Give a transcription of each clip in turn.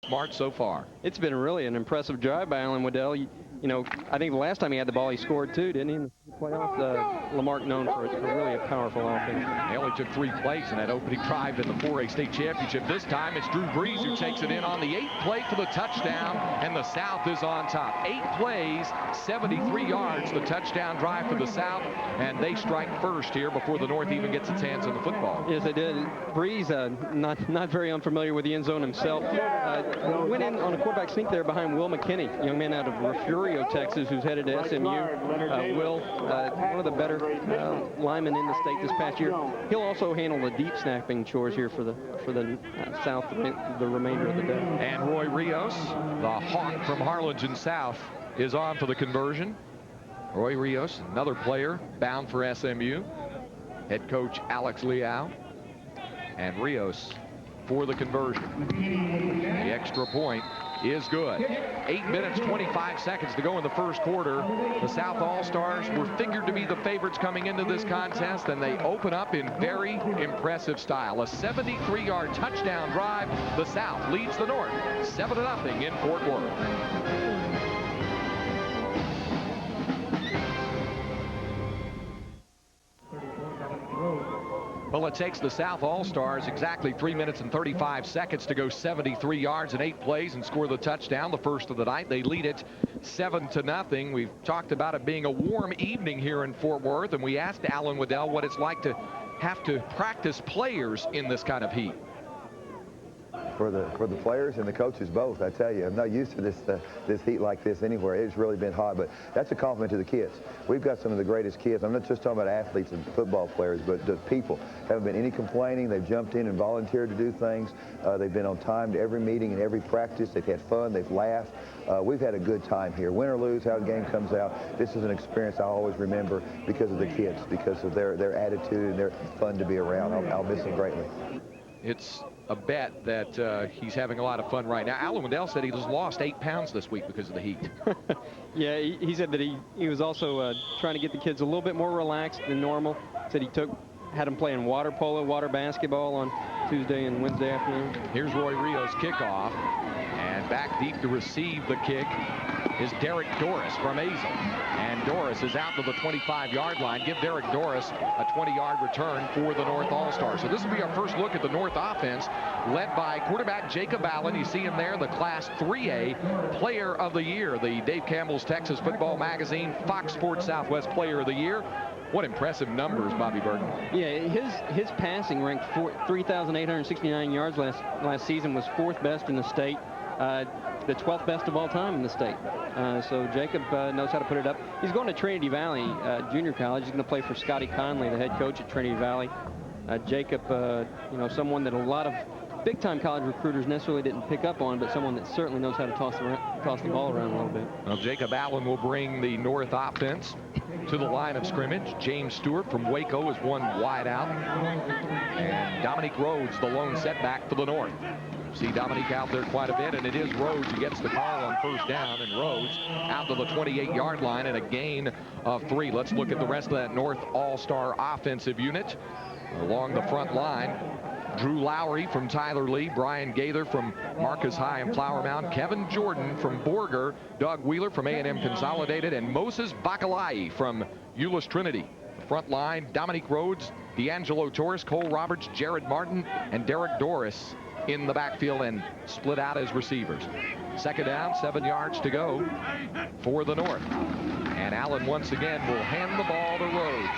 march so far. It's been really an impressive drive by Alan Waddell. You know, I think the last time he had the ball, he scored too, didn't he, in the playoffs? Lamarck known for really a powerful offense. They only took 3 plays in that opening drive in the 4A state championship. This time it's Drew Brees who takes it in on the 8th play for the touchdown, and the South is on top. 8 plays, 73 yards, the touchdown drive for the South, and they strike first here before the North even gets its hands on the football. Yes, they did. Brees, not very unfamiliar with the end zone himself, went in on a quarterback sneak there behind Will McKinney, young man out of Refugio, Texas, who's headed to SMU. Will, one of the better linemen in the state this past year. He'll also handle the deep snapping chores here for the South the remainder of the day. And Roy Rios, the Hawk from Harlingen South, is on for the conversion. Roy Rios, another player bound for SMU. Head coach Alex Liao. And Rios for the conversion. The extra point is good. 8 minutes, 25 seconds to go in the first quarter. The South All-Stars were figured to be the favorites coming into this contest, and they open up in very impressive style. A 73-yard touchdown drive. The South leads the North 7-0 in Fort Worth. Well, it takes the South All-Stars exactly 3 minutes and 35 seconds to go 73 yards in 8 plays and score the touchdown, the first of the night. They lead it 7-0. We've talked about it being a warm evening here in Fort Worth, and we asked Alan Waddell what it's like to have to practice players in this kind of heat. For the players and the coaches both, I tell you, I'm not used to this heat like this anywhere. It's really been hot, but that's a compliment to the kids. We've got some of the greatest kids. I'm not just talking about athletes and football players, but the people. Haven't been any complaining. They've jumped in and volunteered to do things. They've been on time to every meeting and every practice. They've had fun. They've laughed. We've had a good time here. Win or lose, how the game comes out, this is an experience I'll always remember because of the kids, because of their attitude and their fun to be around. I'll miss them greatly. It's a bet that he's having a lot of fun right now. Alan Waddell said he just lost 8 pounds this week because of the heat. Yeah, he said that he was also trying to get the kids a little bit more relaxed than normal. Said he had them playing water polo, water basketball on Tuesday and Wednesday afternoon. Here's Roy Rios' kickoff, and back deep to receive the kick is Derek Doris from Azle. And Doris is out to the 25-yard line. Give Derek Doris a 20-yard return for the North All-Stars. So this will be our first look at the North offense, led by quarterback Jacob Allen. You see him there, the Class 3A Player of the Year, the Dave Campbell's Texas Football Magazine Fox Sports Southwest Player of the Year. What impressive numbers, Bobby Burton. Yeah, his passing ranked 3,869 yards last season, was 4th best in the state. The 12th best of all time in the state. So Jacob knows how to put it up. He's going to Trinity Valley Junior College. He's going to play for Scotty Conley, the head coach at Trinity Valley. Jacob, someone that a lot of big-time college recruiters necessarily didn't pick up on, but someone that certainly knows how to toss the ball around a little bit. Well, Jacob Allen will bring the North offense to the line of scrimmage. James Stewart from Waco is one wide out. And Dominique Rhodes, the lone setback for the North. See Dominique out there quite a bit, and it is Rhodes who gets the call on first down, and Rhodes out to the 28-yard line and a gain of 3. Let's look at the rest of that North All-Star offensive unit. Along the front line, Drew Lowry from Tyler Lee, Brian Gaither from Marcus High and Flower Mound, Kevin Jordan from Borger, Doug Wheeler from A&M Consolidated, and Moses Bakalai from Euless Trinity. The front line, Dominique Rhodes, D'Angelo Torres, Cole Roberts, Jared Martin, and Derek Doris in the backfield and split out as receivers. Second down, 7 yards to go for the North. And Allen once again will hand the ball to Rhodes.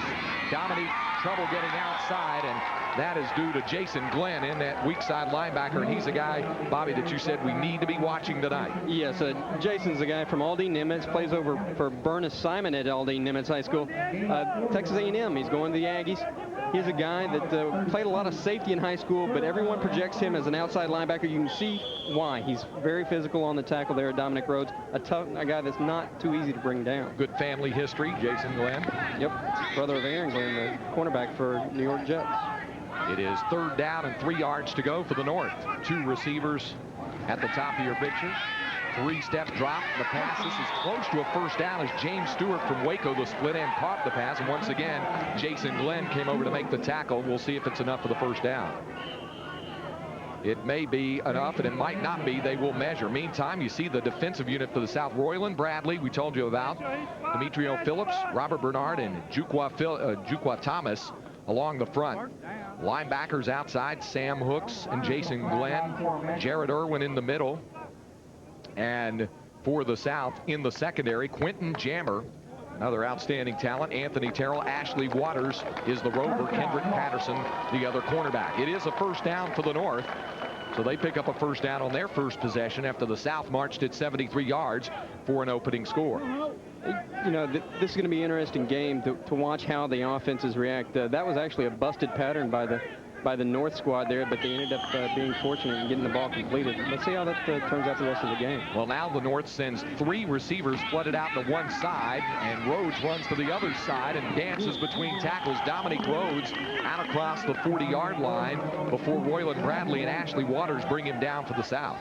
Dominique trouble getting outside, and that is due to Jason Glenn in that weak side linebacker, and he's a guy, Bobby, that you said we need to be watching tonight. Yes, Jason's a guy from Aldine Nimitz, plays over for Bernice Simon at Aldine Nimitz High School. Texas A&M, he's going to the Aggies. He's a guy that played a lot of safety in high school, but everyone projects him as an outside linebacker. You can see why. He's very physical on the tackle there at Dominic Rhodes. A guy that's not too easy to bring down. Good family history, Jason Glenn. Yep, brother of Aaron Glenn, the cornerback for New York Jets. It is 3rd down and 3 yards to go for the North. 2 receivers at the top of your picture. 3-step drop. The pass. This is close to a first down as James Stewart from Waco, the split end, caught the pass. And once again, Jason Glenn came over to make the tackle. We'll see if it's enough for the first down. it may be enough, and it might not be. They will measure. Meantime, you see the defensive unit for the South. Royland Bradley, we told you about. Demetrio Phillips, Robert Bernard, and Juqua Thomas along the front. Linebackers outside, Sam Hooks and Jason Glenn. Jared Irwin in the middle. And for the South in the secondary, Quentin Jammer, another outstanding talent. Anthony Terrell, Ashley Waters is the rover. Kendrick Patterson, the other cornerback. It is a first down for the North. So they pick up a first down on their first possession after the South marched at 73 yards for an opening score. You know, this is going to be an interesting game to watch how the offenses react. That was actually a busted pattern by the North squad there, but they ended up being fortunate in getting the ball completed. Let's see how that turns out the rest of the game. Well, now the North sends 3 receivers flooded out to one side, and Rhodes runs to the other side and dances between tackles. Dominic Rhodes out across the 40-yard line before Royland Bradley and Ashley Waters bring him down for the South.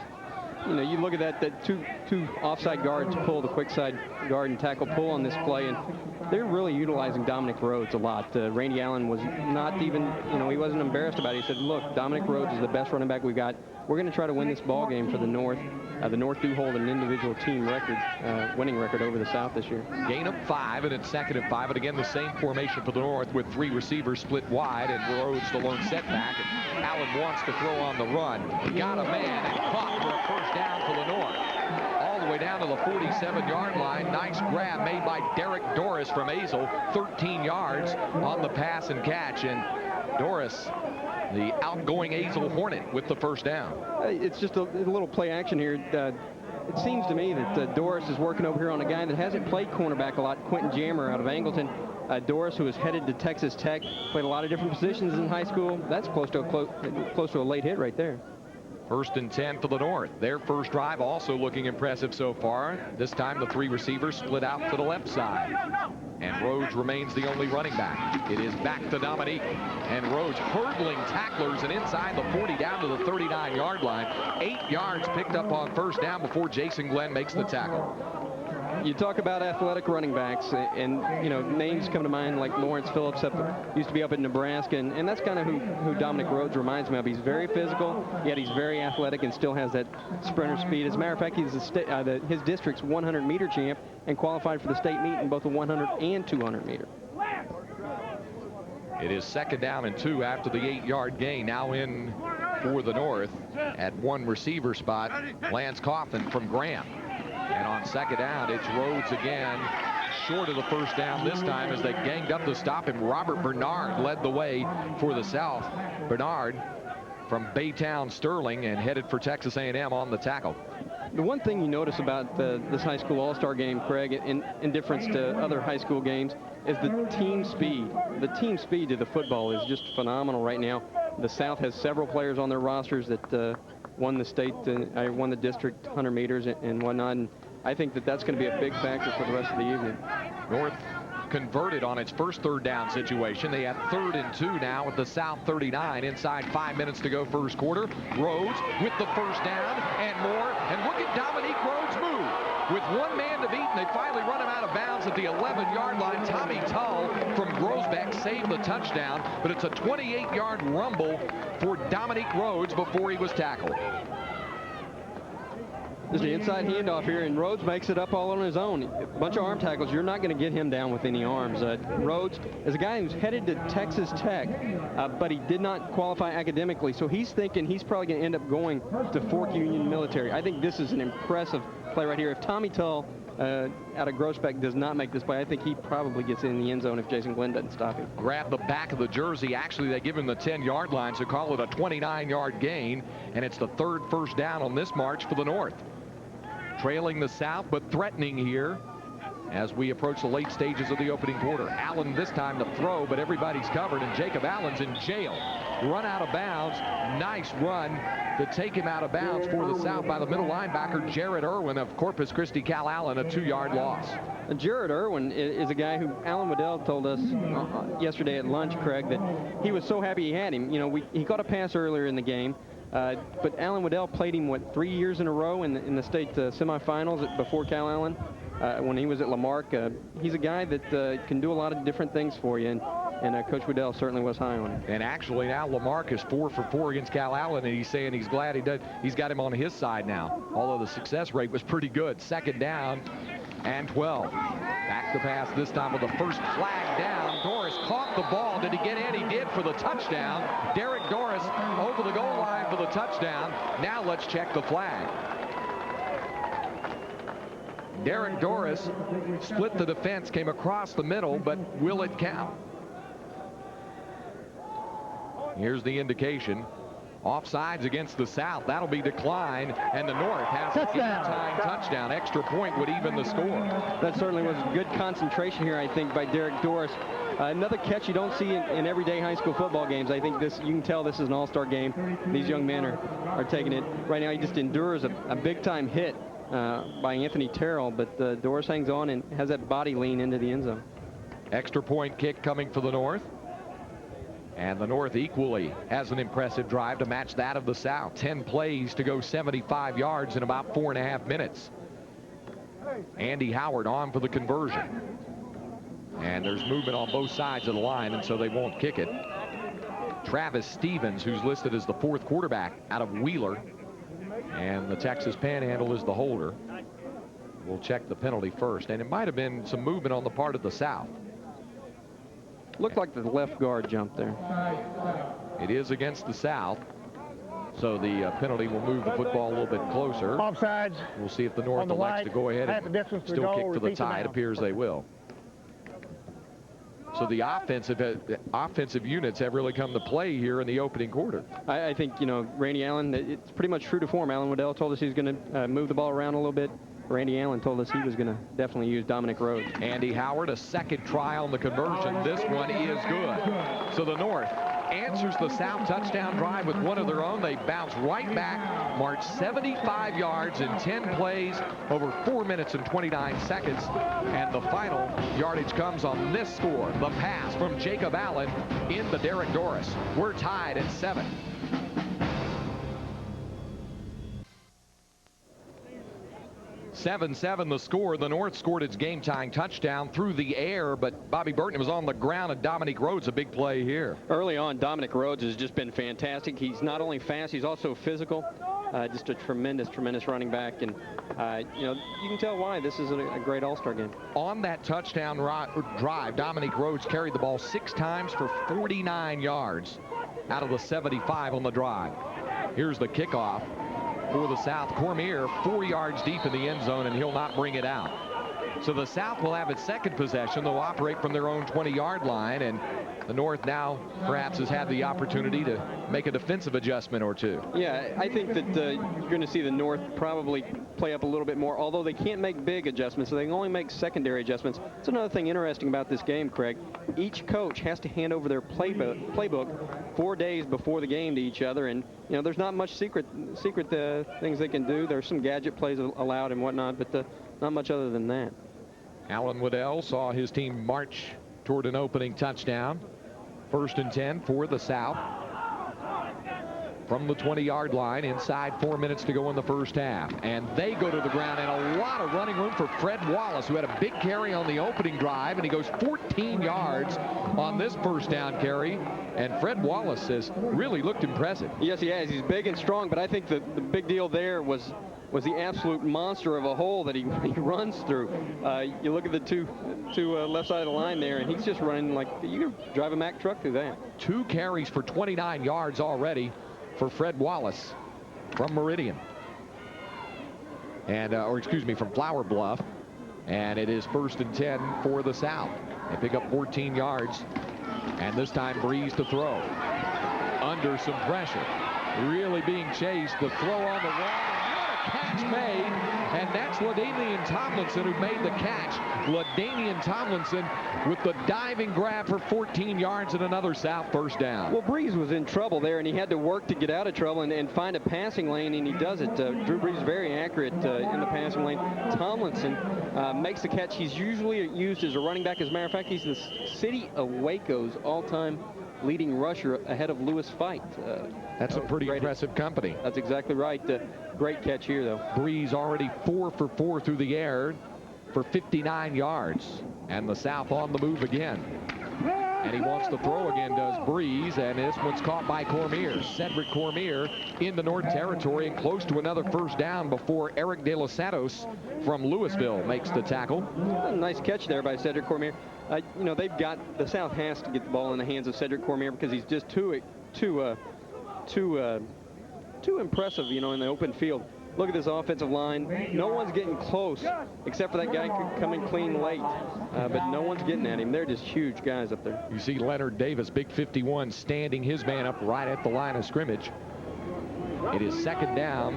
You know, you look at that two offside guards pull, the quick side guard and tackle pull on this play, and they're really utilizing Dominic Rhodes a lot. Randy Allen was not even, you know, he wasn't embarrassed about it. He said, look, Dominic Rhodes is the best running back we got. We're going to try to win this ball game for the North. The North do hold an individual team record, winning record over the South this year. Gain of 5, and it's 2nd and 5. And again, the same formation for the North with 3 receivers split wide, and Rhodes the lone setback. And Allen wants to throw on the run. He got a man and caught for a first down for the North. All the way down to the 47-yard line. Nice grab made by Derek Doris from Azle. 13 yards on the pass and catch. And Doris, the outgoing Azle Hornet, with the first down. It's just a little play action here. It seems to me that Doris is working over here on a guy that hasn't played cornerback a lot, Quentin Jammer out of Angleton. Doris, who is headed to Texas Tech, played a lot of different positions in high school. That's close to a late hit right there. 1st and 10 for the North. Their first drive also looking impressive so far. This time the 3 receivers split out to the left side. And Rhodes remains the only running back. It is back to Dominique. And Rhodes hurdling tacklers and inside the 40 down to the 39-yard line. 8 yards picked up on first down before Jason Glenn makes the tackle. You talk about athletic running backs, and you know, names come to mind like Lawrence Phillips used to be up in Nebraska, and that's kind of who Dominic Rhodes reminds me of. He's very physical, yet he's very athletic and still has that sprinter speed. As a matter of fact, he's his district's 100-meter champ and qualified for the state meet in both the 100 and 200-meter. It is 2nd down and 2 after the 8-yard gain. Now in for the North at 1 receiver spot, Lance Coffin from Graham. And on 2nd down, it's Rhodes again, short of the first down this time as they ganged up to stop him. Robert Bernard led the way for the South. Bernard from Baytown Sterling and headed for Texas A&M on the tackle. The one thing you notice about this high school all-star game, Craig, in difference to other high school games, is the team speed. The team speed to the football is just phenomenal right now. The South has several players on their rosters that won the state, won the district 100 meters and whatnot. And I think that's going to be a big factor for the rest of the evening. North converted on its first 3rd down situation. They have 3rd and 2 now at the South 39. Inside 5 minutes to go first quarter. Rhodes with the first down and more. And look at Dominique Rhodes move. With 1 man to beat, and they finally run him out of bounds at the 11-yard line. Tommy Tull from Grosbeck saved the touchdown, but it's a 28-yard rumble for Dominique Rhodes before he was tackled. There's the inside handoff here, and Rhodes makes it up all on his own. A bunch of arm tackles. You're not going to get him down with any arms. Rhodes is a guy who's headed to Texas Tech, but he did not qualify academically, so he's thinking he's probably going to end up going to Fork Union Military. I think this is an impressive play right here. If Tommy Tull out of Grosbeck does not make this play, I think he probably gets in the end zone if Jason Glenn doesn't stop him. Grab the back of the jersey. Actually, they give him the 10-yard line, so call it a 29-yard gain, and it's the 3rd first down on this march for the North. Trailing the South, but threatening here as we approach the late stages of the opening quarter. Allen this time to throw, but everybody's covered, and Jacob Allen's in jail. Run out of bounds. Nice run to take him out of bounds for the South by the middle linebacker, Jared Irwin of Corpus Christi Cal Allen, a 2-yard loss. Jared Irwin is a guy who Alan Waddell told us yesterday at lunch, Craig, that he was so happy he had him. You know, he caught a pass earlier in the game. But Alan Waddell played him, 3 years in a row in the state semifinals before Cal Allen when he was at Lamarck. He's a guy that can do a lot of different things for you. And and Coach Waddell certainly was high on him. And actually now Lamarcus 4 for 4 against Cal Allen, and he's saying he's glad he's got him on his side now, although the success rate was pretty good. 2nd down and 12. Back to pass this time with the first flag down. Doris caught the ball. Did he get in? He did for the touchdown. Derek Doris over the goal line for the touchdown. Now let's check the flag. Derek Doris split the defense, came across the middle, but will it count? Here's the indication. Offsides against the South. That'll be declined, and the North has a game-tying touchdown. Extra point would even the score. That certainly was good concentration here, I think, by Derek Doris. Another catch you don't see in everyday high school football games. I think this, you can tell this is an all-star game. These young men are taking it. Right now he just endures a big-time hit by Anthony Terrell, but Doris hangs on and has that body lean into the end zone. Extra point kick coming for the North. And the North equally has an impressive drive to match that of the South. 10 plays to go 75 yards in about 4.5 minutes. Andy Howard on for the conversion. And there's movement on both sides of the line, and so they won't kick it. Travis Stevens, who's listed as the 4th quarterback out of Wheeler, and the Texas Panhandle is the holder. We'll check the penalty first, and it might have been some movement on the part of the South. Looked like the left guard jumped there. It is against the South, so the penalty will move the football a little bit closer. Offsides. We'll see if the North elects to go ahead and still kick for the tie. It appears they will. So the offensive units have really come to play here in the opening quarter. I think, you know, Randy Allen, it's pretty much true to form. Alan Waddell told us he was going to move the ball around a little bit. Randy Allen told us he was going to definitely use Dominic Rhodes. Andy Howard, a second try on the conversion. This one is good. So the North answers the South touchdown drive with one of their own. They bounce right back, march 75 yards in 10 plays over 4 minutes and 29 seconds. And the final yardage comes on this score. The pass from Jacob Allen into Derek Doris. We're tied at 7. The score. The North scored its game-tying touchdown through the air, but Bobby Burton was on the ground, and Dominic Rhodes, a big play here. Early on, Dominic Rhodes has just been fantastic. He's not only fast, he's also physical. Just a tremendous running back, and you know, you can tell why this is a great all-star game. On that touchdown drive, Dominic Rhodes carried the ball 6 times for 49 yards out of the 75 on the drive. Here's the kickoff for the South. Cormier 4 yards deep in the end zone, and he'll not bring it out. So the South will have its second possession. They'll operate from their own 20-yard line, and the North now perhaps has had the opportunity to make a defensive adjustment or two. Yeah, I think that you're going to see the North probably play up a little bit more, although they can't make big adjustments, so they can only make secondary adjustments. That's another thing interesting about this game, Craig. Each coach has to hand over their playbook 4 days before the game to each other, and you know, there's not much secret things they can do. There's some gadget plays allowed and whatnot, but not much other than that. Alan Waddell saw his team march toward an opening touchdown. 1st and 10 for the South. From the 20-yard line, inside 4 minutes to go in the first half. And they go to the ground, and a lot of running room for Fred Wallace, who had a big carry on the opening drive, and he goes 14 yards on this first down carry. And Fred Wallace has really looked impressive. Yes, he has. He's big and strong, but I think the big deal there was the absolute monster of a hole that he runs through. You look at the two left side of the line there, and he's just running like you could drive a Mack truck through that. 2 carries for 29 yards already for Fred Wallace from Meridian. And, from Flower Bluff. And it is 1st and 10 for the South. They pick up 14 yards. And this time Brees to throw. Under some pressure. Really being chased. The throw on the wall. Catch made, and that's LaDainian Tomlinson who made the catch. LaDainian Tomlinson with the diving grab for 14 yards and another South first down. Well, Brees was in trouble there, and he had to work to get out of trouble and find a passing lane, and he does it. Drew Brees is very accurate in the passing lane. Tomlinson makes the catch. He's usually used as a running back. As a matter of fact, he's the city of Waco's all-time leading rusher ahead of Lewis Fight. That's a pretty impressive company. That's exactly right. Great catch here, though. Brees already 4 for 4 through the air for 59 yards. And the South on the move again. And he wants to throw again, does Brees, and this one's caught by Cormier. Cedric Cormier in the North Territory and close to another first down before Eric De Los Santos from Louisville makes the tackle. A nice catch there by Cedric Cormier. You know, the South has to get the ball in the hands of Cedric Cormier because he's just too impressive, you know, in the open field. Look at this offensive line. No one's getting close except for that guy coming clean late. But no one's getting at him. They're just huge guys up there. You see Leonard Davis, big 51, standing his man up right at the line of scrimmage. It is second down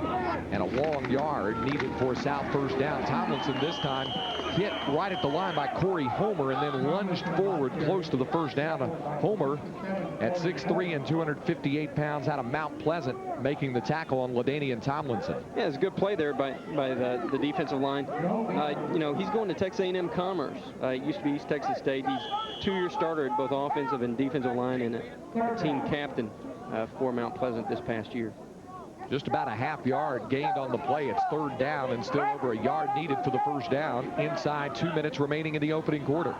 and a long yard needed for South first down. Tomlinson this time hit right at the line by Corey Homer and then lunged forward close to the first down. Homer at 6'3" and 258 pounds out of Mount Pleasant making the tackle on LaDainian Tomlinson. Yeah, it's a good play there by the defensive line. You know, he's going to Texas A&M Commerce. It used to be East Texas State. He's two-year starter at both offensive and defensive line and a team captain for Mount Pleasant this past year. Just about a half yard gained on the play. It's third down and still over a yard needed for the first down. Inside 2 minutes remaining in the opening quarter.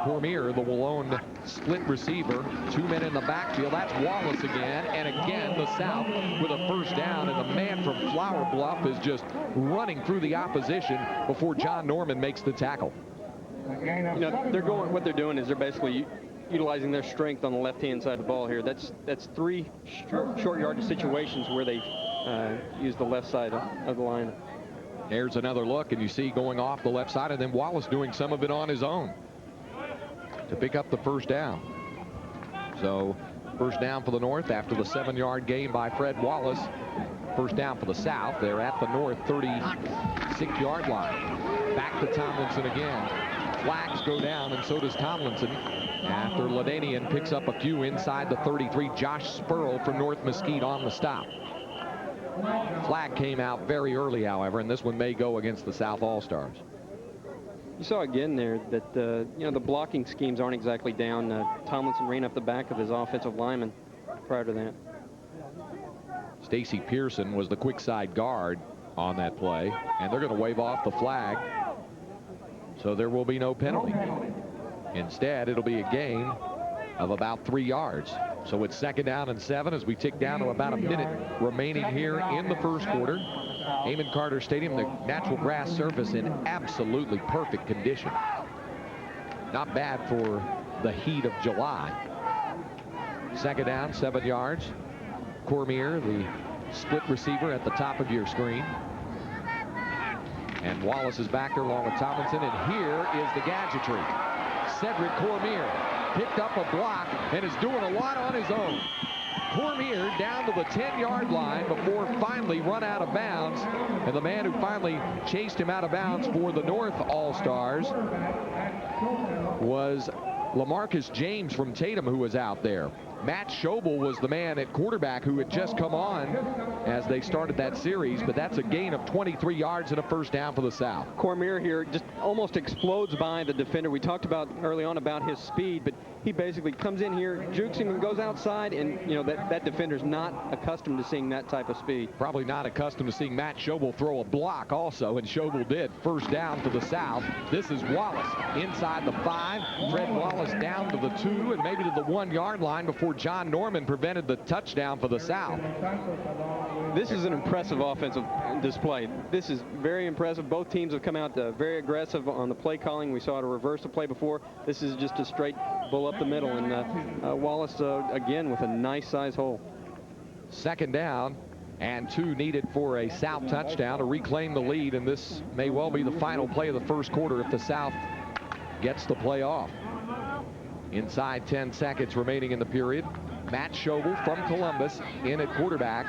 Cormier, the lone split receiver. 2 men in the backfield. That's Wallace again. And again, the South with a first down. And the man from Flower Bluff is just running through the opposition before John Norman makes the tackle. You know, what they're doing is they're basically utilizing their strength on the left-hand side of the ball here. That's three short yardage situations where they use the left side of the line. There's another look, and you see going off the left side, and then Wallace doing some of it on his own to pick up the first down. So first down for the North after the 7-yard gain by Fred Wallace. First down for the South. They're at the North 36-yard line. Back to Tomlinson again. Flags go down, and so does Tomlinson. After LaDainian picks up a few inside the 33, Josh Spurl from North Mesquite on the stop. Flag came out very early, however, and this one may go against the South All-Stars. You saw again there that you know, the blocking schemes aren't exactly down. Tomlinson ran up the back of his offensive lineman prior to that. Stacy Pearson was the quick side guard on that play, and they're going to wave off the flag, so there will be no penalty. Instead, it'll be a gain of about 3 yards. So it's second down and 7 as we tick down to about a minute remaining here in the first quarter. Amon Carter Stadium, the natural grass surface in absolutely perfect condition. Not bad for the heat of July. Second down, 7 yards. Cormier, the split receiver at the top of your screen. And Wallace is back there along with Tomlinson, and here is the gadgetry. Cedric Cormier picked up a block and is doing a lot on his own. Cormier down to the 10-yard line before finally run out of bounds. And the man who finally chased him out of bounds for the North All-Stars was LaMarcus James from Tatum, who was out there. Matt Schobel was the man at quarterback who had just come on as they started that series, but that's a gain of 23 yards and a first down for the South. Cormier here just almost explodes by the defender. We talked about early on about his speed, but he basically comes in here, jukes him, and goes outside, and you know that defender's not accustomed to seeing that type of speed. Probably not accustomed to seeing Matt Schobel throw a block also, and Schobel did. First down for the South. This is Wallace inside the 5. Fred Wallace down to the 2 and maybe to the 1-yard line before John Norman prevented the touchdown for the South. This is an impressive offensive display. This is very impressive. Both teams have come out very aggressive on the play calling. We saw it a reverse the play before. This is just a straight bull up the middle, and Wallace again with a nice size hole. Second down and 2 needed for a South touchdown to reclaim the lead, and this may well be the final play of the first quarter if the South gets the play off. Inside 10 seconds remaining in the period. Matt Schobel from Columbus in at quarterback.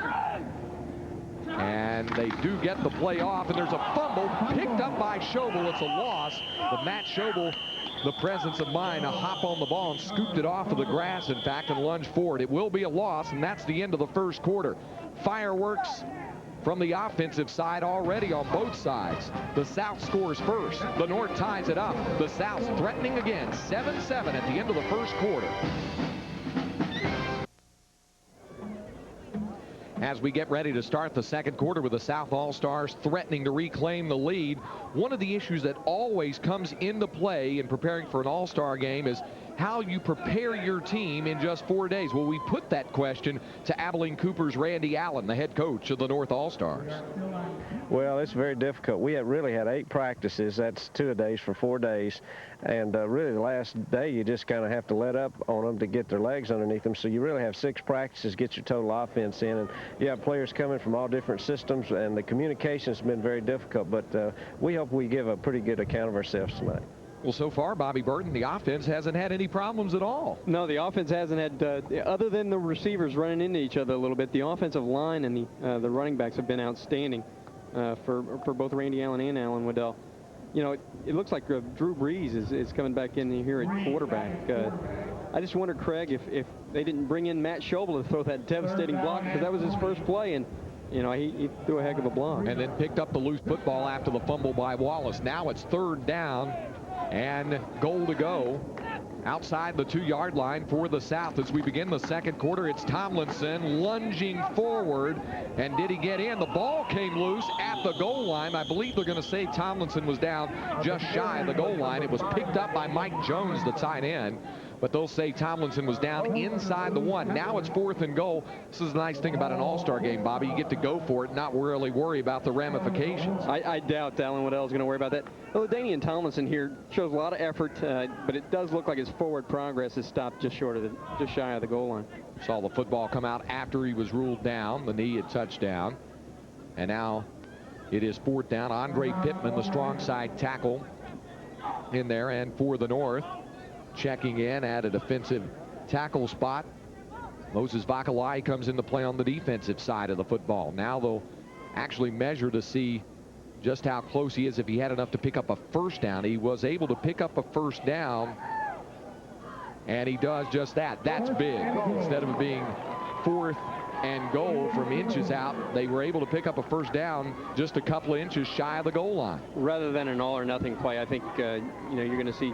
And they do get the play off, and there's a fumble picked up by Schobel. It's a loss, but Matt Schobel, the presence of mind to hop on the ball and scooped it off of the grass, in fact, and lunged forward. It will be a loss, and that's the end of the first quarter. Fireworks from the offensive side already on both sides. The South scores first. The North ties it up. The South threatening again. 7-7 at the end of the first quarter. As we get ready to start the second quarter with the South All-Stars threatening to reclaim the lead, one of the issues that always comes into play in preparing for an All-Star game is how you prepare your team in just 4 days. Well, we put that question to Abilene Cooper's Randy Allen, the head coach of the North All-Stars. Well, it's very difficult. We really had 8 practices. That's 2-a-days for 4 days. And really the last day you just kind of have to let up on them to get their legs underneath them. So you really have 6 practices, get your total offense in. And you have players coming from all different systems, and the communication's been very difficult. But we hope we give a pretty good account of ourselves tonight. Well, so far, Bobby Burton, the offense hasn't had any problems at all. No, the offense hasn't had, other than the receivers running into each other a little bit, the offensive line and the running backs have been outstanding for both Randy Allen and Alan Waddell. You know, it looks like Drew Brees is coming back in here at quarterback. I just wondered, Craig, if they didn't bring in Matt Schobel to throw that devastating block, because that was his first play, and you know, he threw a heck of a block. And then picked up the loose football after the fumble by Wallace. Now it's 3rd down and goal to go outside the 2-yard line for the South. As we begin the second quarter, it's Tomlinson lunging forward. And did he get in? The ball came loose at the goal line. I believe they're going to say Tomlinson was down just shy of the goal line. It was picked up by Mike Jones, the tight end. But they'll say Tomlinson was down inside the 1. Now it's 4th and goal. This is the nice thing about an all-star game, Bobby. You get to go for it, not really worry about the ramifications. I doubt Alan Waddell is going to worry about that. LaDainian Tomlinson here shows a lot of effort, but it does look like his forward progress has stopped just shy of the goal line. Saw the football come out after he was ruled down. The knee had touched down. And now it is 4th down. Andre Pittman, the strong side tackle, in there. And for the North, checking in at a defensive tackle spot, Moses Vakalai comes into play on the defensive side of the football. Now they'll actually measure to see just how close he is if he had enough to pick up a first down. He was able to pick up a first down, and he does just that. That's big. Instead of it being 4th and goal from inches out, they were able to pick up a first down just a couple of inches shy of the goal line. Rather than an all-or-nothing play, I think you know, you're going to see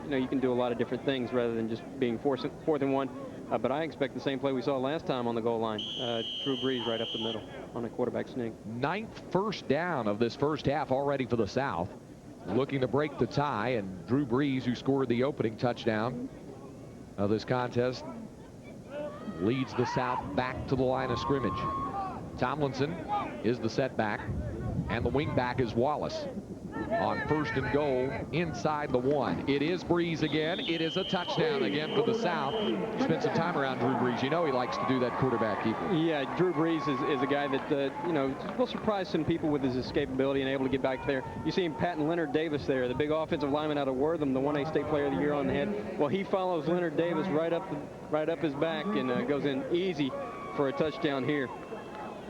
you know, you can do a lot of different things rather than just being 4th and 1. But I expect the same play we saw last time on the goal line. Drew Brees right up the middle on a quarterback sneak. 9th first down of this first half already for the South. Looking to break the tie, and Drew Brees, who scored the opening touchdown of this contest, leads the South back to the line of scrimmage. Tomlinson is the setback, and the wingback is Wallace. On 1st and goal inside the 1. It is Brees again. It is a touchdown again for the South. Spent some time around Drew Brees. You know he likes to do that quarterback keeper. Yeah, Drew Brees is a guy that, you know, will surprise some people with his escapability and able to get back there. You see him patting Leonard Davis there, the big offensive lineman out of Wortham, the 1A State Player of the Year on the head. Well, he follows Leonard Davis right up his back and goes in easy for a touchdown here.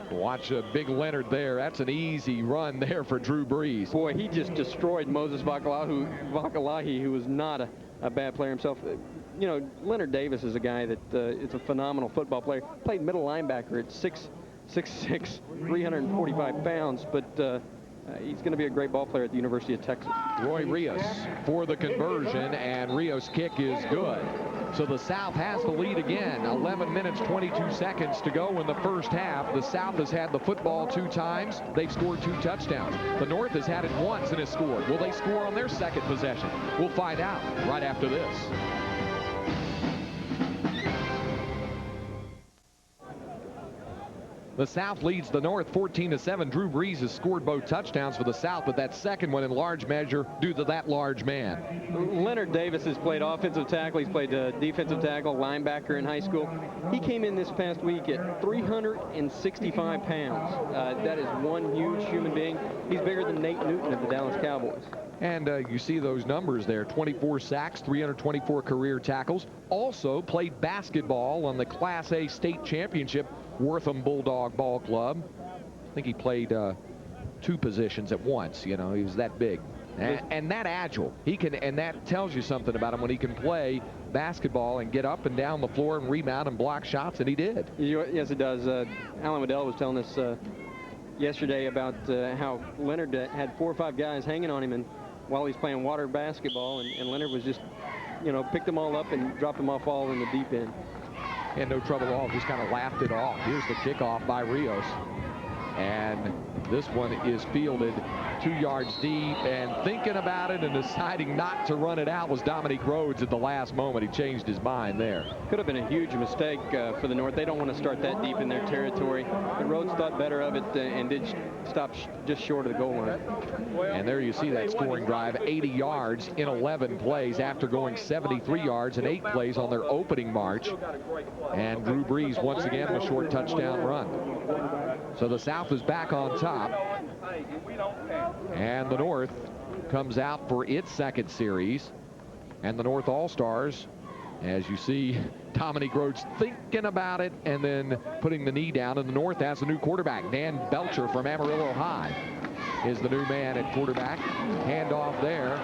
Watch big Leonard there. That's an easy run there for Drew Brees. Boy, he just destroyed Moses Vakalahi, who was not a bad player himself. You know, Leonard Davis is a guy that is a phenomenal football player. Played middle linebacker at 6'6", 345 pounds, but he's going to be a great ball player at the University of Texas. Roy Rios for the conversion, and Rios' kick is good. So the South has the lead again. 11 minutes, 22 seconds to go in the first half. The South has had the football 2 times. They've scored 2 touchdowns. The North has had it once and has scored. Will they score on their second possession? We'll find out right after this. The South leads the North 14-7. Drew Brees has scored both touchdowns for the South, but that second one in large measure due to that large man. Leonard Davis has played offensive tackle. He's played defensive tackle, linebacker in high school. He came in this past week at 365 pounds. That is one huge human being. He's bigger than Nate Newton of the Dallas Cowboys. And you see those numbers there, 24 sacks, 324 career tackles. Also played basketball on the Class A state championship, Wortham Bulldog Ball Club. I think he played 2 positions at once. You know, he was that big and that agile. He can, and that tells you something about him when he can play basketball and get up and down the floor and rebound and block shots, and he did. Yes, it does. Alan Waddell was telling us yesterday about how Leonard had 4 or 5 guys hanging on him, and while he's playing water basketball, and Leonard was just, you know, picked them all up and dropped them off all in the deep end. And no trouble at all, just kind of laughed it off. Here's the kickoff by Rios. And this one is fielded 2 yards deep, and thinking about it and deciding not to run it out was Dominique Rhodes at the last moment. He changed his mind there. Could have been a huge mistake for the North. They don't want to start that deep in their territory. But Rhodes thought better of it and did stop just short of the goal line. And there you see that scoring drive, 80 yards in 11 plays after going 73 yards in 8 plays on their opening march. And Drew Brees once again with a short touchdown run. So the South is back on top. And the North comes out for its second series. And the North All-Stars, as you see, Dominique Rhodes thinking about it and then putting the knee down. And the North has a new quarterback. Dan Belcher from Amarillo High is the new man at quarterback. Handoff there.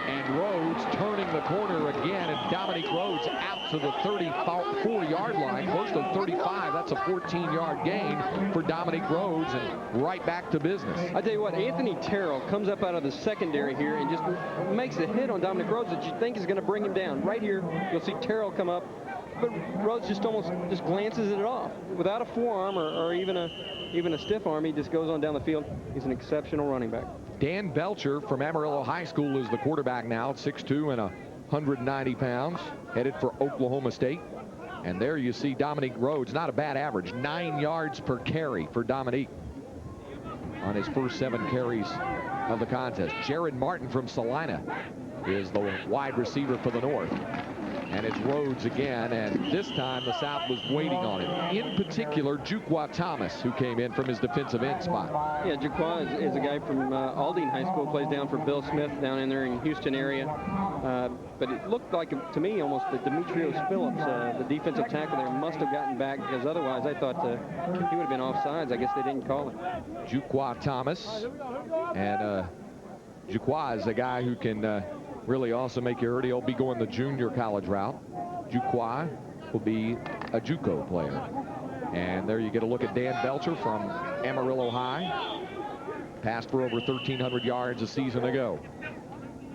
And Rhodes turning the corner again. And Dominique Rhodes out to the 34-yard line, close to 35. That's a 14-yard gain for Dominique Rhodes, and right back to business. I tell you what, Anthony Terrell comes up out of the secondary here and just makes a hit on Dominique Rhodes that you think is going to bring him down. Right here, you'll see Terrell come up, but Rhodes just almost glances it off without a forearm or even a stiff arm. He just goes on down the field. He's an exceptional running back. Dan Belcher from Amarillo High School is the quarterback now, 6'2" and 190 pounds, headed for Oklahoma State. And there you see Dominique Rhodes, not a bad average, 9 yards per carry for Dominique on his first 7 carries of the contest. Jared Martin from Salina is the wide receiver for the North. And it's Rhodes again, and this time the South was waiting on him. In particular, Juqua Thomas, who came in from his defensive end spot. Yeah, Juqua is a guy from Aldine High School, plays down for Bill Smith down in there in Houston area. But it looked like, to me, almost that Demetrios Phillips, the defensive tackle there, must have gotten back, because otherwise I thought he would have been offsides. I guess they didn't call it. Juqua Thomas, and Juqua is a guy who can really also make you heard. He'll be going the junior college route. Juqua will be a JUCO player. And there you get a look at Dan Belcher from Amarillo High. Passed for over 1,300 yards a season ago.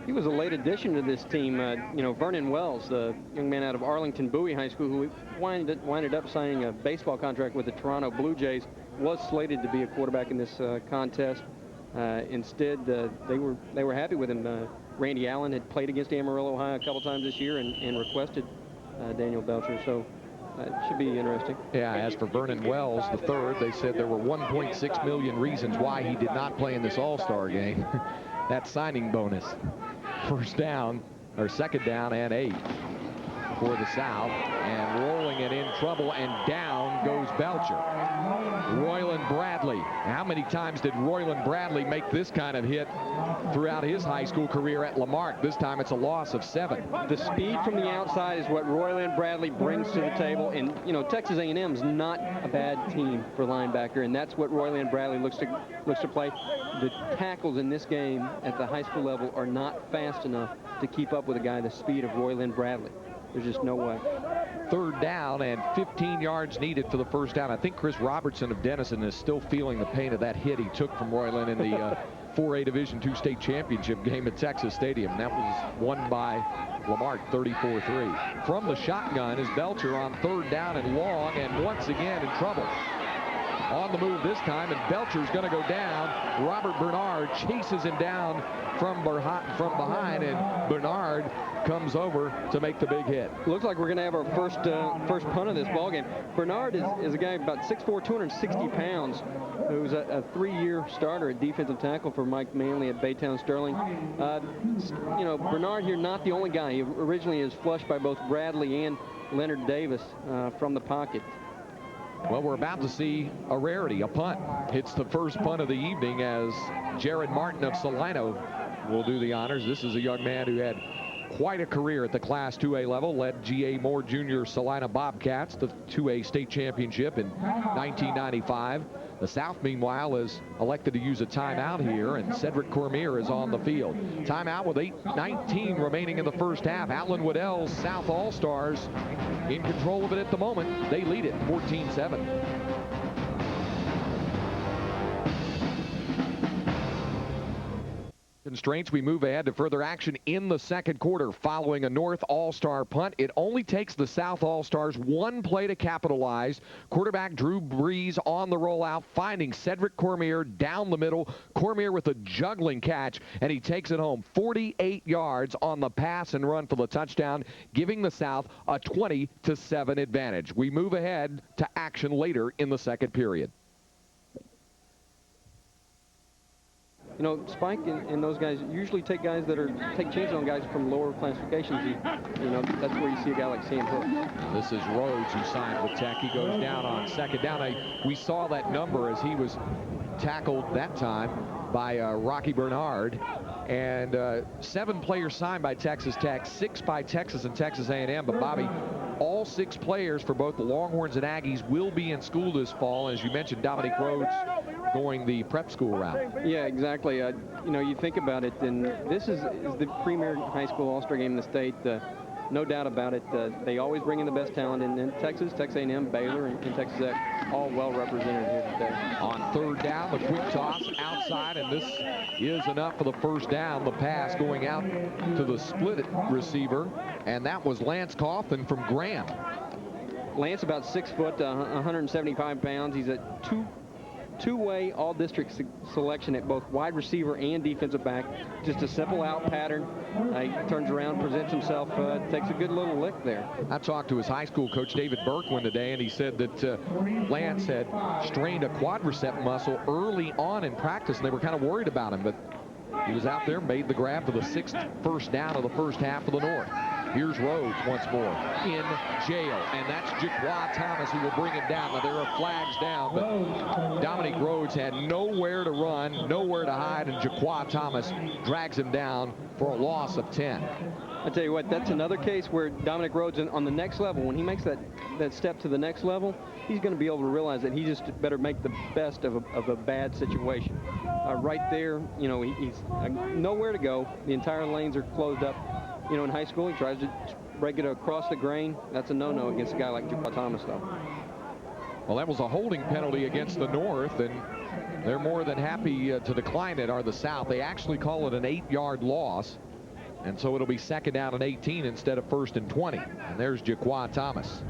He was a late addition to this team. Vernon Wells, the young man out of Arlington Bowie High School, who winded up signing a baseball contract with the Toronto Blue Jays, was slated to be a quarterback in this contest. Instead, they were happy with him. Randy Allen had played against Amarillo High a couple times this year and requested Daniel Belcher, so it should be interesting. Yeah, as for Vernon Wells, the third, they said there were 1.6 million reasons why he did not play in this All-Star game. That signing bonus. First down, or second down and 8 for the South, and rolling it in trouble, and down goes Belcher. Royland Bradley. How many times did Royland Bradley make this kind of hit throughout his high school career at Lamarck? This time it's a loss of 7. The speed from the outside is what Royland Bradley brings to the table, and Texas A&M is not a bad team for linebacker, and that's what Royland Bradley looks to play. The tackles in this game at the high school level are not fast enough to keep up with a guy the speed of Royland Bradley. There's just no way. Third down and 15 yards needed for the first down. I think Chris Robertson of Denison is still feeling the pain of that hit he took from Royland in the 4A Division II state championship game at Texas Stadium. That was won by Lamarck 34-3. From the shotgun is Belcher on third down and long, and once again in trouble. On the move this time, and Belcher's going to go down. Robert Bernard chases him down from behind, and Bernard comes over to make the big hit. Looks like we're going to have our first punt of this ballgame. Bernard is a guy about 6'4", 260 pounds, who's a 3-year starter at defensive tackle for Mike Manley at Baytown Sterling. Bernard here, not the only guy. He originally is flushed by both Bradley and Leonard Davis from the pocket. Well, we're about to see a punt. It's the first punt of the evening, as Jared Martin of Salino will do the honors. This is a young man who had quite a career at the Class 2A level, led G.A. Moore Jr. Salina Bobcats to 2A state championship in 1995. The South, meanwhile, is elected to use a timeout here, and Cedric Cormier is on the field. Timeout with 8:19 remaining in the first half. Outland Waddell's South All-Stars in control of it at the moment. They lead it 14-7. constraints, we move ahead to further action in the second quarter following a North All-Star punt. It only takes the South All-Stars one play to capitalize. Quarterback Drew Brees on the rollout, finding Cedric Cormier down the middle. Cormier with a juggling catch, and he takes it home 48 yards on the pass and run for the touchdown, giving the South a 20-7 advantage. We move ahead to action later in the second period. You know, Spike and those guys usually take chances on guys from lower classifications. You know, that's where you see a guy like Sam Hook. This is Rhodes, who signed with Tech. He goes down on second down. We saw that number as he was tackled that time by Rocky Bernard. And 7 players signed by Texas Tech, 6 by Texas and Texas A&M. But, Bobby, all 6 players for both the Longhorns and Aggies will be in school this fall. As you mentioned, Dominic Rhodes going the prep school route. Yeah, exactly. You know, you think about it, and this is the premier high school all-star game in the state. No doubt about it. They always bring in the best talent, and Texas, Texas A&M, Baylor, and Texas Tech, all well represented here today. On third down, the quick toss outside, and this is enough for the first down. The pass going out to the split receiver, and that was Lance Coughlin from Graham. Lance, about 6 foot, 175 pounds. He's a two-way all-district selection at both wide receiver and defensive back. Just a simple out pattern. He turns around, presents himself, takes a good little lick there. I talked to his high school coach, David Berkwin, today, and he said that Lance had strained a quadricep muscle early on in practice, and they were kind of worried about him, but he was out there, made the grab for the 6th first down of the first half of the North. Here's Rhodes once more in jail, and that's Jaquan Thomas who will bring him down. Now, there are flags down, but Dominic Rhodes had nowhere to run, nowhere to hide, and Jaquan Thomas drags him down for a loss of 10. I tell you what, that's another case where Dominic Rhodes on the next level, when he makes that step to the next level, he's going to be able to realize that he just better make the best of a bad situation. Right there, you know, he's nowhere to go. The entire lanes are closed up. You know, in high school, he tries to break it across the grain. That's a no-no against a guy like Jaquan Thomas, though. Well, that was a holding penalty against the North, and they're more than happy to decline it, are the South. They actually call it an 8-yard loss, and so it'll be 2nd down and 18 instead of 1st and 20. And there's Jaquan Thomas.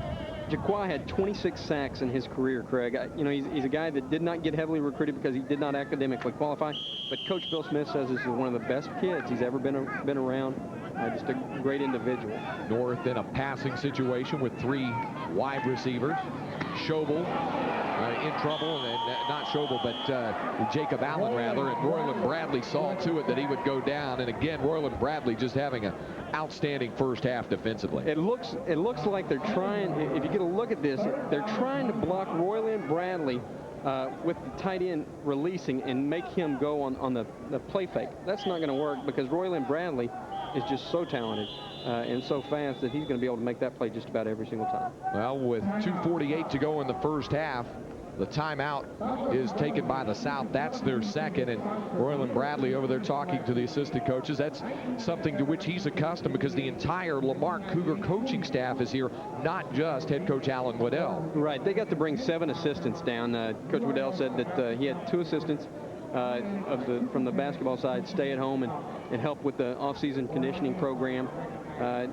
Jaquan had 26 sacks in his career, Craig. You know, he's a guy that did not get heavily recruited because he did not academically qualify. But Coach Bill Smith says this is one of the best kids he's ever been around. Just a great individual. North in a passing situation with 3 wide receivers. Schobel in trouble, and not Schobel, but Jacob Allen, rather, and Royland Bradley saw to it that he would go down. And again, Royland Bradley just having an outstanding first half defensively. It looks like they're trying, if you get a look at this, they're trying to block Royland Bradley with the tight end releasing and make him go on the play fake. That's not going to work because Royland Bradley is just so talented and so fast that he's going to be able to make that play just about every single time. Well, with 2:48 to go in the first half, the timeout is taken by the South. That's their second, and Royland Bradley over there talking to the assistant coaches. That's something to which he's accustomed because the entire Lamar Cougar coaching staff is here, not just head coach Alan Waddell. Right. They got to bring 7 assistants down. Coach Waddell said that he had 2 assistants from the basketball side stay at home and help with the off-season conditioning program.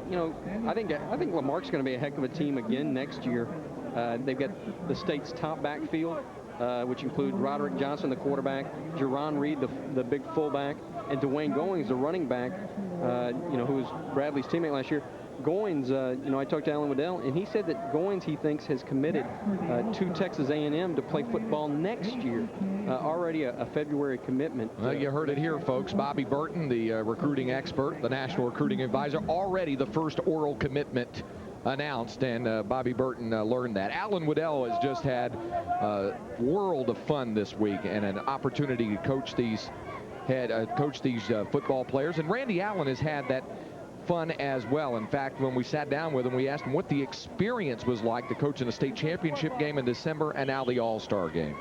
You know, I think Lamarck's going to be a heck of a team again next year. They've got the state's top backfield, which include Roderick Johnson, the quarterback, Jerron Reed, the big fullback, and Dwayne Goings, the running back, you know, who was Bradley's teammate last year. Goings, you know, I talked to Alan Waddell, and he said that Goings, he thinks, has committed to Texas A&M to play football next year. Already a February commitment. Well, you heard it here, folks. Bobby Burton, the recruiting expert, the national recruiting advisor, already the first oral commitment announced, and Bobby Burton learned that. Alan Waddell has just had a world of fun this week and an opportunity to coach these football players, and Randy Allen has had that fun as well. In fact, when we sat down with him, we asked him what the experience was like to coach in a state championship game in December and now the All-Star game.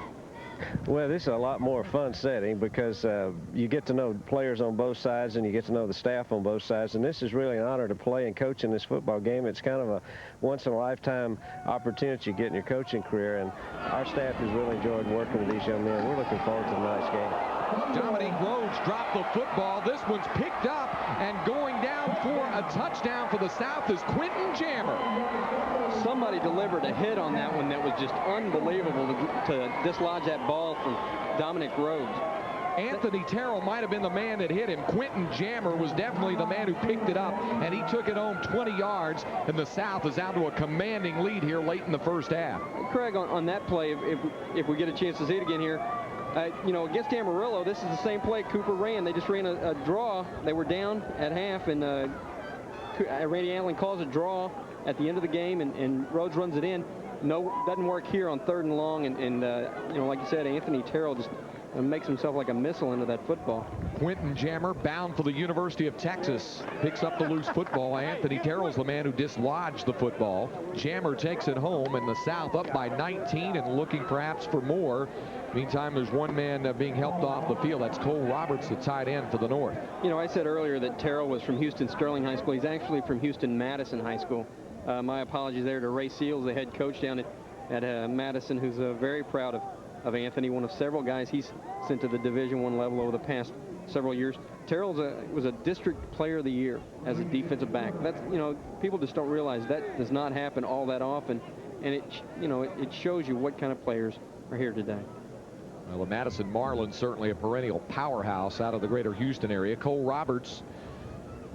Well, this is a lot more fun setting because you get to know players on both sides and you get to know the staff on both sides, and this is really an honor to play and coach in this football game. It's kind of a once-in-a-lifetime opportunity you get in your coaching career, and our staff has really enjoyed working with these young men. We're looking forward to tonight's game. Dominique Rhodes dropped the football. This one's picked up and going down for a touchdown for the South is Quentin Jammer. Somebody delivered a hit on that one that was just unbelievable to dislodge that ball from Dominique Rhodes. Anthony Terrell might have been the man that hit him. Quentin Jammer was definitely the man who picked it up, and he took it home 20 yards, and the South is out to a commanding lead here late in the first half. Craig, on that play, if we get a chance to see it again here, against Amarillo, this is the same play Cooper ran. They just ran a draw. They were down at half, and Randy Allen calls a draw at the end of the game, and Rhodes runs it in. No, doesn't work here on 3rd and long, and like you said, Anthony Terrell just makes himself like a missile into that football. Quentin Jammer, bound for the University of Texas, picks up the loose football. Anthony Terrell's the man who dislodged the football. Jammer takes it home, and the South up by 19 and looking perhaps for more. Meantime, there's one man being helped off the field. That's Cole Roberts, the tight end for the North. I said earlier that Terrell was from Houston Sterling High School. He's actually from Houston Madison High School. My apologies there to Ray Seals, the head coach down at Madison, who's very proud of Anthony, one of several guys he's sent to the Division I level over the past several years. Terrell was a district player of the year as a defensive back. That's, people just don't realize that does not happen all that often, and it shows you what kind of players are here today. Well, the Madison Marlins certainly a perennial powerhouse out of the greater Houston area. Cole Roberts,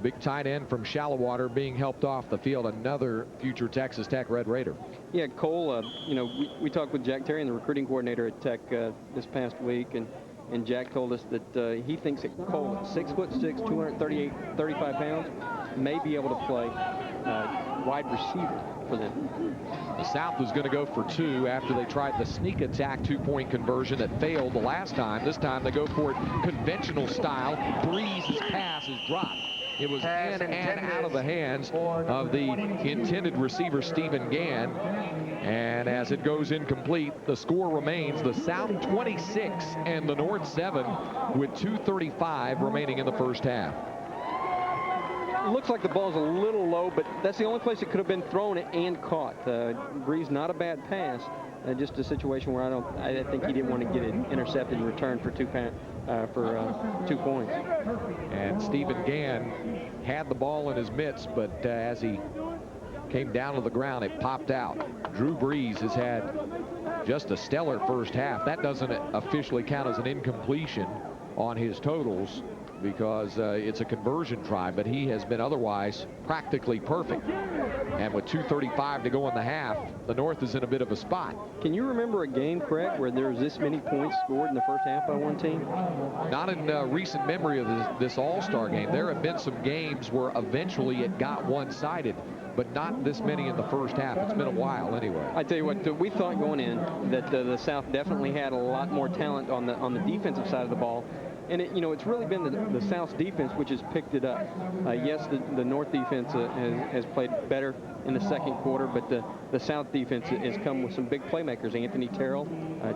big tight end from Shallowater, being helped off the field. Another future Texas Tech Red Raider. Yeah, Cole, we talked with Jack Terry, the recruiting coordinator at Tech this past week, and Jack told us that he thinks that Cole, at 6'6", 35 pounds, may be able to play wide receiver for them. The South is going to go for 2 after they tried the sneak attack 2-point conversion that failed the last time. This time they go for it conventional style. Brees' pass is dropped. It was in and out of the hands of the intended receiver, Stephen Gann. And as it goes incomplete, the score remains the South 26 and the North 7 with 2:35 remaining in the first half. It looks like the ball's a little low, but that's the only place it could have been thrown and caught. Brees, not a bad pass. Just a situation where I think he didn't want to get it intercepted and returned for 2 points. And Stephen Gann had the ball in his mitts, but as he came down to the ground, it popped out. Drew Brees has had just a stellar first half. That doesn't officially count as an incompletion on his totals because it's a conversion try, but he has been otherwise practically perfect. And with 2:35 to go in the half, the North is in a bit of a spot. Can you remember a game, Craig, where there was this many points scored in the first half by one team? Not in recent memory of this All-Star game. There have been some games where eventually it got one-sided, but not this many in the first half. It's been a while anyway. I tell you what, we thought going in that the South definitely had a lot more talent on the defensive side of the ball. And it's really been the South's defense which has picked it up. Yes, the North defense has played better in the second quarter, but the South defense has come with some big playmakers. Anthony Terrell,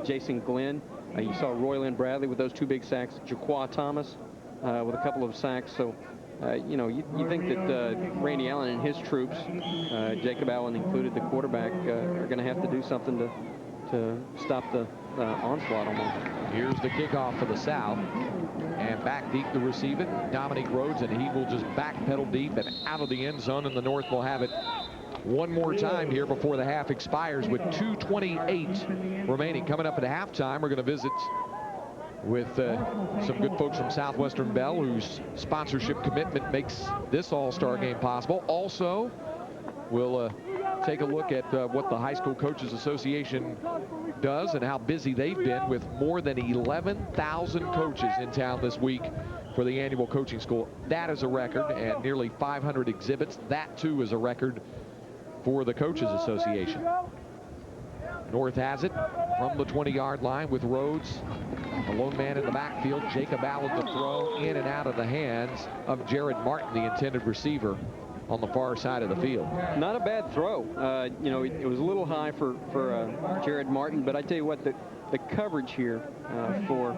Jason Glenn. You saw Royland Bradley with those 2 big sacks. Jaquan Thomas with a couple of sacks. So, you think that Randy Allen and his troops, Jacob Allen included, the quarterback, are going to have to do something to stop the onslaught almost. Here's the kickoff for the South. And back deep to receive it, Dominique Rhodes, and he will just backpedal deep and out of the end zone, and the North will have it one more time here before the half expires with 2:28 remaining. Coming up at halftime, we're going to visit with some good folks from Southwestern Bell, whose sponsorship commitment makes this All-Star game possible. Also, we'll take a look at what the High School Coaches Association does and how busy they've been with more than 11,000 coaches in town this week for the annual coaching school. That is a record, and nearly 500 exhibits. That, too, is a record for the Coaches Association. North has it from the 20-yard line with Rhodes, a lone man in the backfield. Jacob Allen to throw in and out of the hands of Jared Martin, the intended receiver, on the far side of the field. Not a bad throw. It was a little high for Jared Martin, but I tell you what, the coverage here for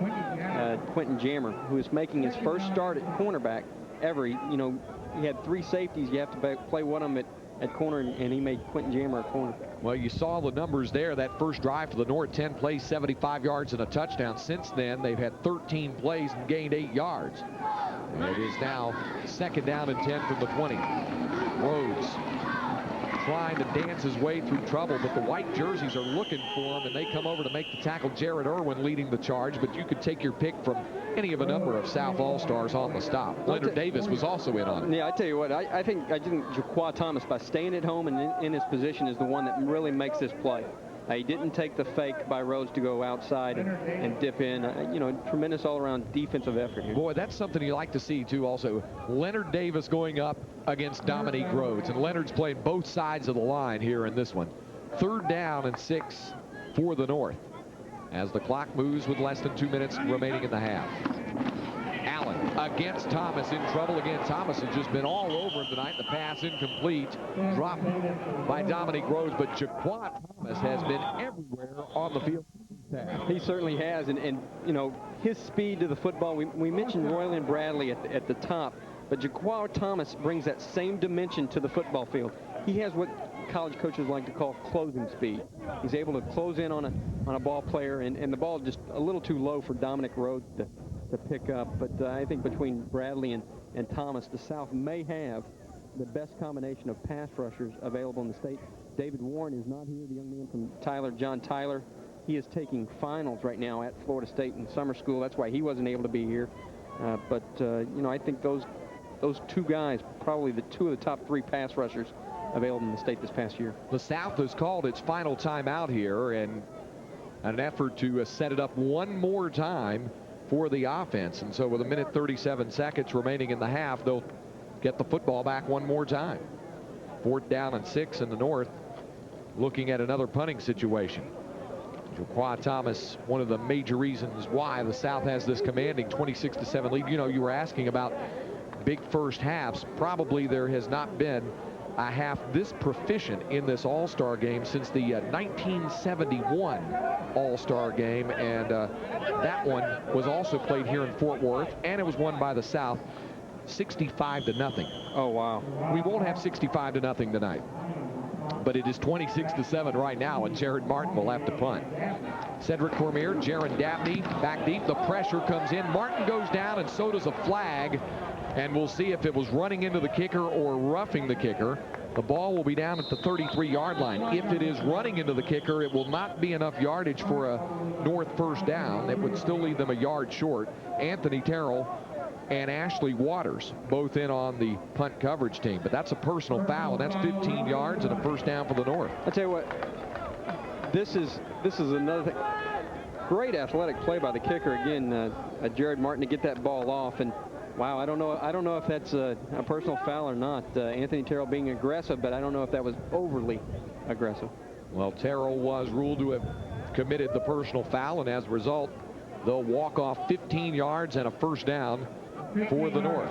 Quentin Jammer, who is making his first start at cornerback ever. He had 3 safeties. You have to play one of them at corner, and he made Quentin Jammer a corner. Well, you saw the numbers there. That first drive for the North, 10 plays, 75 yards and a touchdown. Since then, they've had 13 plays and gained 8 yards. And it is now 2nd down and 10 from the 20. Rhodes trying to dance his way through trouble, but the white jerseys are looking for him, and they come over to make the tackle. Jared Irwin leading the charge, but you could take your pick from any of a number of South All-Stars on the stop. Leonard Davis was also in on it. Yeah, I tell you what, I think Jaquan Thomas, by staying at home and in his position, is the one that really makes this play. He didn't take the fake by Rhodes to go outside and dip in. You know, tremendous all-around defensive effort here. Boy, that's something you like to see, too, also. Leonard Davis going up against Dominique Rhodes, and Leonard's playing both sides of the line here in this one. 3rd down and 6 for the North as the clock moves with less than 2 minutes remaining in the half. Allen against Thomas, in trouble again. Thomas has just been all over him tonight. The pass incomplete, dropped by Dominique Rhodes, but Jaquan Thomas has been everywhere on the field. He certainly has, and you know, his speed to the football. We mentioned Royland Bradley at the top, but Jaquan Thomas brings that same dimension to the football field. He has what college coaches like to call closing speed. He's able to close in on a ball player, and the ball just a little too low for Dominic Rhodes to pick up. But I think between Bradley and Thomas, the South may have the best combination of pass rushers available in the state. David Warren is not here, the young man from Tyler, John Tyler. He is taking finals right now at Florida State in summer school. That's why he wasn't able to be here. But you know, I think those two guys, probably the two of the top 3 pass rushers available in the state this past year. The South has called its final timeout here, and an effort to set it up one more time for the offense. And so with 1:37 seconds remaining in the half, they'll get the football back one more time. 4th down and 6 in the North, looking at another punting situation. Jaquan Thomas, one of the major reasons why the South has this commanding 26-7 lead. You know, you were asking about big first halves. Probably there has not been a half this proficient in this All-Star game since the 1971 All-Star game, and that one was also played here in Fort Worth, and it was won by the South 65-0. Oh, wow. We won't have 65-0 tonight, but it is 26-7 right now, and Jared Martin will have to punt. Cedric Cormier, Jaron Dabney back deep. The pressure comes in. Martin goes down, and so does a flag. And we'll see if it was running into the kicker or roughing the kicker. The ball will be down at the 33-yard line. If it is running into the kicker, it will not be enough yardage for a North first down. It would still leave them a yard short. Anthony Terrell and Ashley Waters both in on the punt coverage team. But that's a personal foul, and that's 15 yards and a first down for the North. I'll tell you what, this is another thing. Great athletic play by the kicker again, Jared Martin, to get that ball off. And wow, I don't know if that's a personal foul or not. Anthony Terrell being aggressive, but I don't know if that was overly aggressive. Well, Terrell was ruled to have committed the personal foul, and as a result, they'll walk off 15 yards and a first down for the North.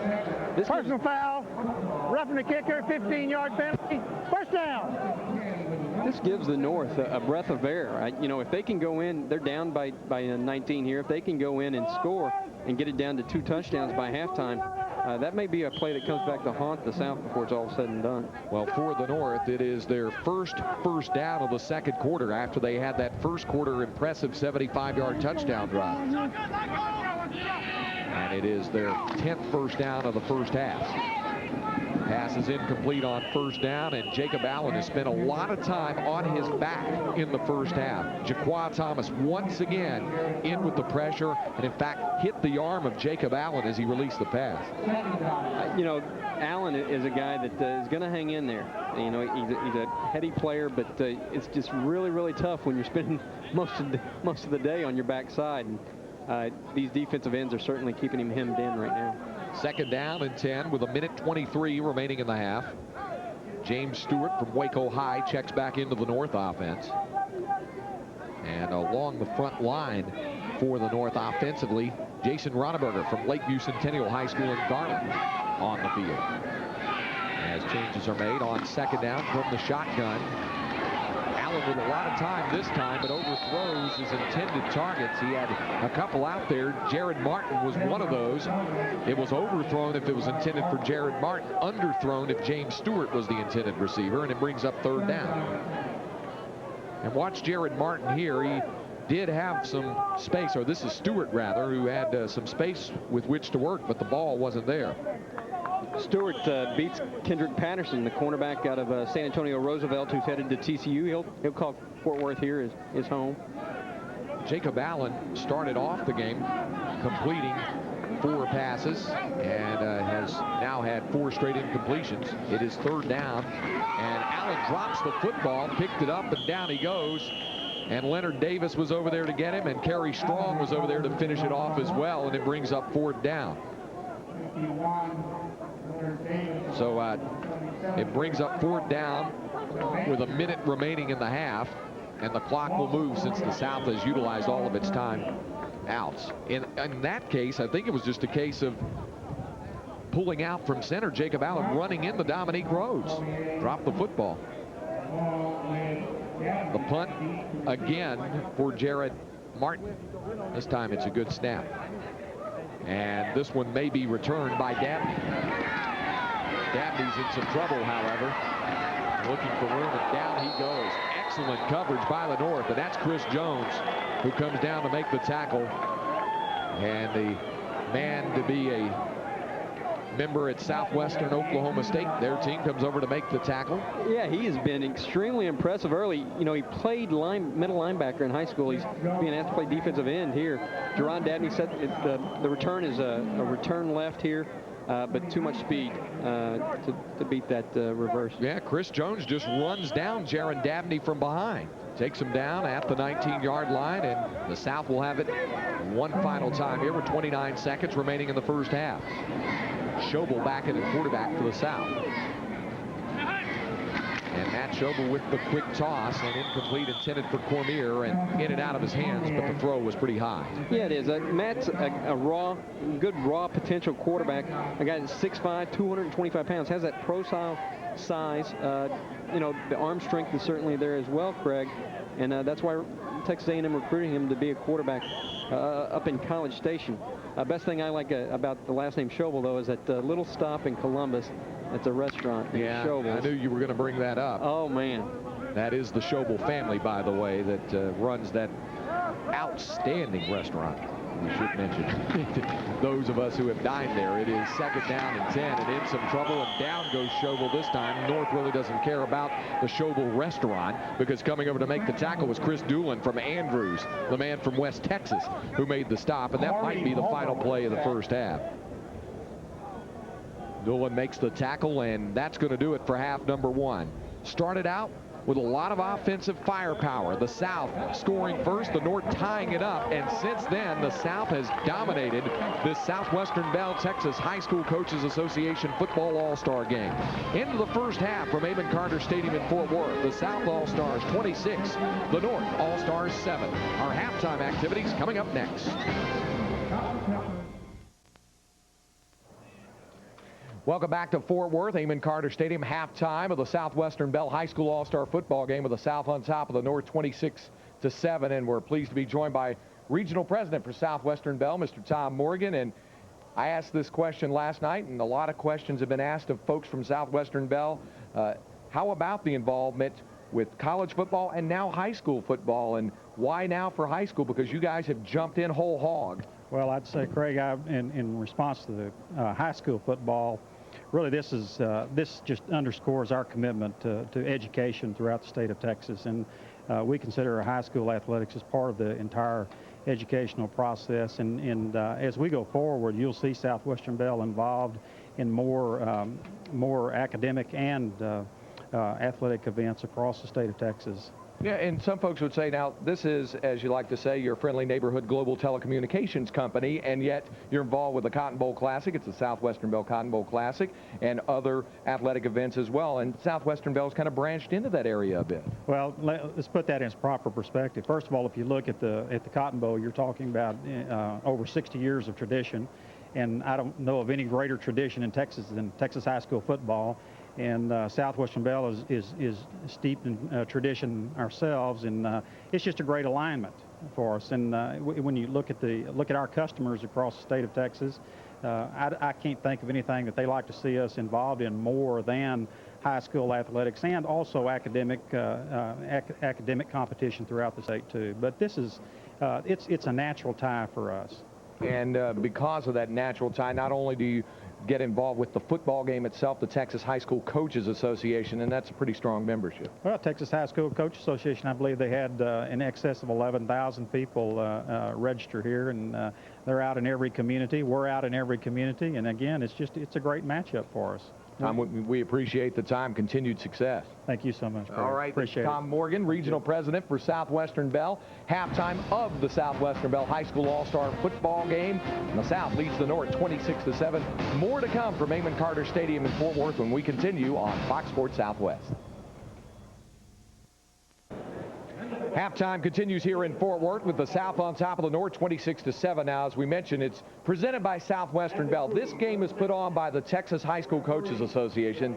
This personal foul, roughing the kicker, 15-yard penalty, first down. This gives the North a breath of air. You know, if they can go in, they're down by 19 here. If they can go in and score and get it down to 2 touchdowns by halftime, that may be a play that comes back to haunt the South before it's all said and done. Well, for the North, it is their first down of the second quarter after they had that first quarter impressive 75-yard touchdown drive. And it is their 10th first down of the first half. Pass is incomplete on first down, and Jacob Allen has spent a lot of time on his back in the first half. Jaquan Thomas once again in with the pressure, and in fact hit the arm of Jacob Allen as he released the pass. You know, Allen is a guy that is going to hang in there. You know, he's a heady player, but it's just really, really tough when you're spending most of the day on your backside. And these defensive ends are certainly keeping him hemmed in right now. 2nd down and 10 with 1:23 remaining in the half. James Stewart from Waco High checks back into the North offense. And along the front line for the North offensively, Jason Ronneberger from Lakeview Centennial High School in Garland on the field. As changes are made on 2nd down from the shotgun. Allen with a lot of time this time, but overthrows his intended targets. He had a couple out there. Jared Martin was one of those. It was overthrown if it was intended for Jared Martin, underthrown if James Stewart was the intended receiver, and it brings up third down. And watch Jared Martin here. He did have some space, or this is Stewart rather, who had some space with which to work, but the ball wasn't there. Stewart beats Kendrick Patterson, the cornerback out of San Antonio Roosevelt, who's headed to TCU. He'll call Fort Worth here his home. Jacob Allen started off the game completing 4 passes and has now had 4 straight incompletions. It is third down, and Allen drops the football, picked it up, and down he goes. And Leonard Davis was over there to get him, and Kerry Strong was over there to finish it off as well, and it brings up fourth down. So it brings up fourth down with a minute remaining in the half, and the clock will move since the South has utilized all of its time outs. In that case, I think it was just a case of pulling out from center. Jacob Allen running into Dominique Rhodes. Dropped the football. The punt again for Jared Martin. This time it's a good snap. And this one may be returned by Dabney. Dabney's in some trouble, however. Looking for room, and down he goes. Excellent coverage by the North, and that's Chris Jones who comes down to make the tackle. And the man to be a member at Southwestern Oklahoma State, their team, comes over to make the tackle. Yeah, he has been extremely impressive early. You know, he played middle linebacker in high school. He's being asked to play defensive end here. Jerron Dabney said the return is a return left here, but too much speed to beat that reverse. Yeah, Chris Jones just runs down Jerron Dabney from behind. Takes him down at the 19-yard line, and the South will have it one final time here with 29 seconds remaining in the first half. Schobel back in at quarterback for the South. And Matt Schobel with the quick toss, and incomplete, intended for Cormier, and in and out of his hands, but the throw was pretty high. Yeah, it is. Matt's a good raw potential quarterback. A guy that's 6'5", 225 pounds, has that pro-style size. You know, the arm strength is certainly there as well, Craig, and that's why Texas A&M recruiting him to be a quarterback up in College Station. Best thing I like about the last name Schobel, though, is that little stop in Columbus. It's a restaurant. Yeah, I knew you were going to bring that up. Oh, man. That is the Schobel family, by the way, that runs that outstanding restaurant. We should mention those of us who have dined there. It is second down and 10, and in some trouble, and down goes Schobel this time. North really doesn't care about the Schobel restaurant, because coming over to make the tackle was Chris Doolin from Andrews, the man from West Texas, who made the stop, and that might be the final play of the first half. Doolin makes the tackle, and that's going to do it for half number 1. Started out with a lot of offensive firepower. The South scoring first, the North tying it up, and since then the South has dominated this Southwestern Bell Texas High School Coaches Association Football All-Star Game. Into the first half from Amon Carter Stadium in Fort Worth. The South All-Stars 26, the North All-Stars 7. Our halftime activities coming up next. Welcome back to Fort Worth, Amon Carter Stadium, halftime of the Southwestern Bell High School All-Star Football Game with the South on top of the North 26-7, and we're pleased to be joined by Regional President for Southwestern Bell, Mr. Tom Morgan. And I asked this question last night, and a lot of questions have been asked of folks from Southwestern Bell. How about the involvement with college football and now high school football, and why now for high school? Because you guys have jumped in whole hog. Well, I'd say, Craig, in response to the high school football, really, this just underscores our commitment to education throughout the state of Texas, and we consider high school athletics as part of the entire educational process. And as we go forward, you'll see Southwestern Bell involved in more academic and athletic events across the state of Texas. Yeah, and some folks would say, now, this is, as you like to say, your friendly neighborhood global telecommunications company, and yet you're involved with the Cotton Bowl Classic. It's the Southwestern Bell Cotton Bowl Classic, and other athletic events as well. And Southwestern Bell's kind of branched into that area a bit. Well, let's put that in its proper perspective. First of all, if you look at the Cotton Bowl, you're talking about over 60 years of tradition, and I don't know of any greater tradition in Texas than Texas high school football. And Southwestern Bell is steeped in tradition ourselves, and it's just a great alignment for us. And when you look at our customers across the state of Texas, I can't think of anything that they like to see us involved in more than high school athletics and also academic competition throughout the state too. But this is it's a natural tie for us. And because of that natural tie, not only do you get involved with the football game itself, the Texas High School Coaches Association, and that's a pretty strong membership. Well, Texas High School Coach Association, I believe they had in excess of 11,000 people register here, and they're out in every community. We're out in every community, and again, it's a great matchup for us. Tom, we appreciate the time. Continued success. Thank you so much, Greg. All right, appreciate Tom it. Morgan, Regional President for Southwestern Bell. Halftime of the Southwestern Bell High School All-Star football game. And the South leads the North 26-7. More to come from Amon Carter Stadium in Fort Worth when we continue on Fox Sports Southwest. Halftime continues here in Fort Worth with the South on top of the North 26-7. Now, as we mentioned, it's presented by Southwestern Bell. This game is put on by the Texas High School Coaches Association,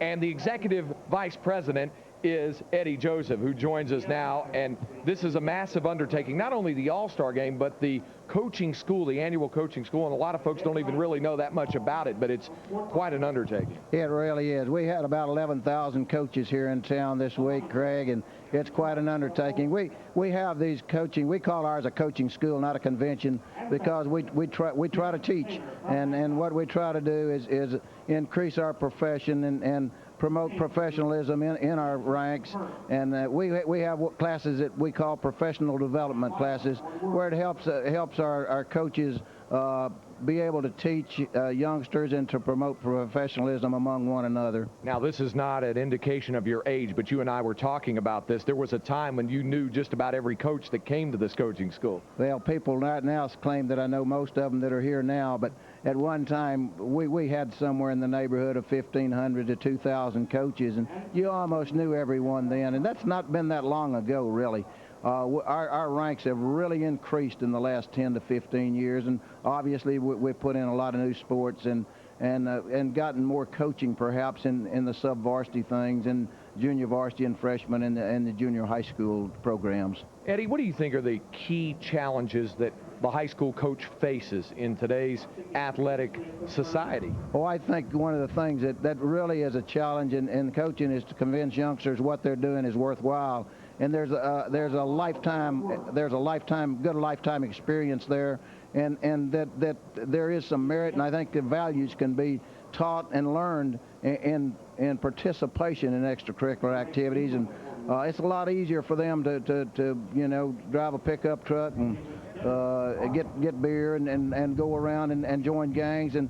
and the executive vice president is Eddie Joseph, who joins us now. And this is a massive undertaking, not only the All-Star game, but the coaching school, the annual coaching school. And a lot of folks don't even really know that much about it, but it's quite an undertaking. It really is. We had about 11,000 coaches here in town this week, Craig, and it's quite an undertaking. We have these coaching, we call ours a coaching school, not a convention, because we try to teach. And what we try to do is increase our profession and promote professionalism in our ranks, and we have classes that we call professional development classes, where it helps our coaches be able to teach youngsters and to promote professionalism among one another. Now, this is not an indication of your age, but you and I were talking about this. There was a time when you knew just about every coach that came to this coaching school. Well, people right now claim that I know most of them that are here now, but at one time we had somewhere in the neighborhood of 1,500 to 2,000 coaches, and you almost knew everyone then, and that's not been that long ago, really. Our ranks have really increased in the last 10 to 15 years, and obviously we've put in a lot of new sports and gotten more coaching perhaps in the sub-varsity things and junior varsity and freshman and the junior high school programs. Eddie, what do you think are the key challenges that the high school coach faces in today's athletic society? Oh, I think one of the things that really is a challenge in coaching is to convince youngsters what they're doing is worthwhile. And there's a lifetime good lifetime experience there, and that there is some merit, and I think the values can be taught and learned in participation in extracurricular activities, and it's a lot easier for them to drive a pickup truck and get beer and go around and join gangs, and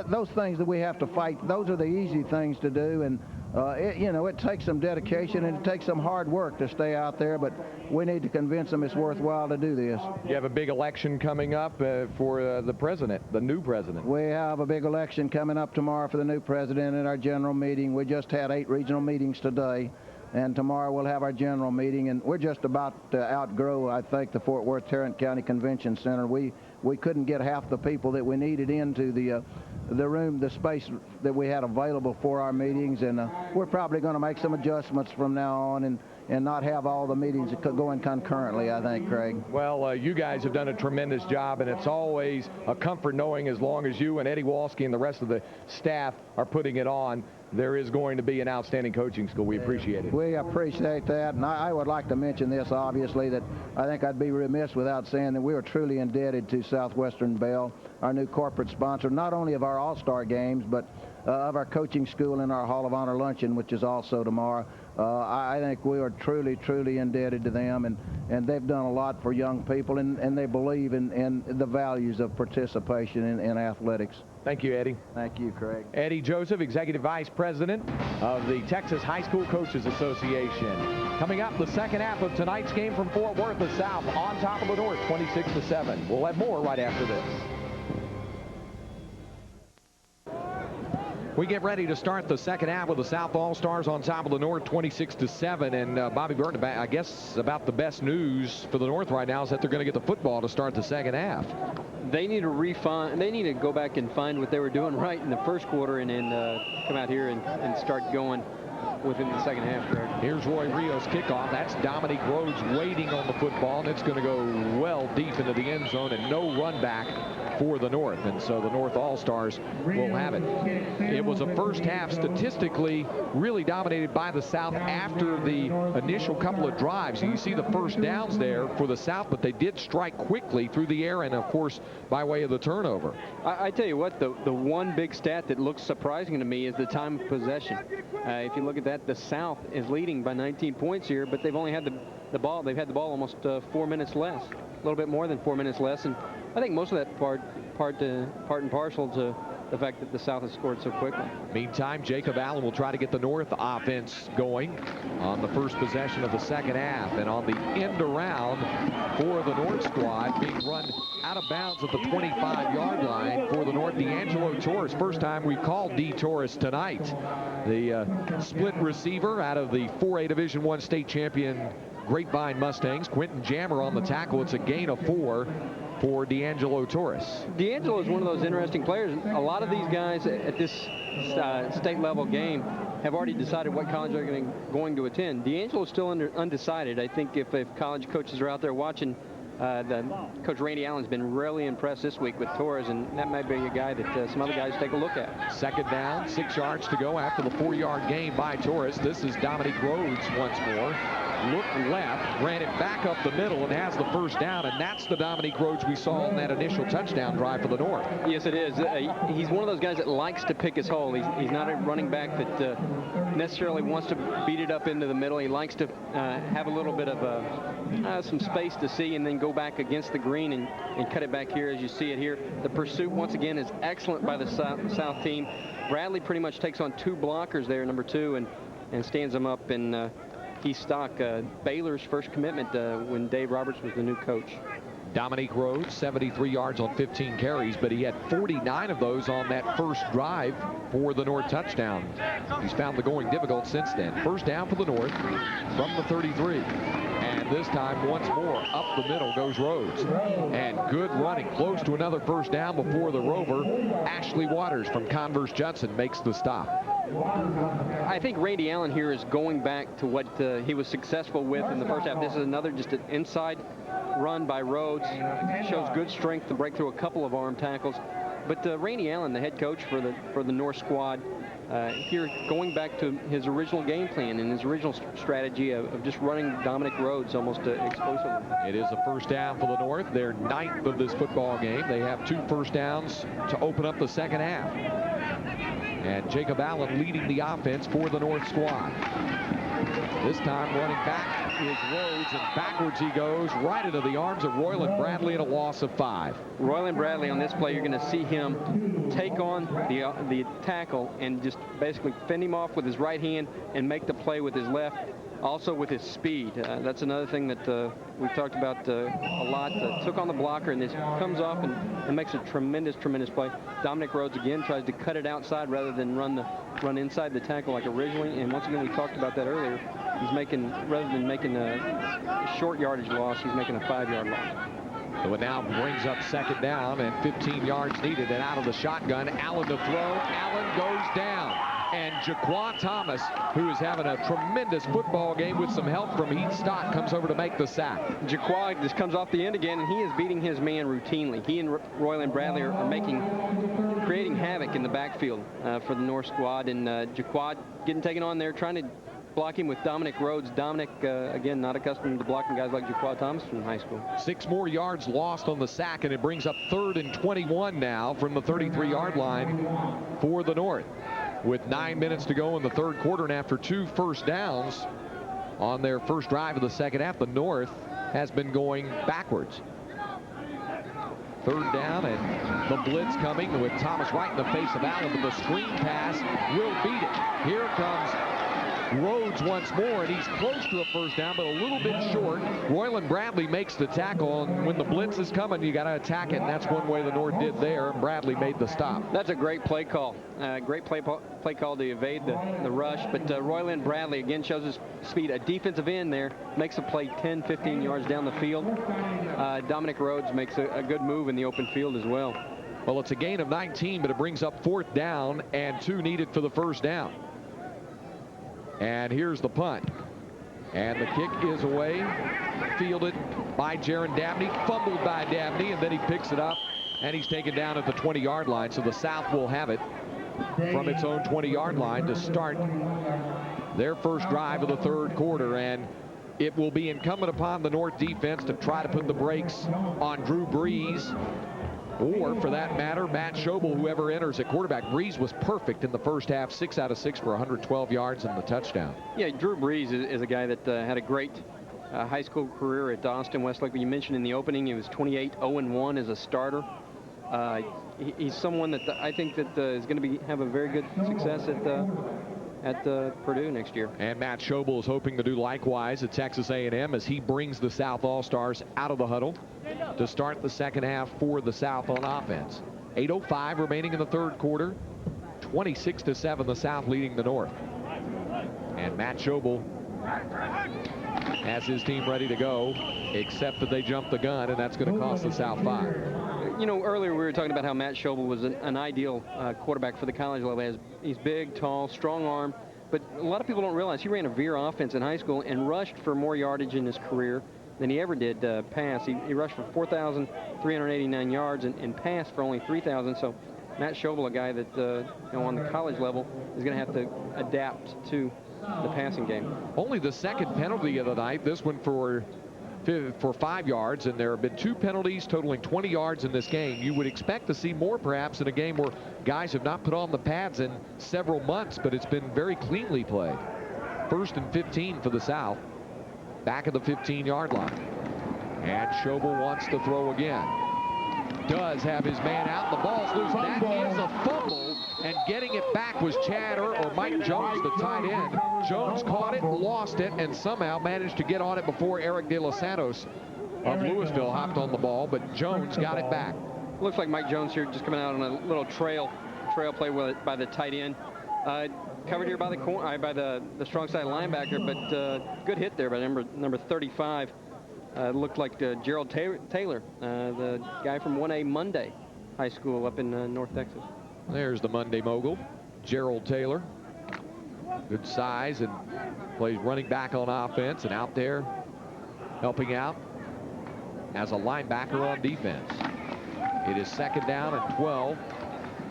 those things that we have to fight, those are the easy things to do, and it takes some dedication and it takes some hard work to stay out there, but we need to convince them it's worthwhile to do this. You have a big election coming up for the president, the new president. We have a big election coming up tomorrow for the new president at our general meeting. We just had 8 regional meetings today, and tomorrow we'll have our general meeting, and we're just about to outgrow, I think, the Fort Worth Tarrant County Convention Center. We couldn't get half the people that we needed into the room, the space that we had available for our meetings, and we're probably going to make some adjustments from now on and not have all the meetings going concurrently, I think, Craig. Well, you guys have done a tremendous job, and it's always a comfort knowing as long as you and Eddie Walski and the rest of the staff are putting it on, there is going to be an outstanding coaching school. We appreciate it. We appreciate that, and I would like to mention this, obviously, that I think I'd be remiss without saying that we are truly indebted to Southwestern Bell, our new corporate sponsor, not only of our All-Star games, but of our coaching school and our Hall of Honor luncheon, which is also tomorrow. I think we are truly, truly indebted to them, and they've done a lot for young people, and they believe in the values of participation in athletics. Thank you, Eddie. Thank you, Craig. Eddie Joseph, Executive Vice President of the Texas High School Coaches Association. Coming up, the second half of tonight's game from Fort Worth, the South on top of the North, 26-7. We'll have more right after this. We get ready to start the second half with the South All-Stars on top of the North, 26-7. And Bobby Burton, I guess about the best news for the North right now is that they're going to get the football to start the second half. They need to refine. They need to go back and find what they were doing right in the first quarter, and then come out here and start going within the second half. Correct? Here's Roy Rios' kickoff. That's Dominic Rhodes waiting on the football, and it's going to go well deep into the end zone, and no run back for the North. And so the North All-Stars will have it. It was a first half statistically really dominated by the South after the initial couple of drives. And you see the first downs there for the South, but they did strike quickly through the air and, of course, by way of the turnover. I tell you what, the one big stat that looks surprising to me is the time of possession. If you look at that, the South is leading by 19 points here, but they've only had the ball. They've had the ball almost 4 minutes less, a little bit more than 4 minutes less, and I think most of that part and parcel to the fact that the South has scored so quickly. Meantime, Jacob Allen will try to get the North offense going on the first possession of the second half, and on the end around for the North squad, being run out of bounds at the 25-yard line for the North. D'Angelo Torres, first time we called D. Torres tonight. The split receiver out of the 4A Division I state champion Grapevine Mustangs. Quentin Jammer on the tackle. It's a gain of 4 for D'Angelo Torres. D'Angelo is one of those interesting players. A lot of these guys at this state level game have already decided what college they're going to attend. D'Angelo is still undecided. I think if college coaches are out there watching, Coach Randy Allen's been really impressed this week with Torres, and that might be a guy that some other guys take a look at. Second down, 6 yards to go after the 4-yard gain by Torres. This is Dominic Rhodes once more. Looked left, ran it back up the middle, and has the first down, and that's the Dominic Rhodes we saw on that initial touchdown drive for the North. Yes, it is. He's one of those guys that likes to pick his hole. He's not a running back that necessarily wants to beat it up into the middle. He likes to have a little bit of some space to see and then go back against the green and cut it back here as you see it here. The pursuit, once again, is excellent by the South team. Bradley pretty much takes on 2 blockers there, number 2, and stands them up, and he's stock Baylor's first commitment when Dave Roberts was the new coach. Dominic Rhodes, 73 yards on 15 carries, but he had 49 of those on that first drive for the North touchdown. He's found the going difficult since then. First down for the North from the 33. And this time, once more, up the middle goes Rhodes. And good running, close to another first down before the Rover. Ashley Waters from Converse Judson makes the stop. I think Randy Allen here is going back to what he was successful with in the first half. This is another just an inside run by Rhodes. Shows good strength to break through a couple of arm tackles. But Randy Allen, the head coach for the North squad, here going back to his original game plan and his original strategy of just running Dominic Rhodes almost exclusively. It is a first down for the North, their 9th of this football game. They have 2 first downs to open up the second half. And Jacob Allen leading the offense for the North squad. This time running back is Rhodes, and backwards he goes right into the arms of Royland Bradley, and a loss of 5. Royland Bradley on this play, you're going to see him take on the tackle and just basically fend him off with his right hand and make the play with his left, also with his speed. That's another thing that we've talked about a lot. Took on the blocker and just comes off and makes a tremendous play. Dominic Rhodes again tries to cut it outside rather than run inside the tackle like originally, and once again we talked about that earlier. He's making, rather than making a short yardage loss, he's making a 5-yard loss. So it now brings up second down and 15 yards needed, and out of the shotgun, Allen to throw. Allen goes down. And Jaquan Thomas, who is having a tremendous football game with some help from Heath Stock, comes over to make the sack. Jaquan just comes off the end again, and he is beating his man routinely. He and Royland Bradley are creating havoc in the backfield for the North squad, and Jaquan getting taken on there, trying to block him with Dominic Rhodes. Dominic, again, not accustomed to blocking guys like Jaquan Thomas from high school. 6 more yards lost on the sack, and it brings up 3rd and 21 now from the 33-yard line for the North. With 9 minutes to go in the third quarter, and after 2 first downs on their first drive of the second half, the North has been going backwards. 3rd down, and the blitz coming with Thomas right in the face of Allen, but the screen pass will beat it. Here comes Rhodes once more, and he's close to a first down, but a little bit short. Royland Bradley makes the tackle, and when the blitz is coming, you got to attack it, and that's one way the North did there, and Bradley made the stop. That's a great play call. Great play call to evade the rush, but Royland Bradley again shows his speed. A defensive end there makes a play 10, 15 yards down the field. Dominic Rhodes makes a good move in the open field as well. Well, it's a gain of 19, but it brings up 4th down and 2 needed for the first down. And here's the punt. And the kick is away, fielded by Jaron Dabney, fumbled by Dabney, and then he picks it up, and he's taken down at the 20-yard line. So the South will have it from its own 20-yard line to start their first drive of the third quarter. And it will be incumbent upon the North defense to try to put the brakes on Drew Brees, or for that matter, Matt Schobel, whoever enters at quarterback. Brees was perfect in the first half, 6 out of 6 for 112 yards and the touchdown. Yeah, Drew Brees is a guy that had a great high school career at Austin Westlake. You mentioned in the opening, he was 28-0-1 as a starter. He's someone that I think that is going to have a very good success at Purdue next year. And Matt Schobel is hoping to do likewise at Texas A&M as he brings the South All-Stars out of the huddle to start the second half for the South on offense. 8:05 remaining in the third quarter. 26-7 the South leading the North. And Matt Schobel has his team ready to go, except that they jumped the gun, and that's going to cost the South 5. You know, earlier we were talking about how Matt Schobel was an ideal quarterback for the college level. He's big, tall, strong arm, but a lot of people don't realize he ran a veer offense in high school and rushed for more yardage in his career than he ever did pass. He rushed for 4,389 yards and passed for only 3,000. So Matt Schobel, a guy that on the college level is going to have to adapt to the passing game. Only the second penalty of the night. This one for 5 yards, and there have been 2 penalties totaling 20 yards in this game. You would expect to see more perhaps in a game where guys have not put on the pads in several months, but it's been very cleanly played. 1st and 15 for the South, back of the 15-yard line. And Schobel wants to throw again. Does have his man out. The ball's loose. That is a fumble, and getting it back was Chad or Mike Jones, the tight end. Jones caught it, lost it, and somehow managed to get on it before Eric De Los Santos of Louisville hopped on the ball, but Jones got it back. Looks like Mike Jones here just coming out on a little trail play by the tight end. Covered here by the strong side linebacker, but good hit there by number 35. Looked like Gerald Taylor, the guy from 1A Monday High School up in North Texas. There's the Monday mogul, Gerald Taylor. Good size and plays running back on offense, and out there helping out as a linebacker on defense. It is 2nd down and 12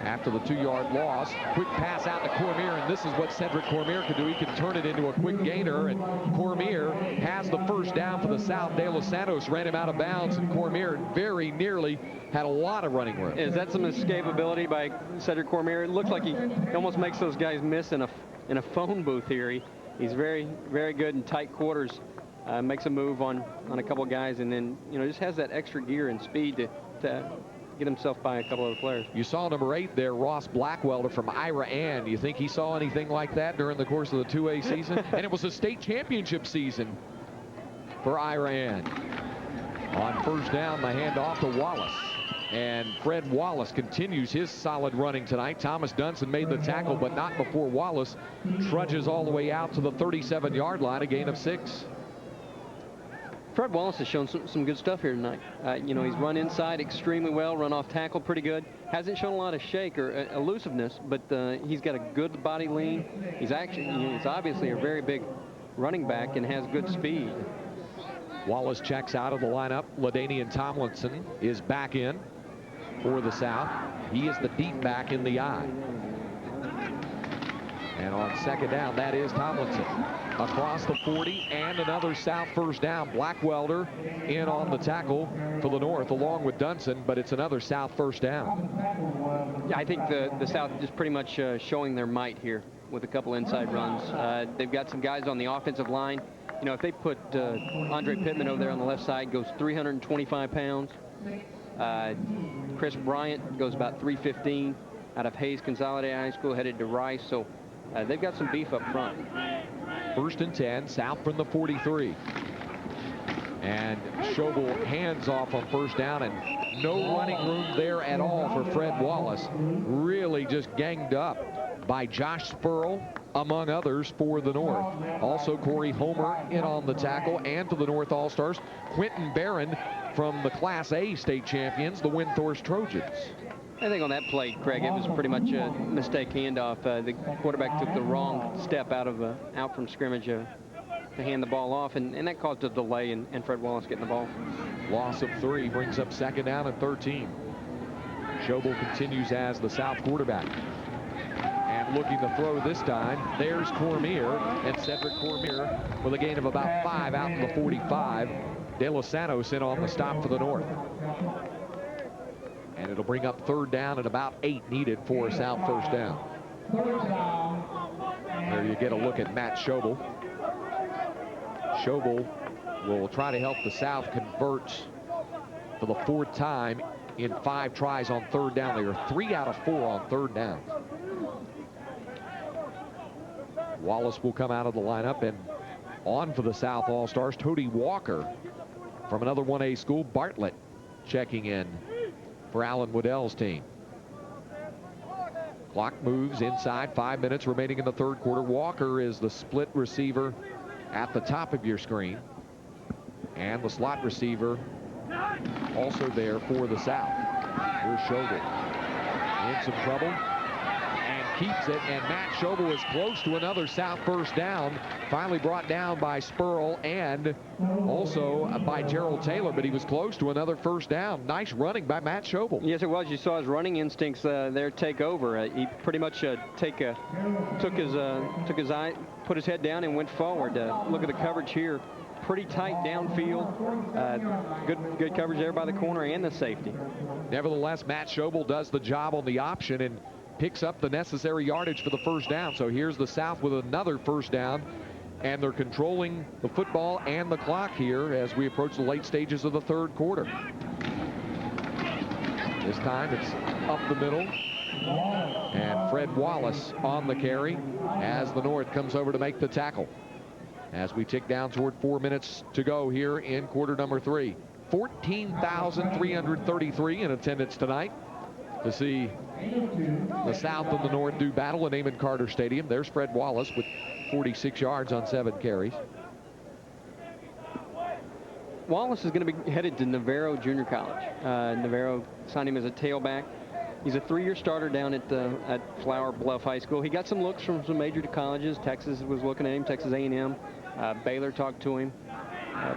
after the 2-yard loss. Quick pass out to Cormier, and this is what Cedric Cormier can do. He can turn it into a quick gainer, and Cormier has the first down for the South. De Los Santos ran him out of bounds, and Cormier very nearly had a lot of running room. Is that some escapability by Cedric Cormier? It looks like he almost makes those guys miss in a phone booth here. He's very, very good in tight quarters. Makes a move on a couple guys, and then just has that extra gear and speed to get himself by a couple of the players. You saw number 8 there, Ross Blackwelder from Ira Ann. Do you think he saw anything like that during the course of the 2A season? And it was a state championship season for Ira Ann. On first down, the handoff to Wallace. And Fred Wallace continues his solid running tonight. Thomas Dunson made the tackle, but not before Wallace trudges all the way out to the 37-yard line, a gain of 6. Fred Wallace has shown some good stuff here tonight. He's run inside extremely well, run off tackle pretty good. Hasn't shown a lot of shake or elusiveness, but he's got a good body lean. He's obviously a very big running back and has good speed. Wallace checks out of the lineup. LaDainian Tomlinson is back in for the South. He is the deep back in the I. And on 2nd down, that is Tomlinson. Across the 40 and another South first down. Blackwelder in on the tackle for the North along with Dunson, but it's another South first down. Yeah, I think the South is pretty much showing their might here with a couple inside runs. They've got some guys on the offensive line. If they put Andre Pittman over there on the left side, goes 325 pounds. Chris Bryant goes about 315 out of Hayes Consolidated High School, headed to Rice. So they've got some beef up front. 1st and 10, South from the 43. And Schobel hands off on 1st down, and no running room there at all for Fred Wallace. Really just ganged up by Josh Spurl, among others, for the North. Also Corey Homer in on the tackle, and for the North All-Stars, Quentin Barron from the Class A state champions, the Windthorst Trojans. I think on that play, Craig, it was pretty much a mistake handoff. The quarterback took the wrong step out from scrimmage to hand the ball off, and that caused a delay and Fred Wallace getting the ball. Loss of 3 brings up 2nd down and 13. Schobel continues as the South quarterback. And looking to throw this time, there's Cormier, and Cedric Cormier with a gain of about 5 out to the 45. De Los Santos in on the stop for the North. And it'll bring up 3rd down and about 8 needed for a South 1st down. There you get a look at Matt Schobel. Schobel will try to help the South convert for the 4th time in 5 tries on 3rd down. They are 3 out of 4 on 3rd down. Wallace will come out of the lineup, and on for the South All-Stars, Tody Walker from another 1A school, Bartlett, checking in for Alan Waddell's team. Clock moves inside, 5 minutes remaining in the 3rd quarter. Walker is the split receiver at the top of your screen, and the slot receiver also there for the South. Here's Schobel in some trouble and keeps it, and Matt Schobel is close to another South 1st down, finally brought down by Spurl and also by Gerald Taylor, but he was close to another 1st down. Nice running by Matt Schobel. Yes, it was. You saw his running instincts there take over. He pretty much took his eye, put his head down and went forward. Look at the coverage here. Pretty tight downfield. Good coverage there by the corner and the safety. Nevertheless, Matt Schobel does the job on the option and picks up the necessary yardage for the 1st down. So here's the South with another 1st down, and they're controlling the football and the clock here as we approach the late stages of the 3rd quarter. This time it's up the middle, and Fred Wallace on the carry as the North comes over to make the tackle. As we tick down toward 4 minutes to go here in quarter number 3. 14,333 in attendance tonight to see the South and the North do battle at Amon Carter Stadium. There's Fred Wallace with 46 yards on 7 carries. Wallace is going to be headed to Navarro Junior College. Navarro signed him as a tailback. He's a 3-year starter down at Flower Bluff High School. He got some looks from some major colleges. Texas was looking at him, Texas A&M. Baylor talked to him,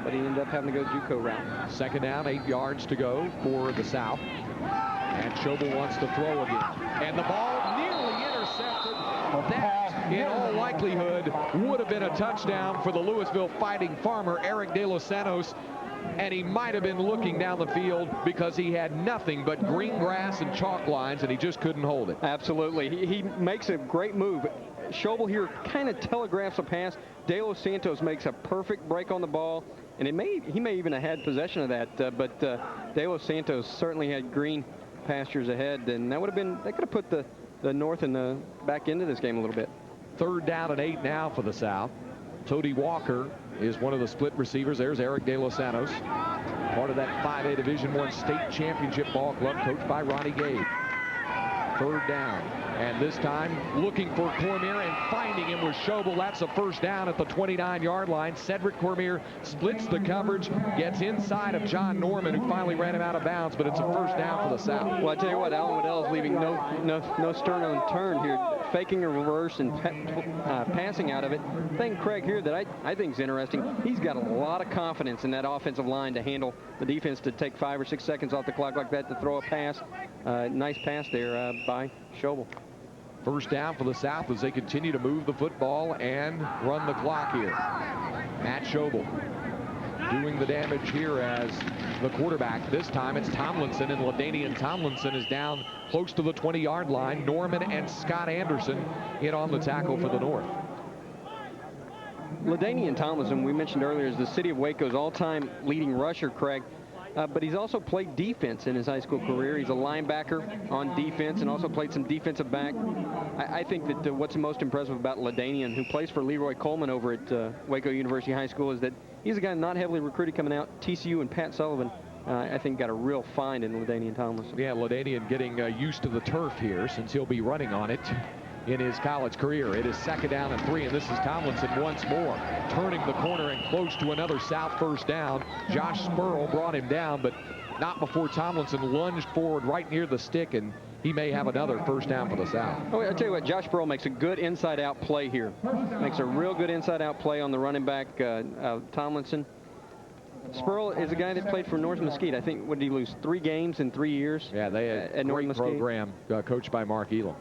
but he ended up having to go JUCO route. 2nd down, 8 yards to go for the South. And Schobel wants to throw again. And the ball nearly intercepted. That, in all likelihood, would have been a touchdown for the Louisville Fighting Farmer, Eric De Los Santos. And he might have been looking down the field because he had nothing but green grass and chalk lines, and he just couldn't hold it. Absolutely. He makes a great move. Schobel here kind of telegraphs a pass. De Los Santos makes a perfect break on the ball, and he may even have had possession of that, but De Los Santos certainly had green pastures ahead, and that could have put the North back into this game a little bit. 3rd down and 8 now for the South. Tody Walker is one of the split receivers. There's Eric De Los Santos, part of that 5A Division I state championship ball club coached by Ronnie Gabe. 3rd down, and this time looking for Cormier and finding him with Schobel. That's a 1st down at the 29-yard line. Cedric Cormier splits the coverage, gets inside of John Norman, who finally ran him out of bounds, but it's a 1st down for the South. Well, I tell you what, Alan Waddell is leaving no stone unturned here, faking a reverse and passing out of it. Thing, Craig, here that I think is interesting, he's got a lot of confidence in that offensive line to handle the defense, to take 5 or 6 seconds off the clock like that to throw a pass. Nice pass there by Schobel. 1st down for the South as they continue to move the football and run the clock here. Matt Schobel doing the damage here as the quarterback. This time it's Tomlinson, and LaDainian Tomlinson is down close to the 20-yard line. Norman and Scott Anderson in on the tackle for the North. LaDainian Tomlinson, we mentioned earlier, is the city of Waco's all-time leading rusher, Craig. but he's also played defense in his high school career. He's a linebacker on defense and also played some defensive back. I think that what's most impressive about LaDainian, who plays for Leroy Coleman over at Waco University High School, is that he's a guy not heavily recruited coming out. TCU and Pat Sullivan, I think, got a real find in LaDainian Tomlinson. Yeah, LaDainian getting used to the turf here since he'll be running on it in his college career. It is 2nd down and 3, and this is Tomlinson once more, turning the corner and close to another South first down. Josh Spurl brought him down, but not before Tomlinson lunged forward right near the stick, and he may have another first down for the South. Oh, I'll tell you what, Josh Spurl makes a good inside-out play here. Makes a real good inside-out play on the running back, Tomlinson. Spurl is a guy that played for North Mesquite. I think, what did he lose, 3 games in 3 years? Yeah, they had a great program coached by Mark Elam.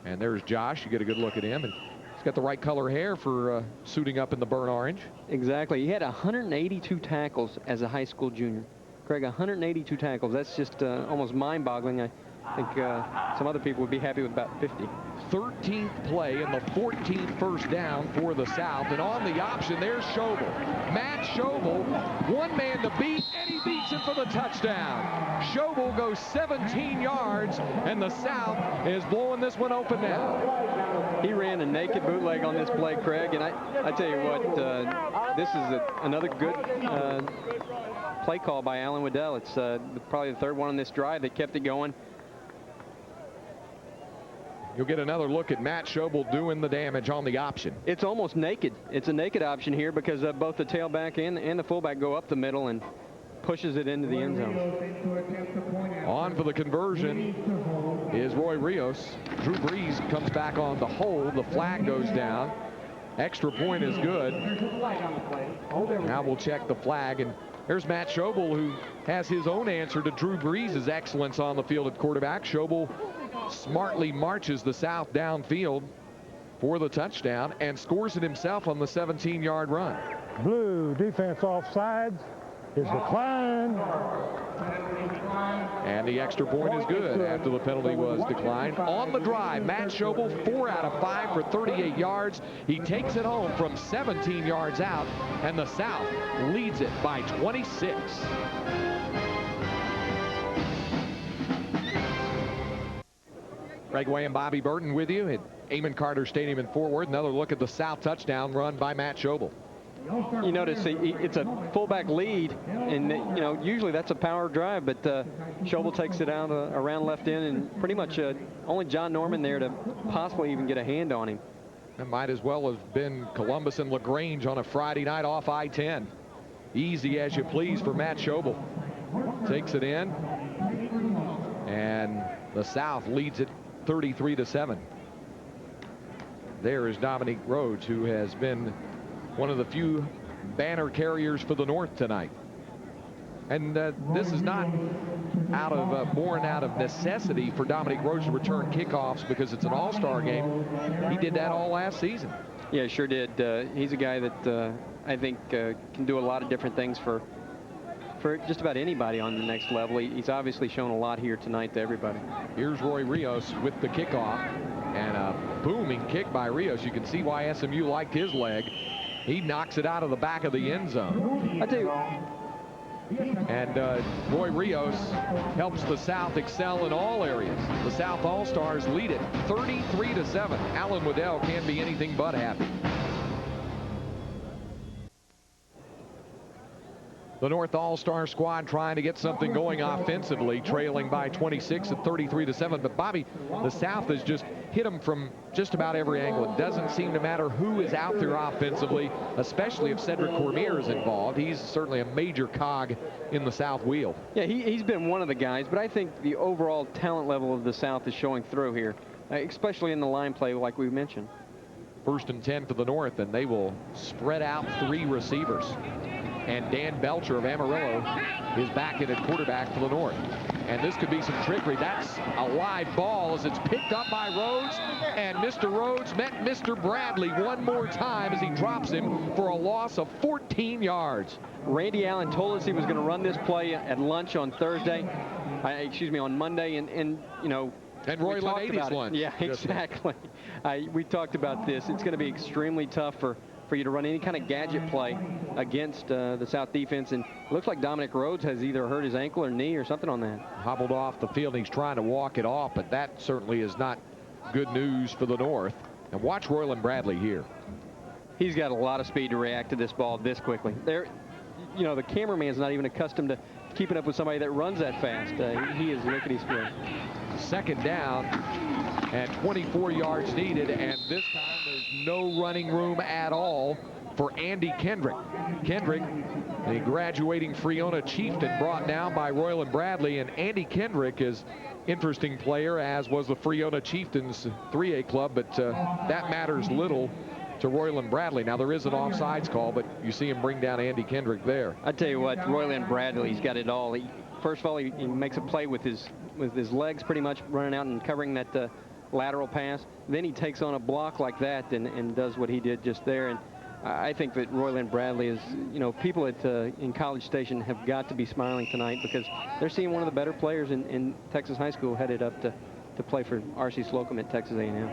And there's Josh. You get a good look at him, and he's got the right color hair for suiting up in the burnt orange. Exactly. He had 182 tackles as a high school junior. Craig, 182 tackles. That's just almost mind-boggling. I think some other people would be happy with about 50. 13th play and the 14th first down for the South. And on the option, there's Schobel. Matt Schobel, one man to beat, and he beats him for the touchdown. Schobel goes 17 yards, and the South is blowing this one open now. He ran a naked bootleg on this play, Craig, and I tell you what, this is another good play call by Alan Waddell. It's probably the 3rd one on this drive that kept it going. You'll get another look at Matt Schobel doing the damage on the option. It's almost naked. It's a naked option here because both the tailback and the fullback go up the middle and pushes it into the end zone. On for the conversion is Roy Rios. Drew Brees comes back on the hold. The flag goes down. Extra point is good. Now we'll check the flag, and there's Matt Schobel, who has his own answer to Drew Brees' excellence on the field at quarterback. Schobel smartly marches the South downfield for the touchdown and scores it himself on the 17-yard run. Blue defense offsides is declined. And the extra point is good after the penalty was declined. On the drive, Matt Schobel, 4 out of 5 for 38 yards. He takes it home from 17 yards out, and the South leads it by 26. Greg Way and Bobby Burton with you at Amon Carter Stadium in Fort Worth. Another look at the South touchdown run by Matt Schobel. You notice it's a fullback lead, and usually that's a power drive, but Schobel takes it out around left end, and pretty much only John Norman there to possibly even get a hand on him. That might as well have been Columbus and LaGrange on a Friday night off I-10. Easy as you please for Matt Schobel. Takes it in, and the South leads it 33-7. There is Dominique Rhodes, who has been one of the few banner carriers for the North tonight. And this is not born out of necessity for Dominique Rhodes to return kickoffs because it's an all-star game. He did that all last season. Yeah, sure did. He's a guy that I think can do a lot of different things for just about anybody on the next level. He's obviously shown a lot here tonight to everybody. Here's Roy Rios with the kickoff, and a booming kick by Rios. You can see why SMU liked his leg. He knocks it out of the back of the end zone. I tell you. And Roy Rios helps the South excel in all areas. The South All-Stars lead it 33-7. Alan Waddell can't be anything but happy. The North All-Star squad trying to get something going offensively, trailing by 26 at 33-7. But Bobby, the South has just hit them from just about every angle. It doesn't seem to matter who is out there offensively, especially if Cedric Cormier is involved. He's certainly a major cog in the South wheel. Yeah, he's been one of the guys, but I think the overall talent level of the South is showing through here, especially in the line play like we mentioned. 1st and 10 for the North, and they will spread out 3 receivers. And Dan Belcher of Amarillo is back in at quarterback for the North. And this could be some trickery. That's a live ball as it's picked up by Rhodes. And Mr. Rhodes met Mr. Bradley one more time as he drops him for a loss of 14 yards. Randy Allen told us he was going to run this play at lunch on Thursday. On Monday. And Roy LaDainian's lunch. Yeah, exactly. We talked about this. It's going to be extremely tough for for you to run any kind of gadget play against the South defense. And it looks like Dominic Rhodes has either hurt his ankle or knee or something on that. Hobbled off the field. He's trying to walk it off, but that certainly is not good news for the North. And watch Royland Bradley here. He's got a lot of speed to react to this ball this quickly. There, you know, the cameraman's not even accustomed to keeping up with somebody that runs that fast. He is lickety split. Second down and 24 yards needed, and this time there's no running room at all for Andy Kendrick. Kendrick, the graduating Freona Chieftain, brought down by Royland Bradley, and Andy Kendrick is interesting player, as was the Freona Chieftains 3A club, but that matters little to Royland Bradley. Now, there is an offsides call, but you see him bring down Andy Kendrick there. I tell you what, Royland Bradley's got it all. First of all, he makes a play with his legs pretty much running out and covering that lateral pass. Then he takes on a block like that and does what he did just there. And I think that Royland Bradley is, you know, people in College Station have got to be smiling tonight, because they're seeing one of the better players in Texas high school headed up to play for R.C. Slocum at Texas A&M.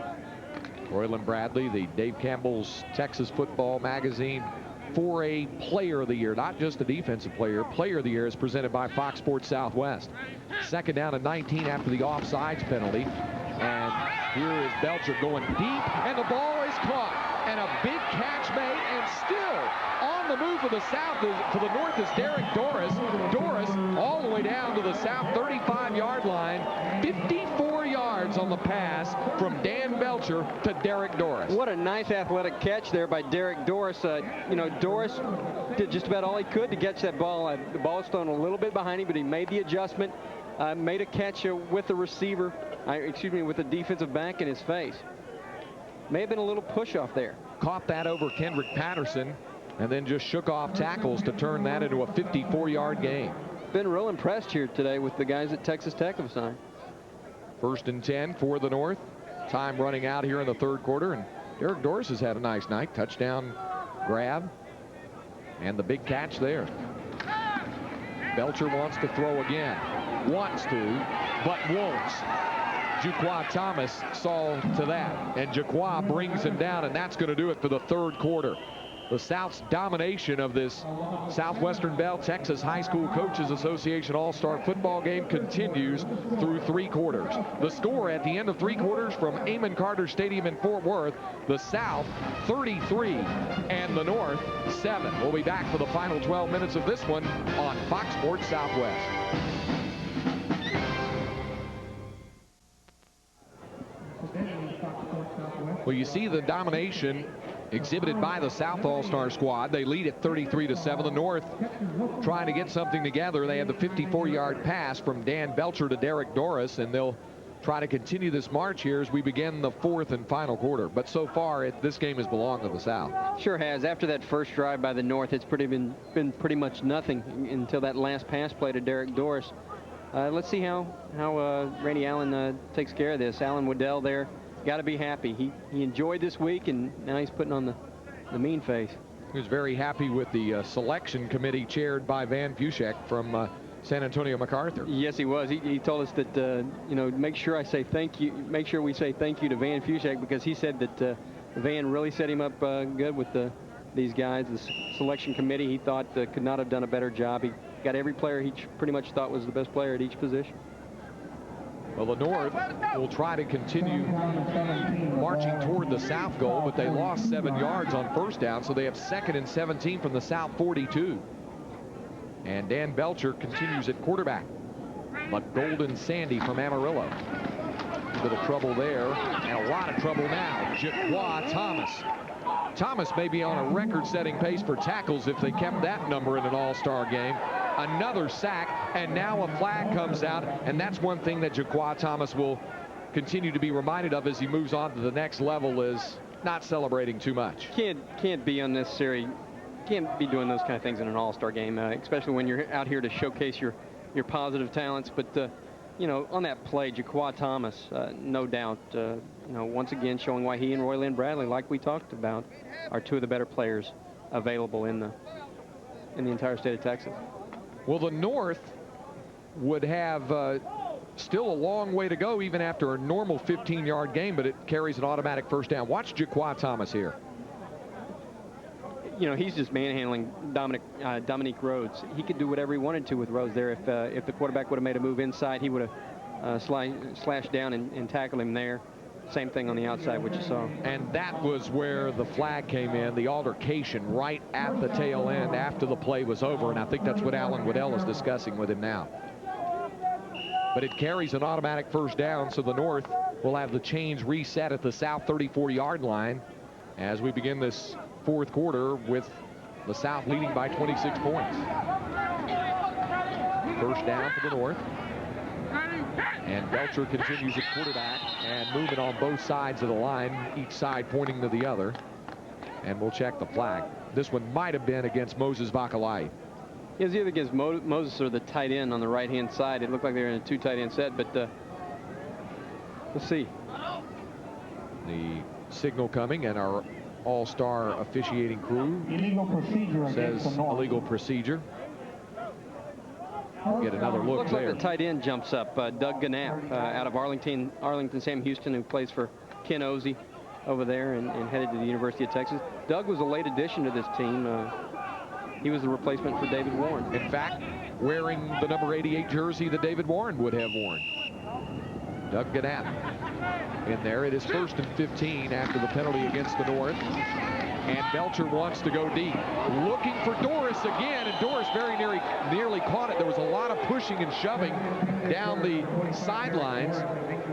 Royland Bradley, the Dave Campbell's Texas Football Magazine 4A Player of the Year, not just a defensive player. Player of the Year is presented by Fox Sports Southwest. Second down and 19 after the offsides penalty. And here is Belcher going deep, and the ball is caught. And a big catch made, and still on the move for the South, for the North is Derek Doris. Doris all the way down to the South 35-yard line. 54 yards on the pass from Dan Belcher to Derek Doris. What a nice athletic catch there by Derek Doris. You know, Doris did just about all he could to catch that ball. The ball was thrown a little bit behind him, but he made the adjustment, made a catch with the receiver, with the defensive back in his face. May have been a little push off there. Caught that over Kendrick Patterson, and then just shook off tackles to turn that into a 54-yard gain. Been real impressed here today with the guys at Texas Tech have signed. First and 10 for the North. Time running out here in the third quarter, and Derek Doris has had a nice night. Touchdown grab, and the big catch there. Belcher wants to throw again. Wants to, but won't. Jaquan Thomas saw to that, and Jaquan brings him down, and that's going to do it for the third quarter. The South's domination of this Southwestern Bell Texas High School Coaches Association All-Star Football game continues through three quarters. The score at the end of three quarters from Amon Carter Stadium in Fort Worth, the South 33 and the North 7. We'll be back for the final 12 minutes of this one on Fox Sports Southwest. Well, you see the domination exhibited by the South All-Star squad. They lead at 33-7. The North trying to get something together. They had the 54-yard pass from Dan Belcher to Derek Doris, and they'll try to continue this march here as we begin the fourth and final quarter. But so far, this game has belonged to the South. Sure has. After that first drive by the North, it's been pretty much nothing until that last pass play to Derek Doris. Let's see how Randy Allen takes care of this. Alan Waddell there. Got to be happy. He enjoyed this week, and now he's putting on the mean face. He was very happy with the selection committee chaired by Van Fushek from San Antonio MacArthur. Yes, he was. He told us that you know, make sure we say thank you to Van Fushek, because he said that Van really set him up good with these guys. The selection committee, he thought could not have done a better job. He got every player he pretty much thought was the best player at each position. Well, the North will try to continue marching toward the South goal, but they lost 7 yards on first down, so they have 2nd and 17 from the South 42. And Dan Belcher continues at quarterback. But Golden Sandy from Amarillo. A little trouble there, and a lot of trouble now. Jaquan Thomas. Thomas may be on a record-setting pace for tackles if they kept that number in an all-star game. Another sack, and now a flag comes out, and that's one thing that Jaquan Thomas will continue to be reminded of as he moves on to the next level, is not celebrating too much. Can't be unnecessary. Can't be doing those kind of things in an all-star game, especially when you're out here to showcase your positive talents. But you know, on that play, Jaquan Thomas, no doubt, you know, once again showing why he and Royland Bradley, like we talked about, are two of the better players available in the entire state of Texas. Well, the North would have still a long way to go even after a normal 15-yard game, but it carries an automatic first down. Watch Jaquan Thomas here. you know, he's just manhandling Dominique Rhodes. He could do whatever he wanted to with Rhodes there. If the quarterback would have made a move inside, he would have slashed down and tackled him there. Same thing on the outside, which you saw. And that was where the flag came in, the altercation right at the tail end after the play was over. And I think that's what Alan Waddell is discussing with him now. But it carries an automatic first down, so the North will have the chains reset at the South 34-yard line as we begin this fourth quarter with the South leading by 26 points. First down for the North. And Belcher continues at quarterback and moving on both sides of the line, each side pointing to the other. And we'll check the flag. This one might have been against Moses Vakalai. It was either against Moses or the tight end on the right-hand side. It looked like they were in a two tight end set, but let's see. The signal coming, and our all-star officiating crew says illegal procedure. Get another look Looks there. like the tight end jumps up. Doug Gannap out of Arlington, Sam Houston, who plays for Ken Ozzie over there and headed to the University of Texas. Doug was a late addition to this team. He was the replacement for David Warren. In fact, wearing the number 88 jersey that David Warren would have worn. Doug Gannap in there. It is 1st and 15 after the penalty against the North. And Belcher wants to go deep. Looking for Doris again, and Doris very nearly caught it. There was a lot of pushing and shoving down the sidelines,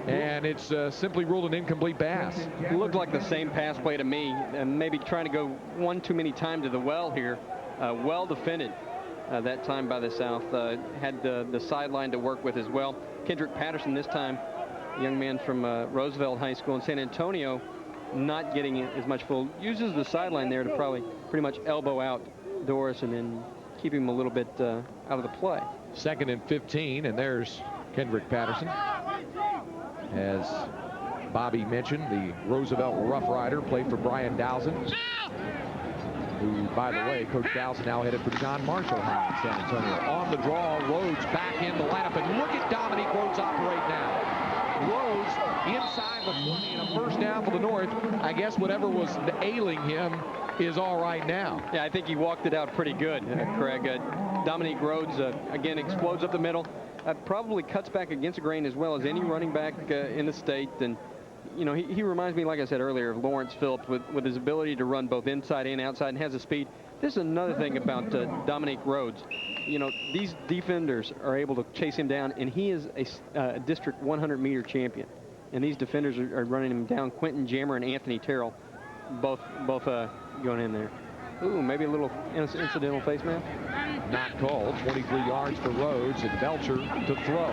and it's simply ruled an incomplete pass. It looked like the same pass play to me, and maybe trying to go one too many times to the well here. Well defended that time by the South. Had the sideline to work with as well. Kendrick Patterson this time, young man from Roosevelt High School in San Antonio, not getting as much full. Uses the sideline there to probably pretty much elbow out Doris and then keep him a little bit out of the play. 2nd and 15, and there's Kendrick Patterson. As Bobby mentioned, the Roosevelt Rough Rider played for Brian Dowson, who, by the way, Coach Dowson now headed for John Marshall High in San Antonio. On the draw, Rhodes back in the lineup, and look at Dominique Rhodes operate now. Rhodes inside the 20 and a first down for the North. I guess whatever was ailing him is all right now. Yeah, I think he walked it out pretty good, Craig. Dominique Rhodes, again, explodes up the middle. Probably cuts back against the grain as well as any running back in the state. And, you know, he reminds me, like I said earlier, of Lawrence Phillips with his ability to run both inside and outside and has the speed. This is another thing about Dominique Rhodes. You know, these defenders are able to chase him down, and he is a district 100-meter champion. And these defenders are running him down. Quentin Jammer and Anthony Terrell, both going in there. Ooh, maybe a little incidental face mask. Not called. 23 yards for Rhodes, and Belcher to throw.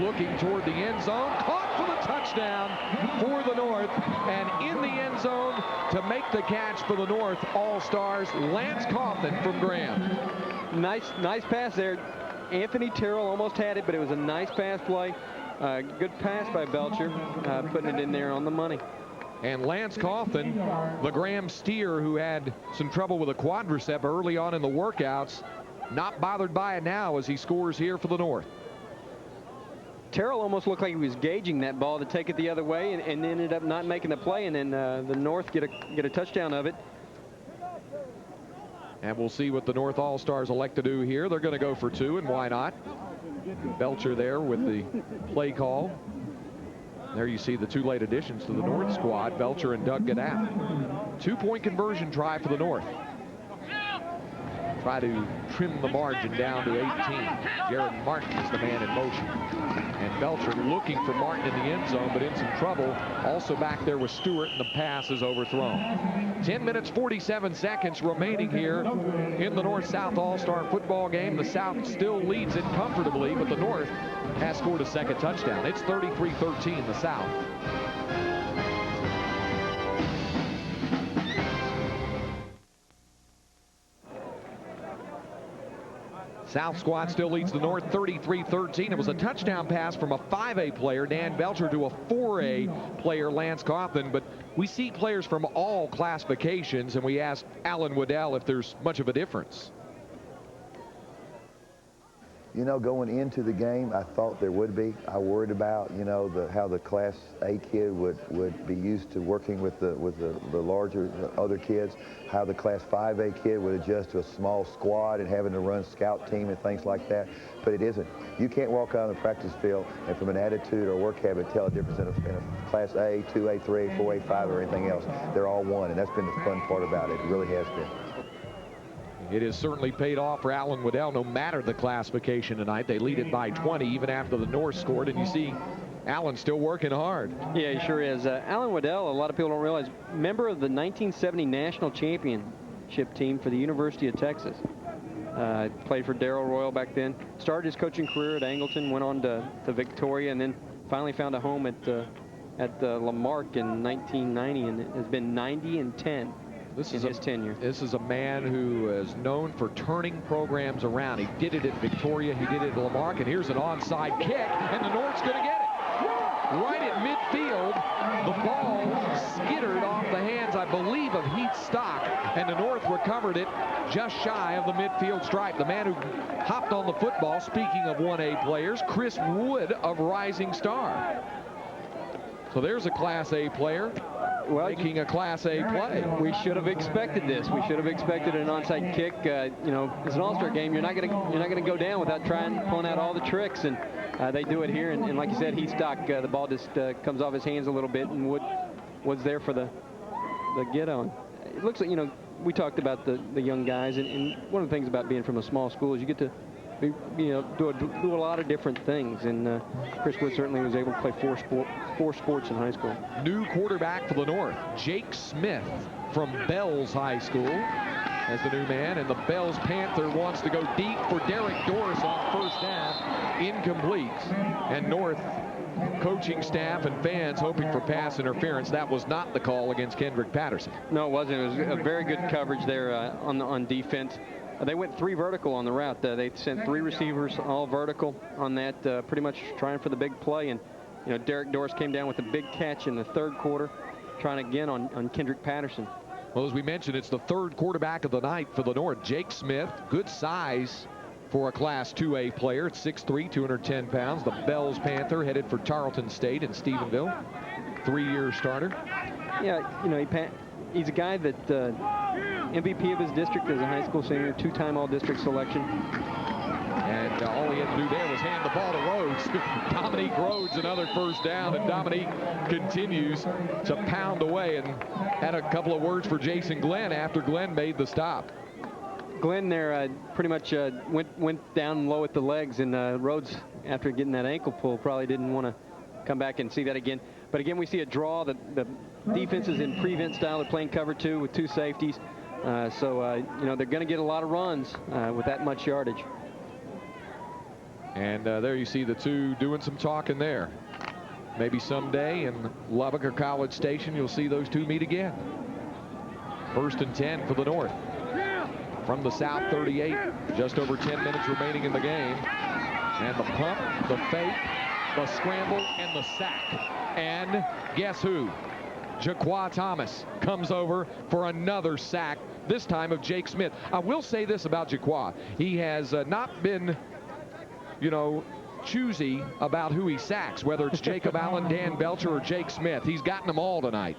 Looking toward the end zone. Caught for the touchdown for the North. And in the end zone to make the catch for the North All-Stars, Lance Coffin from Graham. Nice pass there. Anthony Terrell almost had it, but it was a nice pass play. Good pass by Belcher, putting it in there on the money. And Lance Coffin, the Graham steer who had some trouble with a quadricep early on in the workouts, not bothered by it now as he scores here for the North. Terrell almost looked like he was gauging that ball to take it the other way and ended up not making the play, and then the North get a touchdown of it. And we'll see what the North All-Stars elect to do here. They're going to go for 2, and why not? Belcher there with the play call. There you see the 2 late additions to the North squad, Belcher and Doug Gannap. 2-point conversion try for the North. Try to trim the margin down to 18. Jared Martin is the man in motion. And Belcher looking for Martin in the end zone, but in some trouble. Also back there with Stewart, and the pass is overthrown. 10 minutes, 47 seconds remaining here in the North-South All-Star football game. The South still leads it comfortably, but the North has scored a second touchdown. It's 33-13, the South. South squad still leads the North 33-13. It was a touchdown pass from a 5A player, Dan Belcher, to a 4A player, Lance Coffin. But we see players from all classifications, and we asked Alan Waddell if there's much of a difference. You know, going into the game, I thought there would be. I worried about, you know, how the Class A kid would be used to working with the larger other kids, how the Class 5A kid would adjust to a small squad and having to run scout team and things like that. But it isn't. You can't walk out on the practice field and from an attitude or work habit tell a difference in a Class A, 2A, 3A, 4A, 5, or anything else. They're all one, and that's been the fun part about it. It really has been. It has certainly paid off for Allen Waddell, no matter the classification tonight. They lead it by 20 even after the North scored, and you see Allen still working hard. Yeah, he sure is. Allen Waddell, a lot of people don't realize, member of the 1970 National Championship team for the University of Texas. Played for Darrell Royal back then. Started his coaching career at Angleton, went on to Victoria, and then finally found a home at Lamarck in 1990, and has been 90-10. This is his tenure. This is a man who is known for turning programs around. He did it at Victoria, he did it at Lamarck, and here's an onside kick, and the North's going to get it. Right at midfield, the ball skittered off the hands, I believe, of Heath Stock, and the North recovered it just shy of the midfield stripe. The man who hopped on the football, speaking of 1A players, Chris Wood of Rising Star. So there's a Class A player. Well, making a Class A play. We should have expected this. We should have expected an onside kick. You know, it's an All-Star game. You're not gonna go down without pulling out all the tricks, and they do it here. And like you said, Heath Stock, the ball just comes off his hands a little bit, and Wood's there for the get on. It looks like, you know, we talked about the young guys, and one of the things about being from a small school is you get to do a lot of different things, and Chris Wood certainly was able to play four sports in high school. New quarterback for the North, Jake Smith from Bells High School as the new man, and the Bells Panther wants to go deep for Derek Doris on first down, incomplete, and North coaching staff and fans hoping for pass interference. That was not the call against Kendrick Patterson. No, it wasn't. It was a very good coverage there on defense. They went 3 vertical on the route. They sent 3 receivers all vertical on that, pretty much trying for the big play. And, you know, Derek Doris came down with a big catch in the 3rd quarter, trying again on Kendrick Patterson. Well, as we mentioned, it's the 3rd quarterback of the night for the North. Jake Smith, good size for a Class 2A player. 6'3", 210 pounds. The Bells Panther headed for Tarleton State in Stephenville. 3-year starter. Yeah, you know, he's a guy that MVP of his district as a high school senior, 2-time all-district selection. And all he had to do there was hand the ball to Rhodes. Dominique Rhodes, another first down, and Dominique continues to pound away, and had a couple of words for Jason Glenn after Glenn made the stop. Glenn there pretty much went down low at the legs, and Rhodes, after getting that ankle pull, probably didn't want to come back and see that again. But again, we see a draw. The defense is in prevent style. They're playing cover 2 with 2 safeties. So you know, they're going to get a lot of runs with that much yardage. And there you see the two doing some talking there. Maybe someday in Lubbock or College Station, you'll see those two meet again. 1st and 10 for the North. From the South 38, just over 10 minutes remaining in the game. And the pump, the fake, the scramble, and the sack. And guess who? Jaquan Thomas comes over for another sack, this time of Jake Smith. I will say this about Jaquan. He has not been, you know, choosy about who he sacks, whether it's Jacob Allen, Dan Belcher, or Jake Smith. He's gotten them all tonight.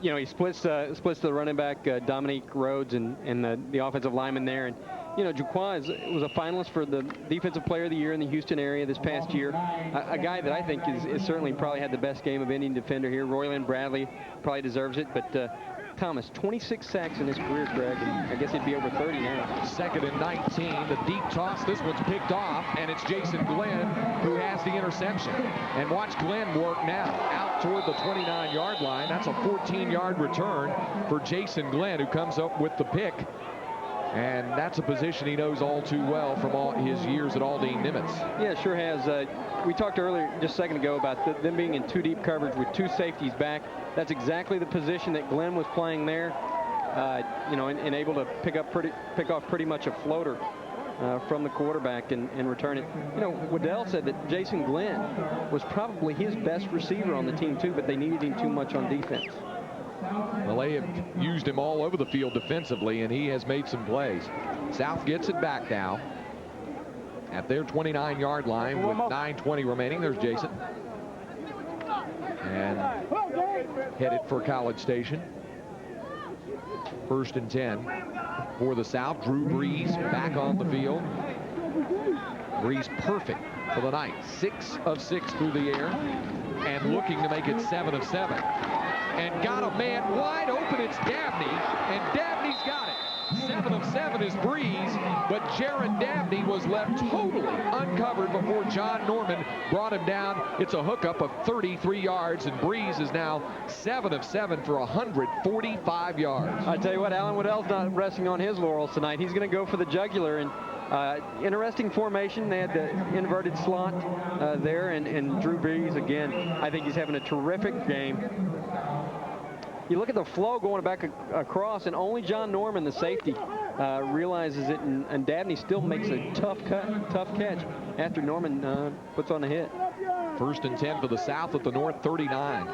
You know, he splits the running back, Dominique Rhodes, and the offensive lineman there. And, you know, Jaquan was a finalist for the Defensive Player of the Year in the Houston area this past year. A guy that I think is certainly probably had the best game of any defender here. Royland Bradley probably deserves it, but Thomas, 26 sacks in his career, Greg, and I guess he'd be over 30 now. 2nd and 19, the deep toss. This one's picked off, and it's Jason Glenn who has the interception. And watch Glenn work now out toward the 29-yard line. That's a 14-yard return for Jason Glenn, who comes up with the pick. And that's a position he knows all too well from all his years at Aldine Nimitz. Yeah, sure has. We talked earlier, just a second ago, about them being in 2 deep coverage with 2 safeties back. That's exactly the position that Glenn was playing there. You know, and able to pick off pretty much a floater from the quarterback and return it. You know, Waddell said that Jason Glenn was probably his best receiver on the team too, but they needed him too much on defense. Well, they have used him all over the field defensively, and he has made some plays. South gets it back now at their 29-yard line with 9:20 remaining. There's Jason. And headed for College Station. 1st and 10 for the South. Drew Brees back on the field. Brees perfect for the night. 6 of 6 through the air and looking to make it 7 of 7. And got a man wide open. It's Dabney, and Dabney's got it. 7 of 7 is Brees, but Jaron Dabney was left totally uncovered before John Norman brought him down. It's a hookup of 33 yards, and Brees is now 7 of 7 for 145 yards. I tell you what, Alan Waddell's not resting on his laurels tonight. He's going to go for the jugular, and interesting formation. They had the inverted slot there, and Drew Brees, again, I think he's having a terrific game. You look at the flow going back across, and only John Norman, the safety, realizes it, and Dabney still makes a tough catch after Norman puts on a hit. 1st and 10 for the South at the North 39.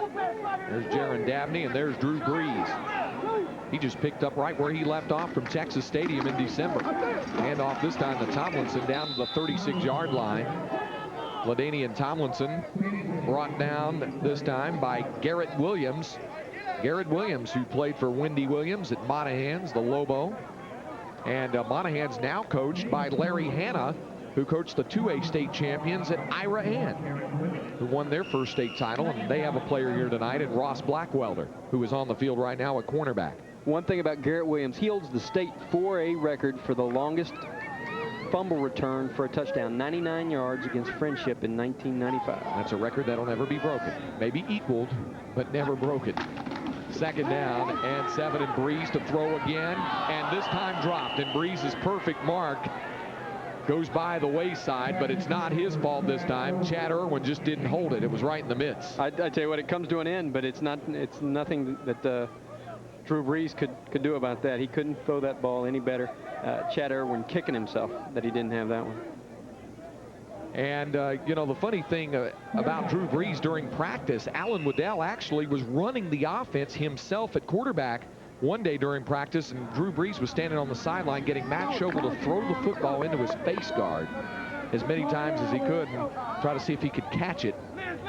There's Jaron Dabney, and there's Drew Brees. He just picked up right where he left off from Texas Stadium in December. Hand off this time to Tomlinson down to the 36-yard line. LaDainian Tomlinson brought down this time by Garrett Williams. Garrett Williams, who played for Wendy Williams at Monahan's, the Lobo. And Monahan's now coached by Larry Hanna, who coached the 2A state champions at Ira Ann, who won their first state title. And they have a player here tonight in Ross Blackwelder, who is on the field right now at cornerback. One thing about Garrett Williams, he holds the state 4A record for the longest fumble return for a touchdown, 99 yards against Friendship in 1995. That's a record that'll never be broken. Maybe equaled, but never broken. 2nd down and 7, and Brees to throw again, and this time dropped. And Brees' perfect mark goes by the wayside, but it's not his fault this time. Chad Irwin just didn't hold it. It was right in the midst. I tell you what, it comes to an end, but it's nothing that Drew Brees could do about that. He couldn't throw that ball any better. Chad Irwin kicking himself that he didn't have that one. And, you know, the funny thing about Drew Brees during practice, Alan Waddell actually was running the offense himself at quarterback one day during practice, and Drew Brees was standing on the sideline getting Matt Schogel to throw the football into his face guard as many times as he could and try to see if he could catch it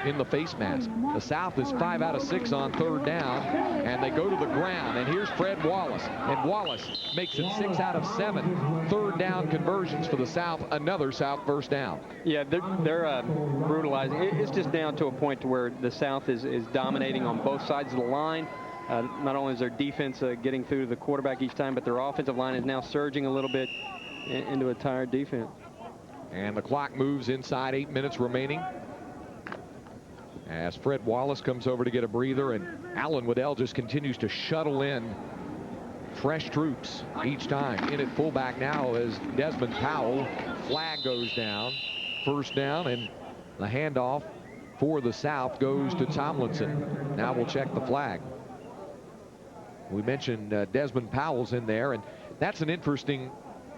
in the face mask. The South is 5 out of 6 on 3rd down, and they go to the ground. And here's Fred Wallace, and Wallace makes it 6 out of 7 3rd down conversions for the South. Another South 1st down. Yeah, they're brutalizing. It's just down to a point to where the South is dominating on both sides of the line. Not only is their defense getting through the quarterback each time, but their offensive line is now surging a little bit into a tired defense. And the clock moves inside 8 minutes remaining as Fred Wallace comes over to get a breather, and Alan Waddell just continues to shuttle in fresh troops each time. In at fullback now is Desmond Powell. Flag goes down. 1st down, and the handoff for the South goes to Tomlinson. Now we'll check the flag. We mentioned Desmond Powell's in there, and that's an interesting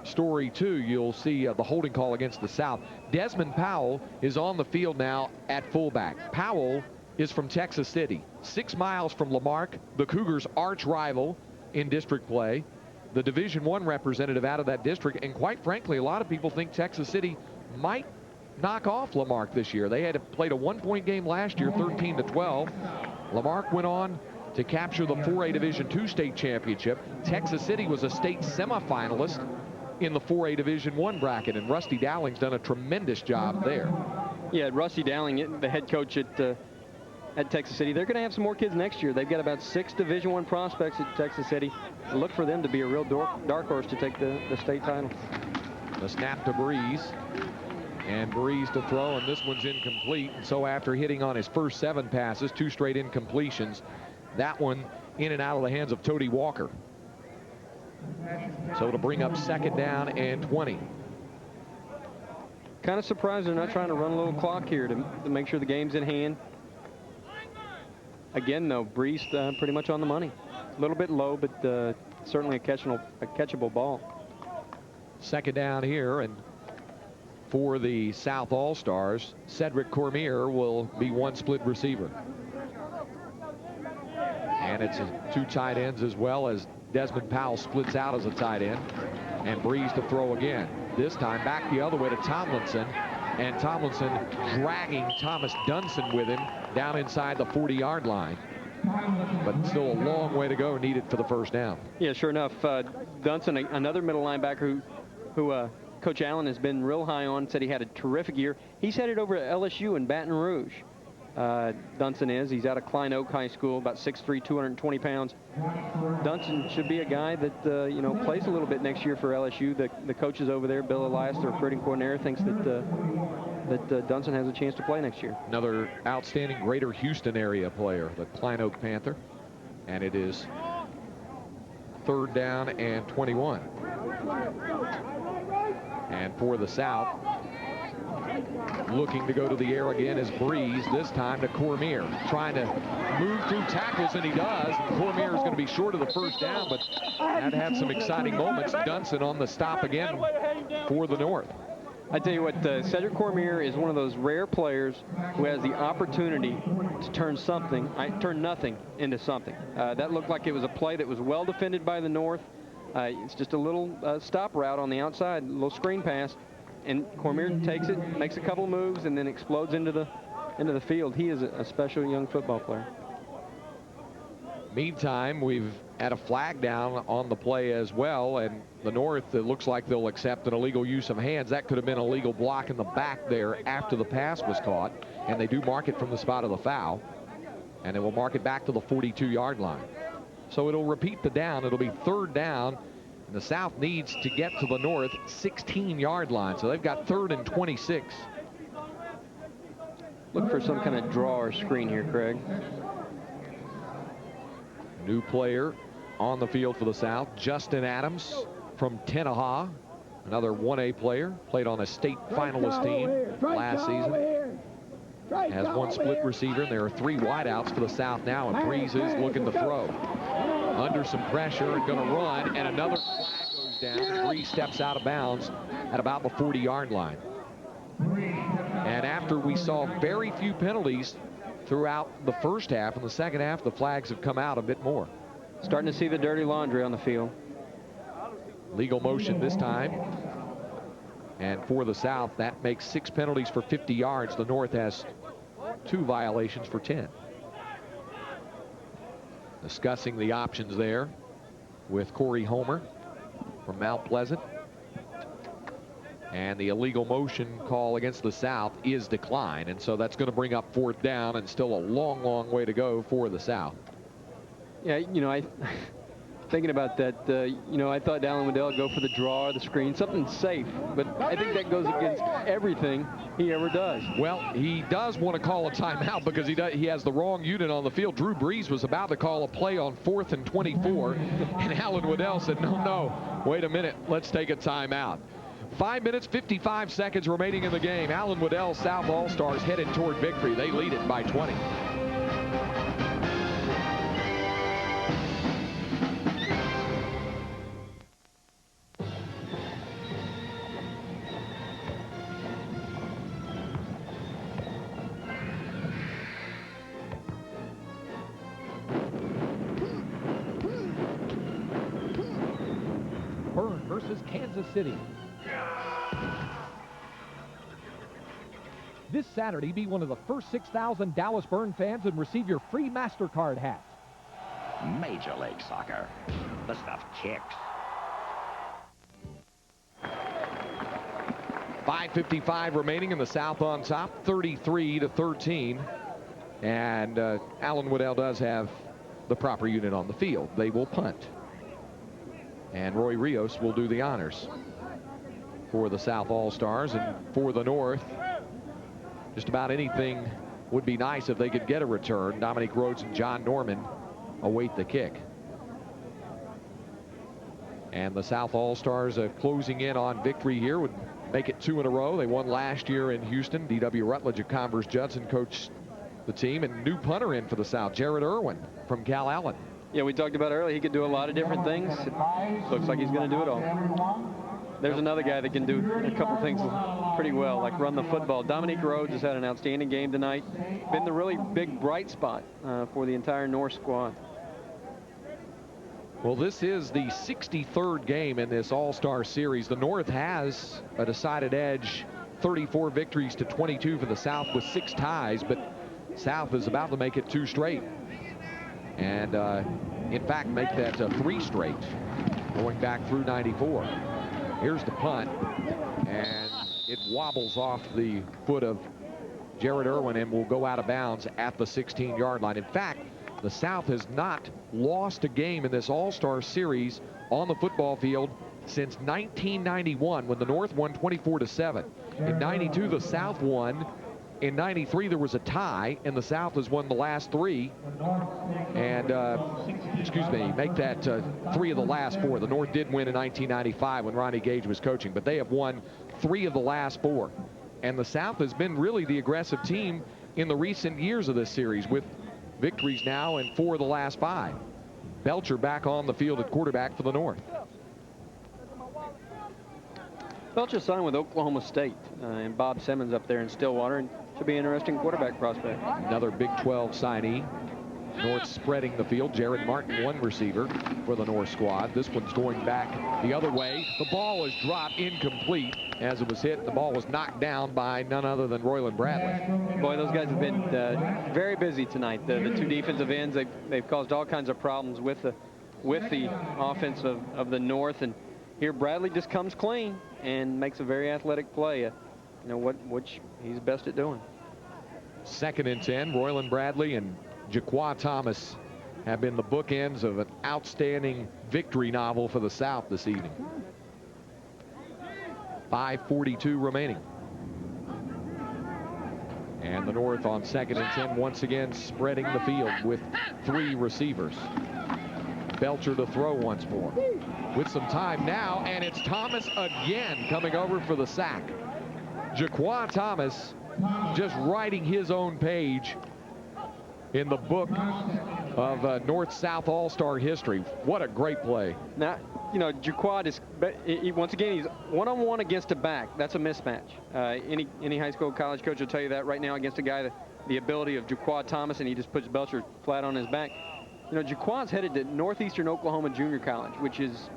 story too. You'll see the holding call against the South. Desmond Powell is on the field now at fullback. Powell is from Texas City, 6 miles from Lamarck, the Cougars' arch rival in district play, the Division I representative out of that district, and quite frankly, a lot of people think Texas City might knock off Lamarck this year. They had played a 1-point game last year, 13-12. Lamarck went on to capture the 4A Division II state championship. Texas City was a state semifinalist in the 4A Division I bracket, and Rusty Dowling's done a tremendous job there. Yeah, Rusty Dowling, the head coach at Texas City, they're going to have some more kids next year. They've got about 6 Division I prospects at Texas City. Look for them to be a real dark horse to take the state title. The snap to Brees, and Brees to throw, and this one's incomplete. And so after hitting on his first 7 passes, 2 straight incompletions, that one in and out of the hands of Tody Walker. So it'll bring up 2nd down and 20. Kind of surprised they're not trying to run a little clock here to make sure the game's in hand. Again, though, Brees pretty much on the money. A little bit low, but certainly a catchable ball. 2nd down here, and for the South All-Stars, Cedric Cormier will be one split receiver. And it's 2 tight ends as well, as Desmond Powell splits out as a tight end. And Brees to throw again. This time back the other way to Tomlinson. And Tomlinson dragging Thomas Dunson with him down inside the 40-yard line. But still a long way to go needed for the first down. Yeah, sure enough. Dunson, another middle linebacker who Coach Allen has been real high on, said he had a terrific year. He's headed over to LSU in Baton Rouge. Dunson is. He's out of Klein Oak High School, about 6'3", 220 pounds. Dunson should be a guy that, you know, plays a little bit next year for LSU. The coaches over there, Bill Elias, the recruiting coordinator, thinks that Dunson has a chance to play next year. Another outstanding Greater Houston area player, the Klein Oak Panther. And it is 3rd down and 21. And for the South, looking to go to the air again is Brees, this time to Cormier. Trying to move through tackles, and he does. Cormier is going to be short of the first down, but that had some exciting moments. Dunson on the stop again for the North. I tell you what, Cedric Cormier is one of those rare players who has the opportunity to turn nothing into something. That looked like it was a play that was well defended by the North. It's just a little stop route on the outside, a little screen pass, and Cormier takes it, makes a couple moves, and then explodes into the field. He is a special young football player. Meantime, we've had a flag down on the play as well, and the North, it looks like they'll accept an illegal use of hands. That could have been a legal block in the back there after the pass was caught, and they do mark it from the spot of the foul, and they will mark it back to the 42-yard line. So it'll repeat the down. It'll be 3rd down, and the South needs to get to the North 16-yard line, so they've got 3rd and 26. Look for some kind of draw or screen here, Craig. New player on the field for the South, Justin Adams from Tenaha, another 1A player, played on a state finalist team last season. Has one split receiver, and there are 3 wideouts for the South now, and Brees is looking to throw. Under some pressure and going to run, and another flag goes down. Brees steps out of bounds at about the 40-yard line. And after we saw very few penalties throughout the first half, in the second half, the flags have come out a bit more. Starting to see the dirty laundry on the field. Legal motion this time. And for the South, that makes 6 penalties for 50 yards. The North has 2 violations for 10. Discussing the options there with Corey Homer from Mount Pleasant. And the illegal motion call against the South is declined. And so that's going to bring up 4th down, and still a long, long way to go for the South. Yeah, you know, thinking about that, you know, I thought Dallin Waddell would go for the draw or the screen, something safe, but I think that goes against everything he ever does. Well, he does want to call a timeout because he has the wrong unit on the field. Drew Brees was about to call a play on 4th and 24, and Alan Waddell said, no, wait a minute, let's take a timeout. 5 minutes, 55 seconds remaining in the game. Alan Waddell, South All-Stars headed toward victory. They lead it by 20. Byrne versus Kansas City. This Saturday, be one of the first 6,000 Dallas Byrne fans and receive your free MasterCard hat. Major League Soccer. The stuff kicks. 5:55 remaining, in the South on top, 33-13. And Alan Waddell does have the proper unit on the field. They will punt. And Roy Rios will do the honors for the South All-Stars. And for the North, just about anything would be nice if they could get a return. Dominique Rhodes and John Norman await the kick. And the South All-Stars closing in on victory here would make it 2 in a row. They won last year in Houston. D.W. Rutledge of Converse Judson coached the team, and new punter in for the South, Jared Irwin from Cal Allen. Yeah, we talked about earlier, he could do a lot of different things. It looks like he's going to do it all. There's another guy that can do a couple things pretty well, like run the football. Dominique Rhodes has had an outstanding game tonight. Been the really big bright spot for the entire North squad. Well, this is the 63rd game in this All-Star Series. The North has a decided edge, 34 victories to 22 for the South with 6 ties, but South is about to make it 2 straight. And in fact, make that 3 straight going back through 94. Here's the punt, and it wobbles off the foot of Jared Irwin and will go out of bounds at the 16-yard line. In fact, the South has not lost a game in this All-Star Series on the football field since 1991, when the North won 24-7. In 92, the South won. In 93, there was a tie, and the South has won the last 3. And, make that 3 of the last 4. The North did win in 1995 when Ronnie Gage was coaching, but they have won 3 of the last 4. And the South has been really the aggressive team in the recent years of this series, with victories now in 4 of the last 5. Belcher back on the field at quarterback for the North. Belcher signed with Oklahoma State, and Bob Simmons up there in Stillwater, and should be an interesting quarterback prospect. Another Big 12 signee. North spreading the field. Jared Martin, 1 receiver for the North squad. This one's going back the other way. The ball is dropped incomplete as it was hit. The ball was knocked down by none other than Royland Bradley. Boy, those guys have been very busy tonight. The 2 defensive ends, they've caused all kinds of problems with the offense of the North. And here Bradley just comes clean and makes a very athletic play. You know which he's best at doing. 2nd and 10. Royland Bradley and Jaquan Thomas have been the bookends of an outstanding victory novel for the South this evening. 5:42 remaining. And the North on 2nd and 10, once again spreading the field with 3 receivers. Belcher to throw once more with some time now, and it's Thomas again coming over for the sack. Jaquan Thomas just writing his own page in the book of North-South All-Star history. What a great play. Now, you know, Jaquan is, once again, he's one-on-one against a back. That's a mismatch. Any high school, college coach will tell you that right now against a guy, the ability of Jaquan Thomas, and he just puts Belcher flat on his back. You know, Jaquan's headed to Northeastern Oklahoma Junior College, which is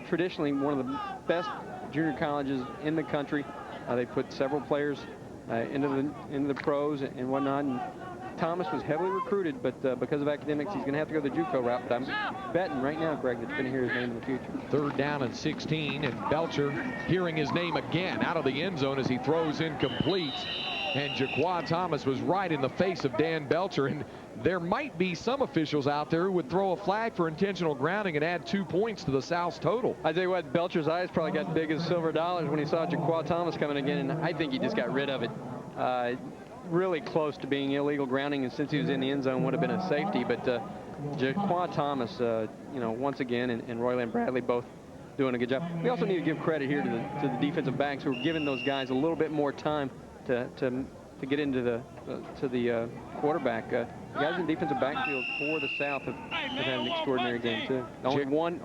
traditionally one of the best junior colleges in the country. They put several players into the pros and whatnot. And Thomas was heavily recruited, but because of academics, he's going to have to go the JUCO route. But I'm betting right now, Greg, that you're going to hear his name in the future. 3rd down and 16, and Belcher hearing his name again out of the end zone as he throws incomplete. And Jaquan Thomas was right in the face of Dan Belcher, and there might be some officials out there who would throw a flag for intentional grounding and add 2 points to the South's total. I tell you what, Belcher's eyes probably got big as silver dollars when he saw Jaquan Thomas coming again, and I think he just got rid of it. Really close to being illegal grounding, and since he was in the end zone would have been a safety. But Jaquan Thomas, you know, once again, and Royland Bradley both doing a good job. We also need to give credit here to the defensive backs who are giving those guys a little bit more time to get into the quarterback. The guys in the defensive backfield for the South have had an extraordinary game too. Only one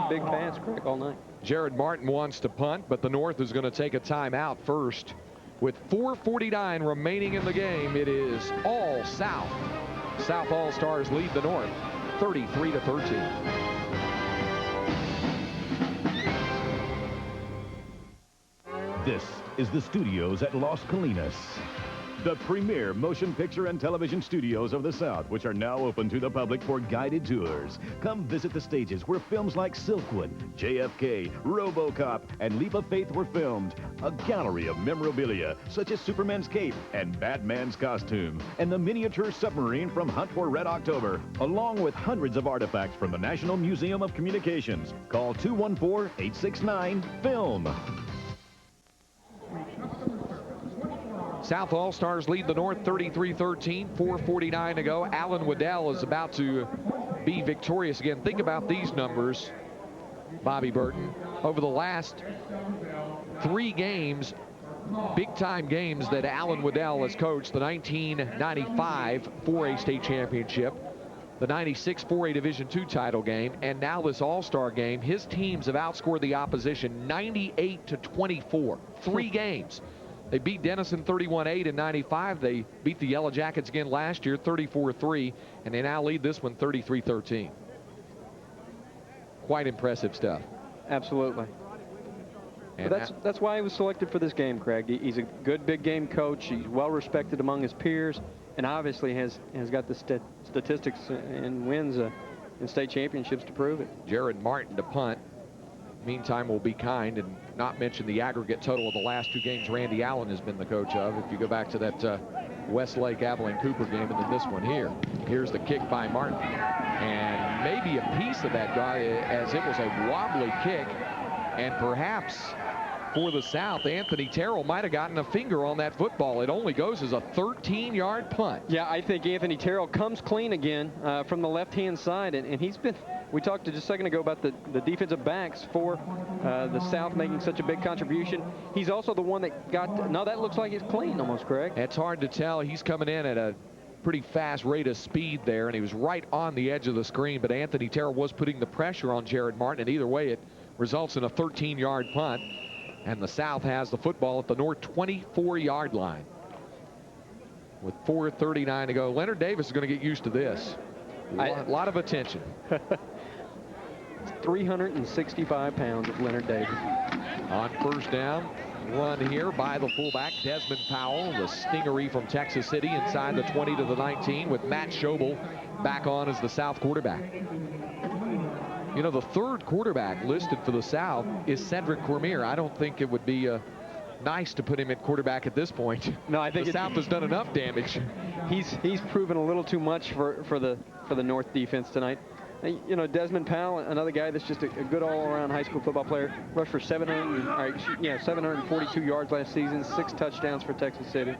big pass, Greg, all night. Jared Martin wants to punt, but the North is going to take a timeout first. With 4:49 remaining in the game, it is all South. South All-Stars lead the North 33-13. This is the studios at Las Colinas, the premier motion picture and television studios of the South, which are now open to the public for guided tours. Come visit the stages where films like Silkwood, JFK, RoboCop, and Leap of Faith were filmed. A gallery of memorabilia, such as Superman's cape and Batman's costume, and the miniature submarine from Hunt for Red October, along with hundreds of artifacts from the National Museum of Communications. Call 214-869-FILM. South All-Stars lead the North 33-13, 4:49 to go. Allen Waddell is about to be victorious again. Think about these numbers, Bobby Burton. Over the last 3 games, big-time games that Allen Waddell has coached, the 1995 4A state championship, the 96 4A Division II title game, and now this All-Star game, his teams have outscored the opposition 98-24. 3 games. They beat Denison 31-8 in 95. They beat the Yellow Jackets again last year 34-3, and they now lead this one 33-13. quite impressive stuff. Absolutely. And that's why he was selected for this game, Craig. He's a good big game coach. He's well respected among his peers, and obviously has got the statistics and wins in state championships to prove it. Jared Martin to punt. Meantime, we'll be kind and not mention the aggregate total of the last 2 games Randy Allen has been the coach of. If you go back to that Westlake Abilene Cooper game and then this one here. Here's the kick by Martin. And maybe a piece of that guy, as it was a wobbly kick. And perhaps for the South, Anthony Terrell might have gotten a finger on that football. It only goes as a 13-yard punt. Yeah, I think Anthony Terrell comes clean again from the left-hand side. And he's been, we talked just a second ago about the defensive backs for the South making such a big contribution. He's also the one that got, no, that looks like it's clean almost, Craig. It's hard to tell. He's coming in at a pretty fast rate of speed there, and he was right on the edge of the screen. But Anthony Terrell was putting the pressure on Jared Martin, and either way, it results in a 13-yard punt. And the South has the football at the North 24-yard line with 4:39 to go. Leonard Davis is going to get used to this. A lot of attention. 365 pounds of Leonard Davis. On first down, run here by the fullback, Desmond Powell, the stingery from Texas City, inside the 20 to the 19, with Matt Schobel back on as the South quarterback. You know, the 3rd quarterback listed for the South is Cedric Cormier. I don't think it would be nice to put him at quarterback at this point. No, I think the South has done enough damage. He's proven a little too much for the North defense tonight. You know, Desmond Powell, another guy that's just a good all-around high school football player, rushed for 742 yards last season, 6 touchdowns for Texas City.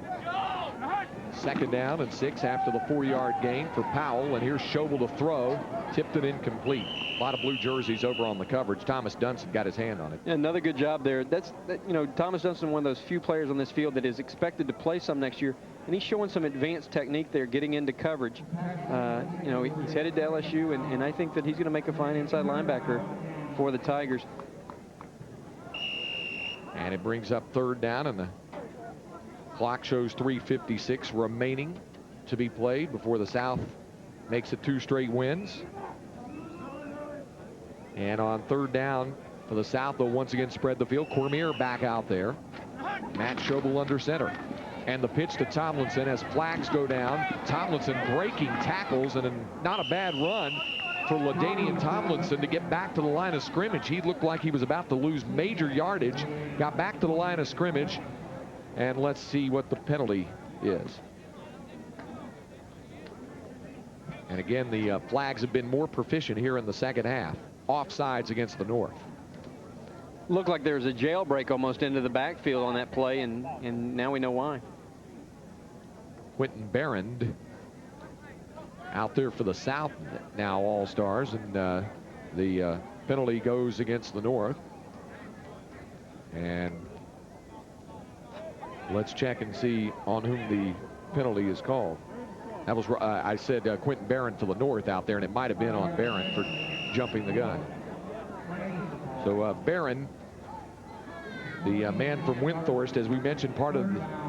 2nd down and 6 after the 4-yard gain for Powell, and here's Schobel to throw, tipped it incomplete. A lot of blue jerseys over on the coverage. Thomas Dunson got his hand on it. Another good job there. You know, Thomas Dunson, one of those few players on this field that is expected to play some next year, and he's showing some advanced technique there, getting into coverage. You know, he's headed to LSU, and I think that he's going to make a fine inside linebacker for the Tigers. And it brings up 3rd down, and the clock shows 3:56 remaining to be played before the South makes it 2 straight wins. And on 3rd down for the South, they'll once again spread the field. Cormier back out there. Matt Schobel under center. And the pitch to Tomlinson as flags go down. Tomlinson breaking tackles, and not a bad run for LaDainian Tomlinson to get back to the line of scrimmage. He looked like he was about to lose major yardage. Got back to the line of scrimmage. And let's see what the penalty is. And again, the flags have been more proficient here in the 2nd half. Offsides against the North. Looked like there was a jailbreak almost into the backfield on that play, and now we know why. Quentin Barron out there for the South now, All-Stars, and the penalty goes against the North. And let's check and see on whom the penalty is called. That was, I said Quentin Barron for the North out there, and it might have been on Barron for jumping the gun. So Barron, the man from Windthorst, as we mentioned, part of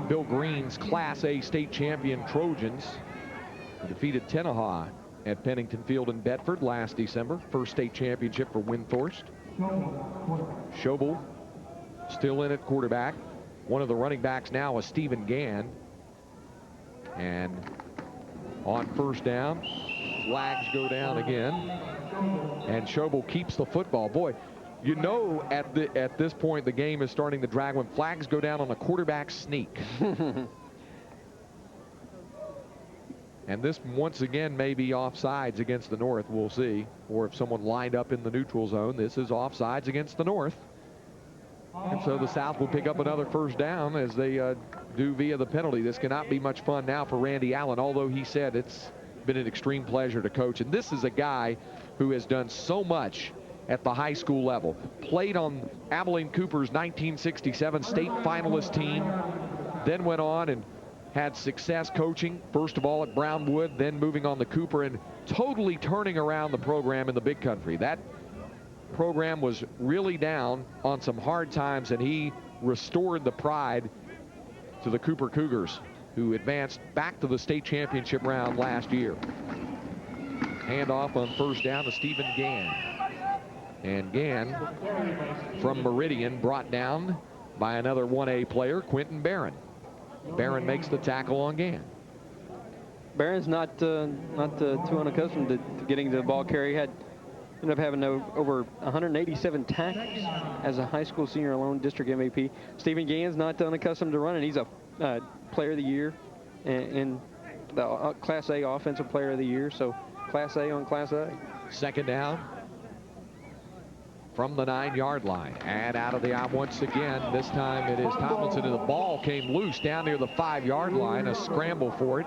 Bill Green's Class A state champion Trojans, defeated Tenaha at Pennington Field in Bedford last December. First state championship for Windthorst. Schobel still in at quarterback. One of the running backs now is Stephen Gann. And on first down, flags go down again. And Schobel keeps the football. Boy, you know at this point the game is starting to drag when flags go down on a quarterback sneak. And this once again may be offsides against the North. We'll see. Or if someone lined up in the neutral zone, this is offsides against the North. And so the South will pick up another first down as they do via the penalty. This cannot be much fun now for Randy Allen, although he said it's been an extreme pleasure to coach. And this is a guy who has done so much at the high school level. Played on Abilene Cooper's 1967 state finalist team, then went on and had success coaching, first of all at Brownwood, then moving on to Cooper, and totally turning around the program in the Big Country. That program was really down on some hard times, and he restored the pride to the Cooper Cougars, who advanced back to the state championship round last year. Handoff on first down to Stephen Gann. And Gann from Meridian brought down by another 1A player, Quentin Barron. Barron makes the tackle on Gann. Barron's not too unaccustomed to getting the ball carry. He ended up having over 187 tackles as a high school senior alone, district MVP. Stephen Gann's not unaccustomed to running. He's a player of the year in the Class A offensive player of the year. So Class A on Class A. Second down from the 9-yard line. And out of the out once again. This time it is Tomlinson, and the ball came loose down near the 5-yard line. A scramble for it.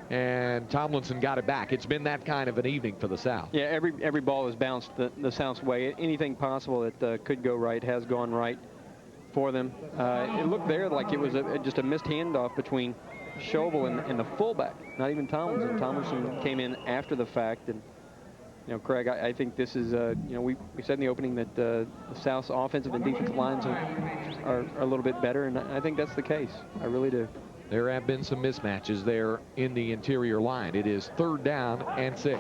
And Tomlinson got it back. It's been that kind of an evening for the South. Yeah, every ball has bounced the South's way. Anything possible that could go right has gone right for them. It looked there like it was just a missed handoff between Schobel and the fullback, not even Tomlinson. Tomlinson came in after the fact. And, you know, Craig, I think this is, you know, we said in the opening that the South's offensive and defensive lines are a little bit better, and I think that's the case. I really do. There have been some mismatches there in the interior line. It is 3rd down and 6.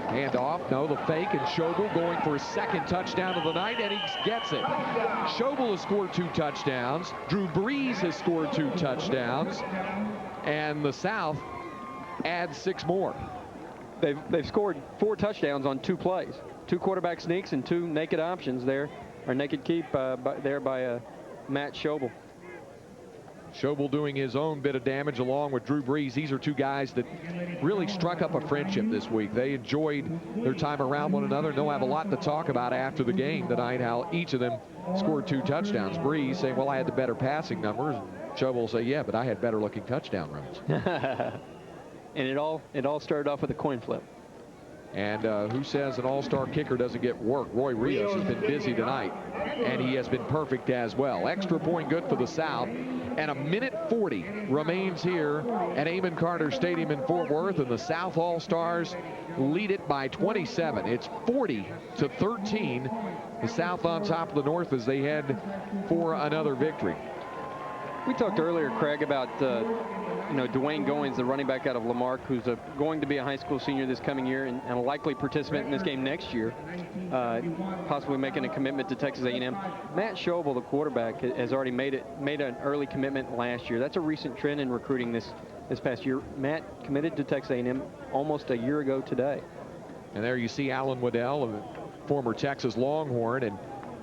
Handoff, no, the fake, and Schobel going for his 2nd touchdown of the night, and he gets it. Schobel has scored 2 touchdowns. Drew Brees has scored 2 touchdowns, and the South adds 6 more. They've scored 4 touchdowns on 2 plays, 2 quarterback sneaks and 2 naked options there, or naked keep by Matt Schobel. Schobel doing his own bit of damage along with Drew Brees. These are 2 guys that really struck up a friendship this week. They enjoyed their time around one another. They'll have a lot to talk about after the game tonight, how each of them scored 2 touchdowns. Brees saying, well, I had the better passing numbers. And Schobel will say, yeah, but I had better looking touchdown runs. And it all started off with a coin flip. And who says an all-star kicker doesn't get work? Roy Rios has been busy tonight, and he has been perfect as well. Extra point good for the South. And 1:40 remains here at Amon Carter Stadium in Fort Worth, and the South All-Stars lead it by 27. It's 40-13. The South on top of the North as they head for another victory. We talked earlier, Craig, about you know, Dwayne Goins, the running back out of Lamarck, who's going to be a high school senior this coming year and a likely participant in this game next year, possibly making a commitment to Texas A&M. Matt Schobel, the quarterback, has already made an early commitment last year. That's a recent trend in recruiting this past year. Matt committed to Texas A&M almost a year ago today. And there you see Alan Waddell, a former Texas Longhorn, and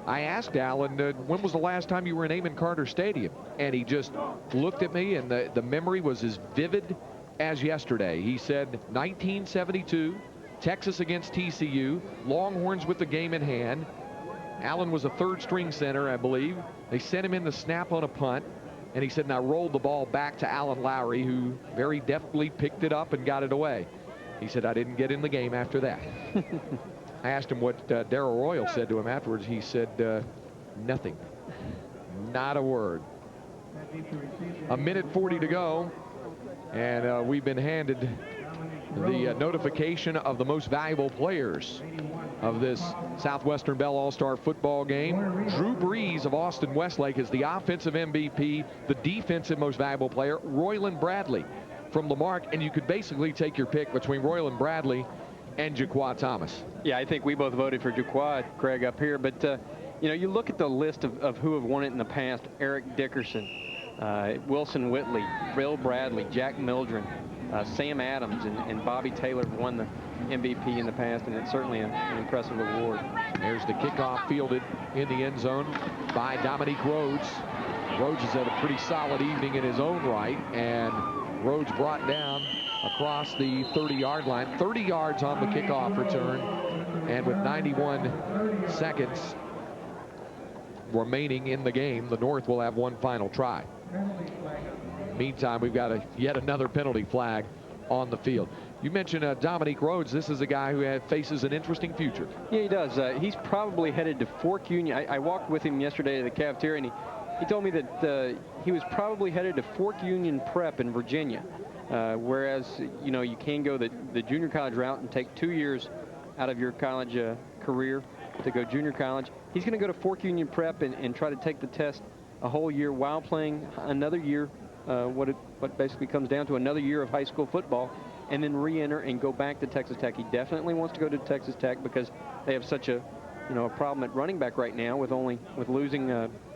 I asked Alan, when was the last time you were in Amon Carter Stadium? And he just looked at me, and the memory was as vivid as yesterday. He said 1972, Texas against TCU, Longhorns with the game in hand. Alan was a 3rd-string center, I believe. They sent him in the snap on a punt, and he said, and I rolled the ball back to Alan Lowry, who very deftly picked it up and got it away. He said, I didn't get in the game after that. I asked him what Darrell Royal said to him afterwards. He said, nothing. Not a word. 1:40 to go, and we've been handed the notification of the most valuable players of this Southwestern Bell All-Star football game. Drew Brees of Austin Westlake is the offensive MVP, the defensive most valuable player, Royland Bradley from Lamarck, and you could basically take your pick between Royland Bradley and Jaquan Thomas. Yeah, I think we both voted for Jaquan, Craig, up here. But, you know, you look at the list of who have won it in the past. Eric Dickerson, Wilson Whitley, Bill Bradley, Jack Mildren, Sam Adams, and Bobby Taylor have won the MVP in the past, and it's certainly an impressive award. There's the kickoff fielded in the end zone by Dominique Rhodes. Rhodes has had a pretty solid evening in his own right, and Rhodes brought down across the 30-yard line, 30 yards on the kickoff return, and with 91 seconds remaining in the game, the North will have one final try. Meantime, we've got yet another penalty flag on the field. You mentioned Dominique Rhodes. This is a guy who faces an interesting future. Yeah, he does. He's probably headed to Fork Union. I walked with him yesterday to the cafeteria, and he told me that he was probably headed to Fork Union Prep in Virginia. Whereas, you know, you can go the junior college route and take 2 years out of your college career to go junior college. He's going to go to Fork Union Prep and try to take the test a whole year while playing another year, what basically comes down to another year of high school football. and then re-enter and go back to Texas Tech. He definitely wants to go to Texas Tech because they have such a problem at running back right now with losing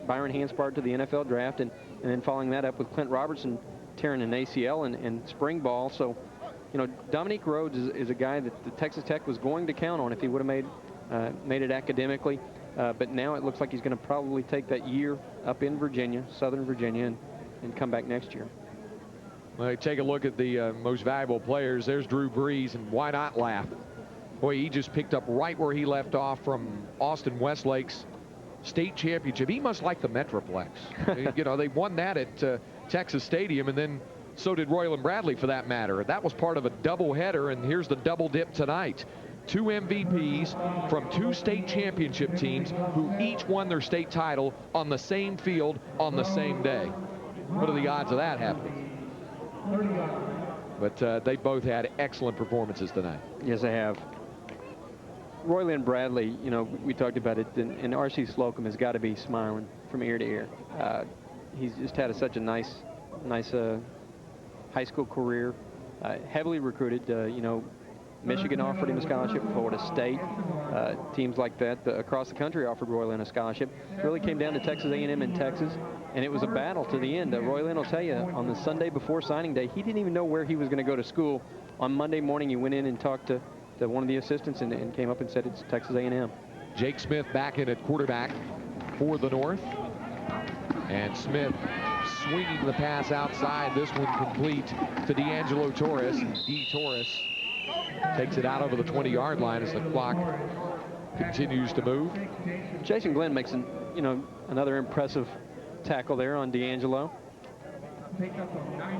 Byron Hanspard to the NFL draft and then following that up with Clint Robertson tearing an ACL and spring ball. So, Dominique Rhodes is a guy that the Texas Tech was going to count on if he would have made it academically. But now it looks like he's going to probably take that year up in Virginia, Southern Virginia, and come back next year. Well, take a look at the most valuable players. There's Drew Brees, and why not laugh? Boy, he just picked up right where he left off from Austin Westlake's state championship. He must like the Metroplex. They won that at Texas Stadium, and then so did Royland Bradley for that matter. That was part of a doubleheader, and here's the double dip tonight. 2 MVPs from 2 state championship teams who each won their state title on the same field on the same day. What are the odds of that happening? But they both had excellent performances tonight. Yes, they have. Royland Bradley, we talked about it, and R.C. Slocum has got to be smiling from ear to ear. He's just had such a nice high school career, heavily recruited. Michigan offered him a scholarship, Florida State, teams like that across the country offered Royland a scholarship. It really came down to Texas A&M in Texas, and it was a battle to the end. Royland will tell you, on the Sunday before signing day, he didn't even know where he was going to go to school. On Monday morning, he went in and talked to one of the assistants and came up and said it's Texas A&M. Jake Smith back in at quarterback for the North. And Smith swinging the pass outside. This one complete to D'Angelo Torres. D. Torres takes it out over the 20-yard line as the clock continues to move. Jason Glenn makes another impressive tackle there on D'Angelo.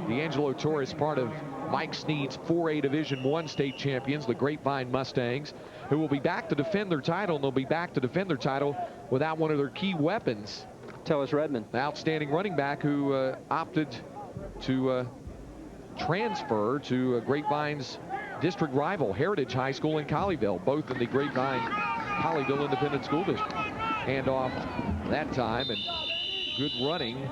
D'Angelo Torres, part of Mike Snead's 4A Division I state champions, the Grapevine Mustangs, who will be back to defend their title, and they'll be back to defend their title without one of their key weapons. Tellus Redmond. The outstanding running back who opted to transfer to Grapevine's district rival, Heritage High School in Colleyville, both in the Grapevine-Colleyville Independent School District. Handoff that time, and good running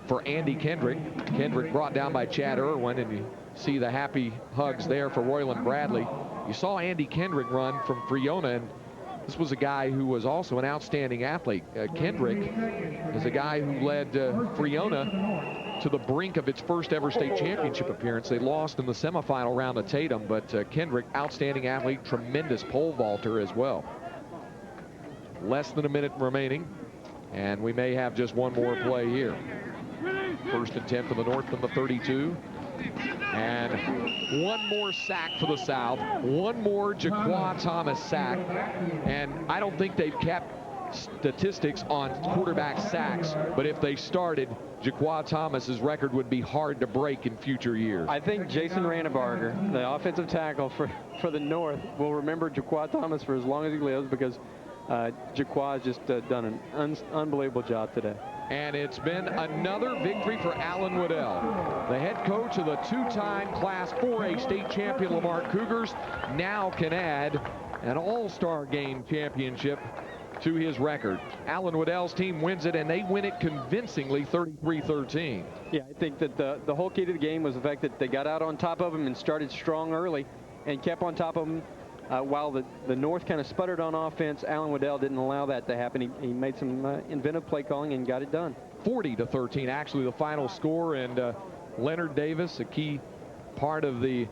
for Andy Kendrick. Kendrick brought down by Chad Irwin, and you see the happy hugs there for Royland Bradley. You saw Andy Kendrick run from Friona, and this was a guy who was also an outstanding athlete. Kendrick is a guy who led Friona to the brink of its first ever state championship appearance. They lost in the semifinal round of Tatum, but Kendrick, outstanding athlete, tremendous pole vaulter as well. Less than a minute remaining, and we may have just one more play here. 1st and 10 for the North from the 32. And one more sack for the South. One more Jaquan Thomas sack. And I don't think they've kept statistics on quarterback sacks, but if they started, Jaquan Thomas's record would be hard to break in future years. I think Jason Rannebarger, the offensive tackle for the North, will remember Jaquan Thomas for as long as he lives, because Jaquan has just done an unbelievable job today. And it's been another victory for Alan Waddell, the head coach of the 2-time Class 4A state champion Lamar Cougars, now can add an all-star game championship to his record. Alan Waddell's team wins it, and they win it convincingly, 33-13. Yeah, I think that the whole key to the game was the fact that they got out on top of him and started strong early and kept on top of him. While the North kind of sputtered on offense, Alan Waddell didn't allow that to happen. He made some inventive play calling and got it done. 40-13, actually the final score, and Leonard Davis, a key part of the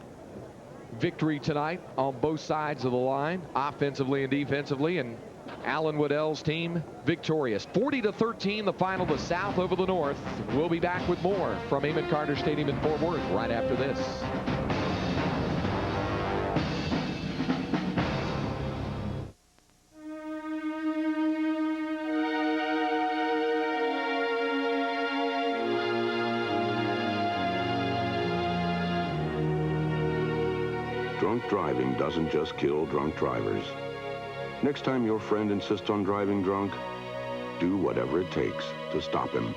victory tonight on both sides of the line, offensively and defensively, and Alan Waddell's team victorious. 40-13, the final, the South over the North. We'll be back with more from Amon Carter Stadium in Fort Worth right after this. Drunk driving doesn't just kill drunk drivers. Next time your friend insists on driving drunk, do whatever it takes to stop him.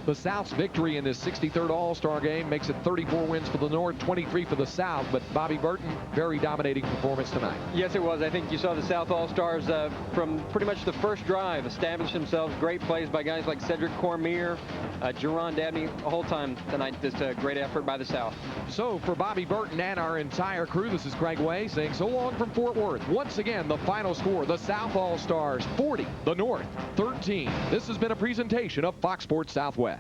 The South's victory in this 63rd All-Star game makes it 34 wins for the North, 23 for the South. But Bobby Burton, very dominating performance tonight. Yes, it was. I think you saw the South All-Stars from pretty much the first drive establish themselves. Great plays by guys like Cedric Cormier, Jerron Dabney, the whole time tonight. Just a great effort by the South. So for Bobby Burton and our entire crew, this is Craig Way saying so long from Fort Worth. Once again, the final score, the South All-Stars 40, the North 13. This has been a presentation of Fox Sports Southwest.